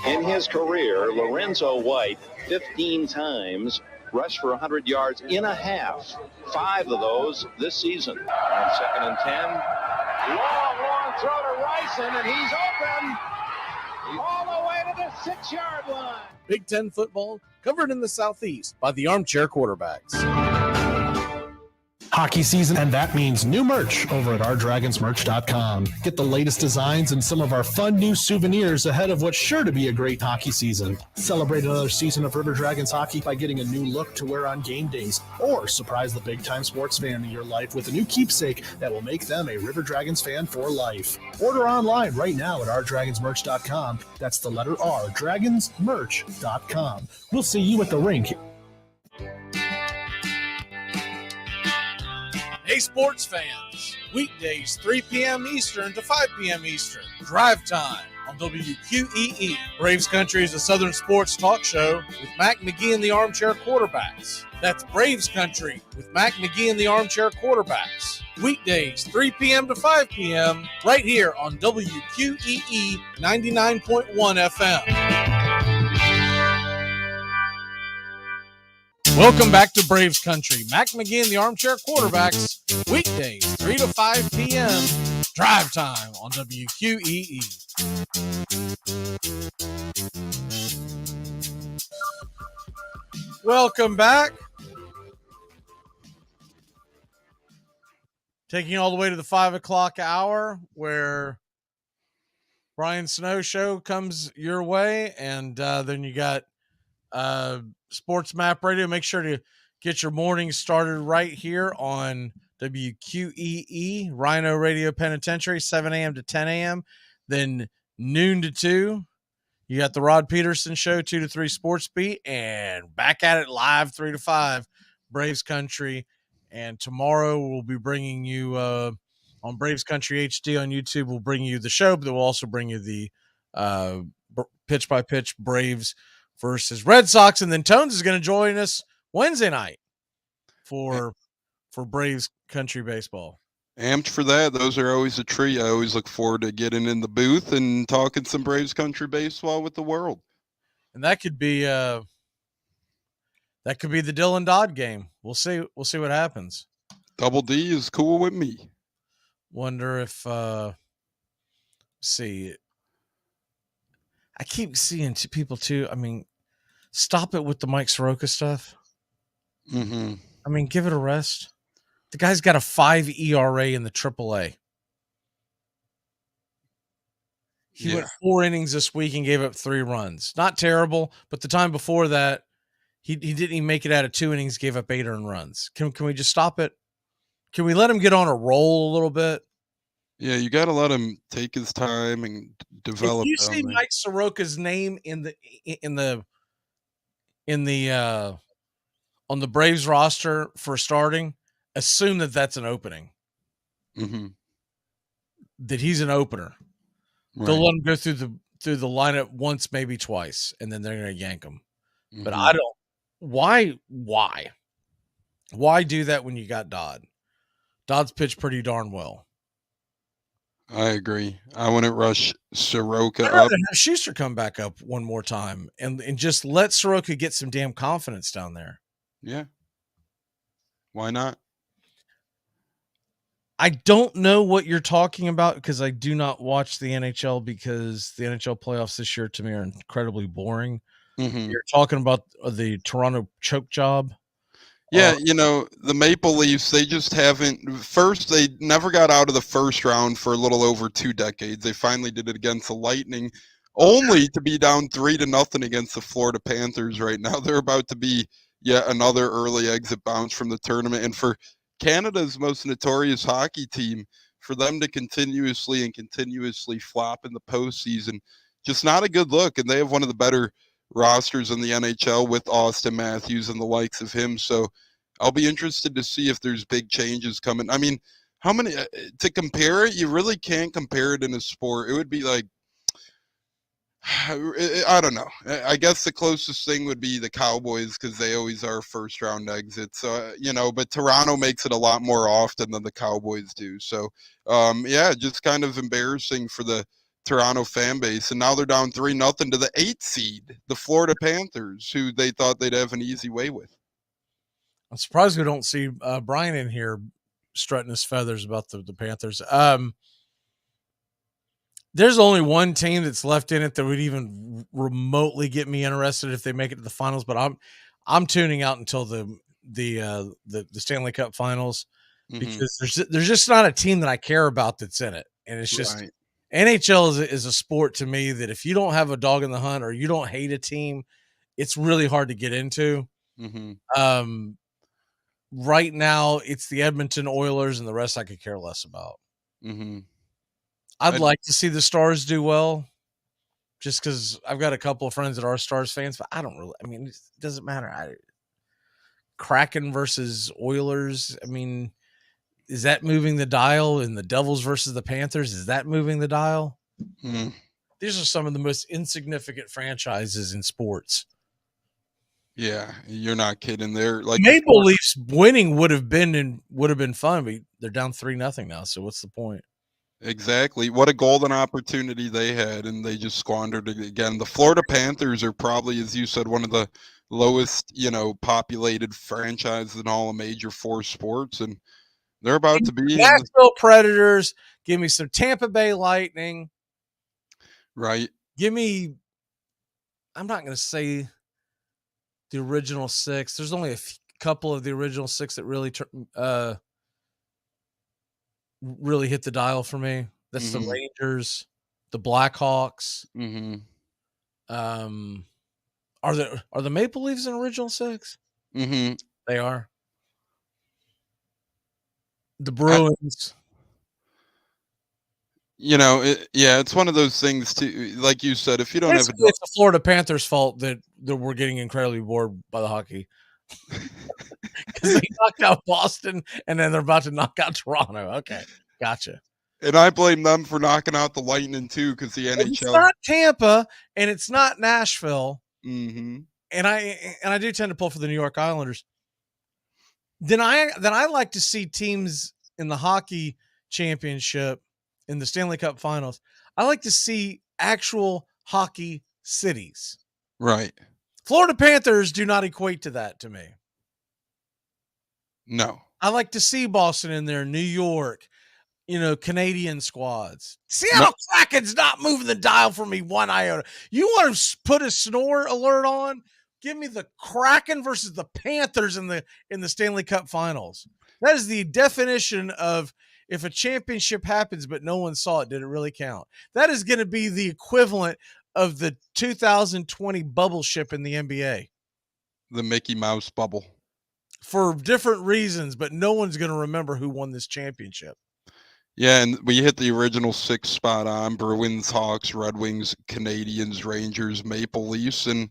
In his career, Lorenzo White 15 times rushed for 100 yards in a half. 5 of those this season. On 2nd and 10. Long throw to Ryson, and he's open. All the way to the 6-yard line. Big Ten football covered in the Southeast by the Armchair Quarterbacks. Hockey season, and that means new merch over at ourdragonsmerch.com. Get the latest designs and some of our fun new souvenirs ahead of what's sure to be a great hockey season. Celebrate another season of River Dragons hockey by getting a new look to wear on game days, or surprise the big-time sports fan in your life with a new keepsake that will make them a River Dragons fan for life. Order online right now at ourdragonsmerch.com. That's the letter R, dragonsmerch.com. We'll see you at the rink. Hey, sports fans, weekdays 3 p.m. Eastern to 5 p.m. Eastern. Drive time on WQEE. Braves Country is a Southern sports talk show with Mac Magee and the Armchair Quarterbacks. That's Braves Country with Mac Magee and the Armchair Quarterbacks. Weekdays 3 p.m. to 5 p.m. right here on WQEE 99.1 FM. Welcome back to Braves Country. Mac Magee and the Armchair Quarterbacks, weekdays 3 to 5 p.m. Drive time on WQEE. Welcome back. Taking you all the way to the 5 o'clock hour, where Brian Snow Show comes your way, and then you got Sports Map Radio. Make sure to get your morning started right here on WQEE, Rhino Radio Penitentiary, 7 a.m. to 10 a.m. Then noon to 2, you got the Rod Peterson Show, 2 to 3 Sports Beat, and back at it live 3 to 5 Braves Country. And tomorrow we'll be bringing you on Braves Country HD on YouTube. We'll bring you the show, but we'll also bring you the pitch by pitch Braves versus Red Sox, and then Tones is going to join us Wednesday night for Braves Country baseball. Amped for that. Those are always a treat. I always look forward to getting in the booth and talking some Braves Country baseball with the world. And that could be the Dylan Dodd game. We'll see what happens. Double D is cool with me. Wonder if see. I keep seeing people too. I mean, stop it with the Mike Soroka stuff. Mm-hmm. I mean, give it a rest. The guy's got a 5 ERA in the AAA. He went 4 innings this week and gave up 3 runs. Not terrible, but the time before that, he didn't even make it out of 2 innings, gave up 8 earned runs. Can we just stop it? Can we let him get on a roll a little bit? Yeah, you got to let him take his time and develop. If you see Mike Soroka's name in the on the Braves roster for starting, assume that that's an opening. Mm-hmm. That he's an opener. Right. They'll let him go through the lineup once, maybe twice, and then they're going to yank him. Mm-hmm. But I don't. Why do that when you got Dodd? Dodd's pitched pretty darn well. I agree. I wouldn't rush Soroka I'd rather up. have Schuster come back up one more time and just let Soroka get some damn confidence down there. Yeah. Why not? I don't know what you're talking about because I do not watch the NHL because the NHL playoffs this year to me are incredibly boring. Mm-hmm. You're talking about the Toronto choke job. Yeah, the Maple Leafs, they just haven't. First, they never got out of the first round for a little over 2 decades. They finally did it against the Lightning, only to be down 3-0 against the Florida Panthers right now. They're about to be yet another early exit bounce from the tournament. And for Canada's most notorious hockey team, for them to continuously flop in the postseason, just not a good look. And they have one of the better rosters in the NHL with Austin Matthews and the likes of him. So I'll be interested to see if there's big changes coming. I mean, how many to compare it? You really can't compare it in a sport. It would be like, I don't know. I guess the closest thing would be the Cowboys because they always are first round exits. So, but Toronto makes it a lot more often than the Cowboys do. So, just kind of embarrassing for the Toronto fan base. And now they're down 3-0 to the 8th seed, the Florida Panthers, who they thought they'd have an easy way with. I'm surprised we don't see Brian in here strutting his feathers about the Panthers. There's only one team that's left in it that would even remotely get me interested if they make it to the finals, but I'm tuning out until the Stanley Cup Finals because there's just not a team that I care about that's in it, and it's just right. NHL is a sport to me that if you don't have a dog in the hunt or you don't hate a team, it's really hard to get into. Mm-hmm. Right now, it's the Edmonton Oilers, and the rest I could care less about. Mm-hmm. I'd like to see the Stars do well, just because I've got a couple of friends that are Stars fans, but I don't really. I mean, it doesn't matter. Kraken versus Oilers. I mean, is that moving the dial? And the Devils versus the Panthers, is that moving the dial? Mm-hmm. These are some of the most insignificant franchises in sports. Yeah, you're not kidding. They're like Maple Leafs winning would have been fun, but they're down 3-0 now. So what's the point? Exactly. What a golden opportunity they had, and they just squandered it again. The Florida Panthers are probably, as you said, one of the lowest, populated franchises in all of major 4 sports, and they're about to be Nashville Predators. Give me some Tampa Bay Lightning. Right. Give me. I'm not going to say the original 6. There's only a couple of the original 6 that really really hit the dial for me. That's the Rangers, the Blackhawks. Mm-hmm. Are the Maple Leafs an original 6? Mm-hmm. They are. The Bruins. It's one of those things too. Like you said, if you don't have it's the Florida Panthers' fault that we're getting incredibly bored by the hockey. Because they knocked out Boston and then they're about to knock out Toronto. Okay, gotcha. And I blame them for knocking out the Lightning too, because the NHL. It's not Tampa and it's not Nashville. Mm-hmm. And I do tend to pull for the New York Islanders. Then I like to see teams in the hockey championship, in the Stanley Cup Finals. I like to see actual hockey cities. Right. Florida Panthers do not equate to that to me. No. I like to see Boston in there, New York, Canadian squads. Seattle Kraken's not moving the dial for me one iota. You want to put a snore alert on? Give me the Kraken versus the Panthers in the Stanley Cup Finals. That is the definition of if a championship happens but no one saw it, did it really count? That is going to be the equivalent of the 2020 bubble ship in the NBA. The Mickey Mouse bubble. For different reasons, but no one's going to remember who won this championship. Yeah, and we hit the original 6 spot on: Bruins, Hawks, Red Wings, Canadians, Rangers, Maple Leafs, and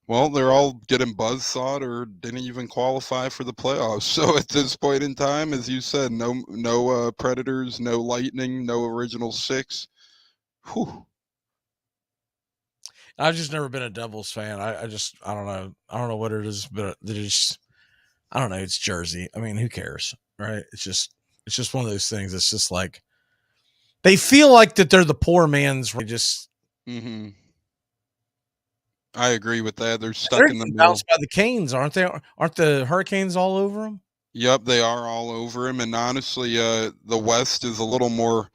well, they're all getting buzzsawed or didn't even qualify for the playoffs. So at this point in time, as you said, no Predators, no Lightning, no original 6. Whew. I've just never been a Devils fan. I don't know. I don't know what it is, but I don't know. It's Jersey. I mean, who cares, right? It's just one of those things. It's just like they feel like that they're the poor man's. Just Mm-hmm. I agree with that. They're stuck in the middle. Bounced by the Canes, aren't they? Aren't the Hurricanes all over them? Yep, they are all over him. And honestly, the West is a little more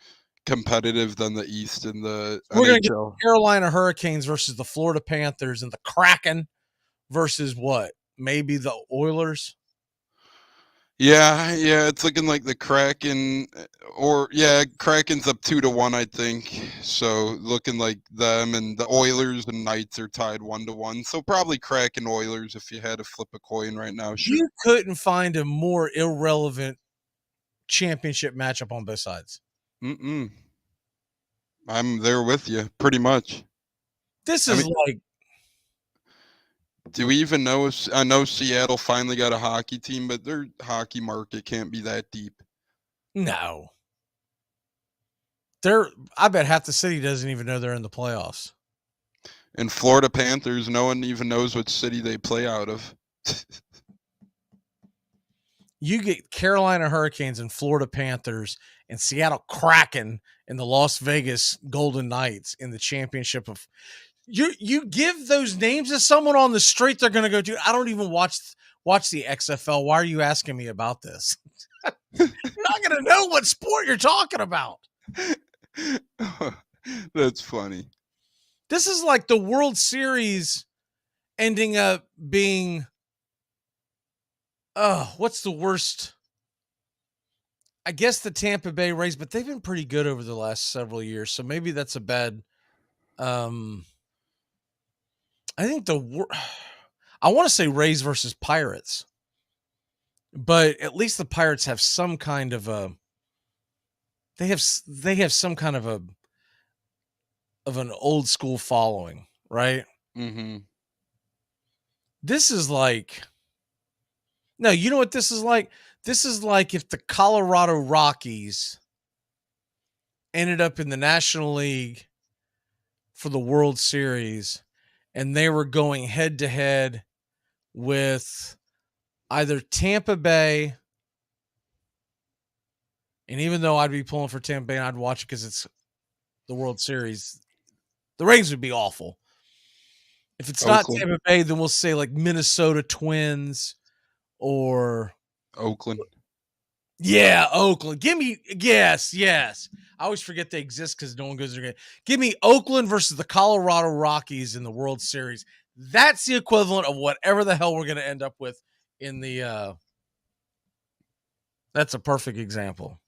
competitive than the East in the We're going to get NHL. the Carolina Hurricanes versus the Florida Panthers, and the Kraken versus what? Maybe the Oilers. Yeah, it's looking like the Kraken, Kraken's up 2-1, I think. So looking like them, and the Oilers and Knights are tied 1-1. So probably Kraken Oilers if you had to flip a coin right now. Sure. You couldn't find a more irrelevant championship matchup on both sides. I'm there with you, pretty much. This is like. Do we even know if I know Seattle finally got a hockey team, but their hockey market can't be that deep. No. I bet half the city doesn't even know they're in the playoffs. And Florida Panthers, no one even knows what city they play out of. You get Carolina Hurricanes and Florida Panthers and Seattle Kraken and the Las Vegas Golden Knights in the championship of. You give those names to someone on the street, they're going to go, dude, I don't even watch the XFL. Why are you asking me about this? You're not going to know what sport you're talking about. That's funny. This is like the World Series ending up being, what's the worst? I guess the Tampa Bay Rays, but they've been pretty good over the last several years. So maybe that's a bad, I think I want to say Rays versus Pirates, but at least the Pirates have some kind of they have some kind of an old school following, right? Mm-hmm. This is like, no, you know what this is like? This is like if the Colorado Rockies ended up in the National League for the World Series, and they were going head to head with either Tampa Bay, and even though I'd be pulling for Tampa Bay and I'd watch it because it's the World Series, the ratings would be awful. If it's not Tampa Bay, then we'll say like Minnesota Twins or Oakland. Yeah, Oakland. Give me, yes. I always forget they exist because no one goes there. Give me Oakland versus the Colorado Rockies in the World Series. That's the equivalent of whatever the hell we're going to end up with in the. That's a perfect example.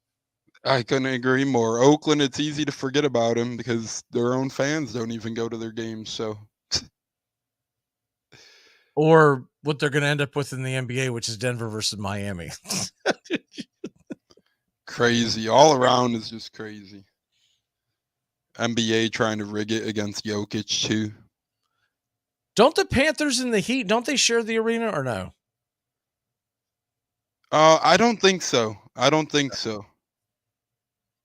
I couldn't agree more. Oakland, it's easy to forget about them because their own fans don't even go to their games. So, or what they're going to end up with in the NBA, which is Denver versus Miami. Crazy. All around is just crazy. NBA trying to rig it against Jokic too. Don't the Panthers and the Heat, don't they share the arena or no? I don't think so.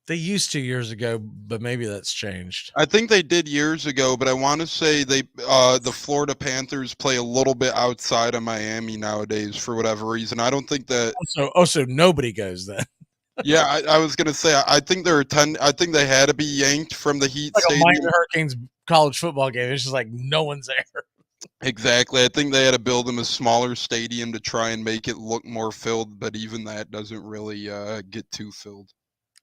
They used to years ago, but maybe that's changed. I think they did years ago, but I want to say the Florida Panthers play a little bit outside of Miami nowadays for whatever reason. I don't think that. So nobody goes then. Yeah, I was gonna say I think I think they had to be yanked from the Heat like stadium. A Miami Hurricanes college football game. It's just like no one's there. Exactly. I think they had to build them a smaller stadium to try and make it look more filled, but even that doesn't really get too filled.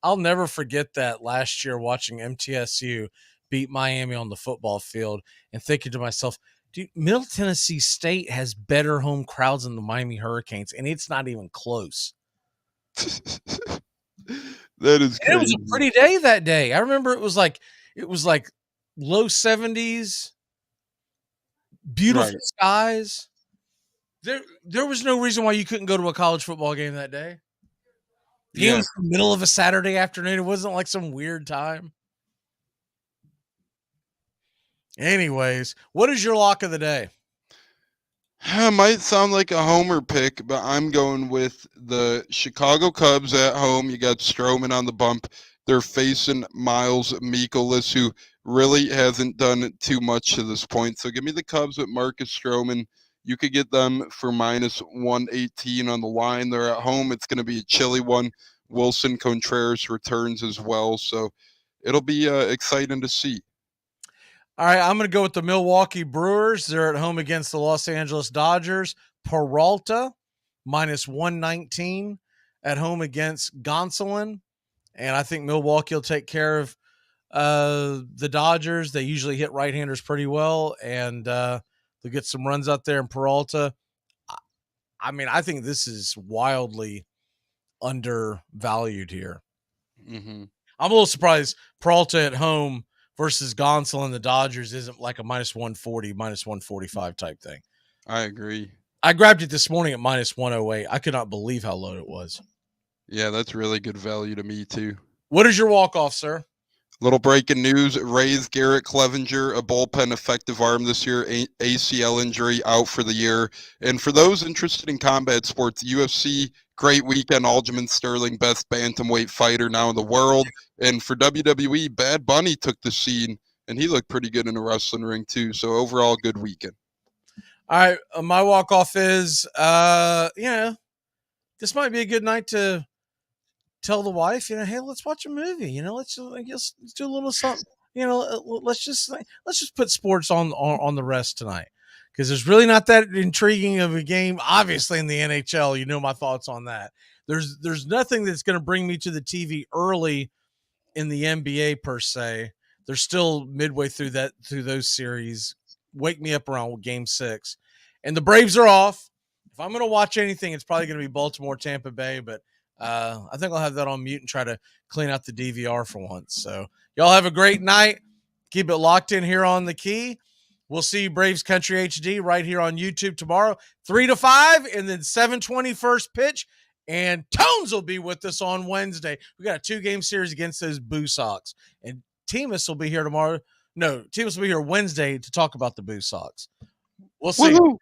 I'll never forget that last year watching MTSU beat Miami on the football field and thinking to myself, dude, Middle Tennessee State has better home crowds than the Miami Hurricanes, and it's not even close. That is crazy. It was a pretty day that day. I remember it was like low 70s, beautiful skies. There was no reason why you couldn't go to a college football game that day. The game was in the middle of a Saturday afternoon. It wasn't like some weird time. Anyways, what is your lock of the day? It might sound like a homer pick, but I'm going with the Chicago Cubs at home. You got Stroman on the bump. They're facing Miles Mikolas, who really hasn't done too much to this point. So give me the Cubs with Marcus Stroman. You could get them for minus 118 on the line. They're at home. It's going to be a chilly one. Wilson Contreras returns as well. So it'll be exciting to see. All right, I'm going to go with the Milwaukee Brewers. They're at home against the Los Angeles Dodgers. Peralta, minus 119 at home against Gonsolin. And I think Milwaukee will take care of the Dodgers. They usually hit right-handers pretty well, and they'll get some runs out there in Peralta. I mean, I think this is wildly undervalued here. Mm-hmm. I'm a little surprised Peralta at home versus Gonsolin and the Dodgers isn't like a minus 140, minus 145 type thing. I agree. I grabbed it this morning at minus 108. I could not believe how low it was. Yeah, that's really good value to me too. What is your walk-off, sir? Little breaking news. Rays Garrett Clevenger, a bullpen effective arm this year, ACL injury, out for the year. And for those interested in combat sports, UFC, great weekend. Aljamain Sterling, best bantamweight fighter now in the world. And for WWE, Bad Bunny took the scene, and he looked pretty good in a wrestling ring too. So overall, good weekend. All right, my walk-off is, this might be a good night to tell the wife, hey, let's watch a movie. Let's do a little something. Let's just put sports on the rest tonight, because there's really not that intriguing of a game. Obviously, in the NHL, my thoughts on that. There's nothing that's going to bring me to the TV early in the NBA per se. They're still midway through those series. Wake me up around Game 6, and the Braves are off. If I'm going to watch anything, it's probably going to be Baltimore, Tampa Bay, but I think I'll have that on mute and try to clean out the DVR for once. So y'all have a great night. Keep it locked in here on The Key. We'll see you Braves Country HD right here on YouTube tomorrow, 3 to 5, and then 7:20 first pitch. And Tones will be with us on Wednesday. We got a 2-game series against those Boo Sox. And Teamus will be here tomorrow. No, Teamus will be here Wednesday to talk about the Boo Sox. We'll see. Woo-hoo.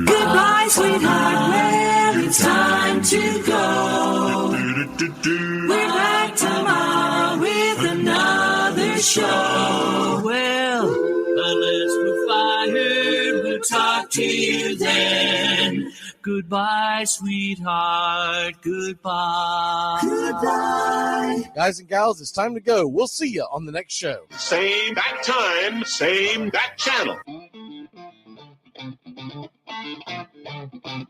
Goodbye, sweetheart. Well, it's time to go. We're back tomorrow with another show. Well, unless we're fired, we'll talk to you then. Goodbye, sweetheart. Goodbye. Goodbye. Guys and gals, it's time to go. We'll see you on the next show. Same bat time, same bat channel.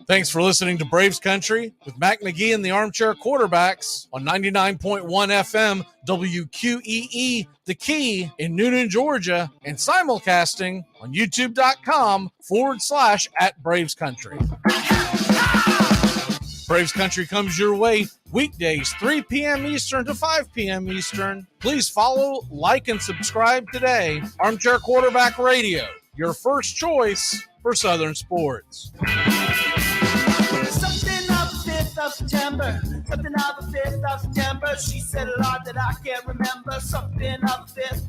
Thanks for listening to Braves Country with Mac Magee and the Armchair Quarterbacks on 99.1 FM WQEE, The Key in Noonan, Georgia, and simulcasting on youtube.com/@Braves Country. Braves Country comes your way weekdays, 3 p.m. Eastern to 5 p.m. Eastern. Please follow, like, and subscribe today. Armchair Quarterback Radio, your first choice for Southern sports. Something of the 5th of September. Something of the 5th of September. She said a lot that I can't remember. Something of the 5th.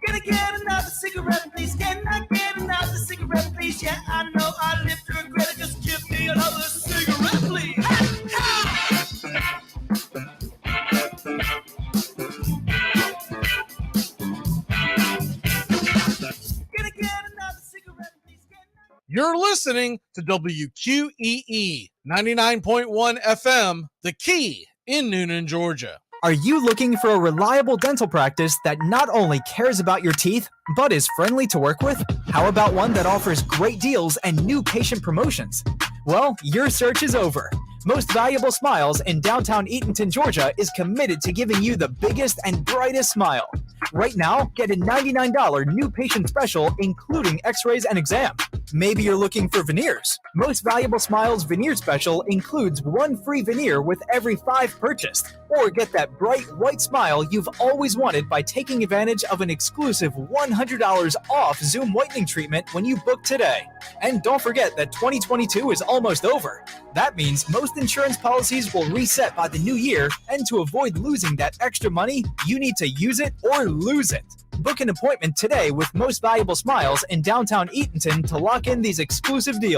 Can I get another cigarette, please? Can I get another cigarette, please? Yeah, I know I live to regret it. Just give me another cigarette, please. You're listening to WQEE 99.1 FM, The Key in Noonan, Georgia. Are you looking for a reliable dental practice that not only cares about your teeth, but is friendly to work with? How about one that offers great deals and new patient promotions? Well, your search is over. Most Valuable Smiles in downtown Eatonton, Georgia is committed to giving you the biggest and brightest smile. Right now, get a $99 new patient special, including x-rays and exam. Maybe you're looking for veneers. Most Valuable Smiles Veneer Special includes 1 free veneer with every 5 purchased. Or get that bright white smile you've always wanted by taking advantage of an exclusive $100 off Zoom whitening treatment when you book today. And don't forget that 2022 is almost over. That means most insurance policies will reset by the new year, and to avoid losing that extra money, you need to use it or lose it. Book an appointment today with Most Valuable Smiles in downtown Eatonton to lock in these exclusive deals.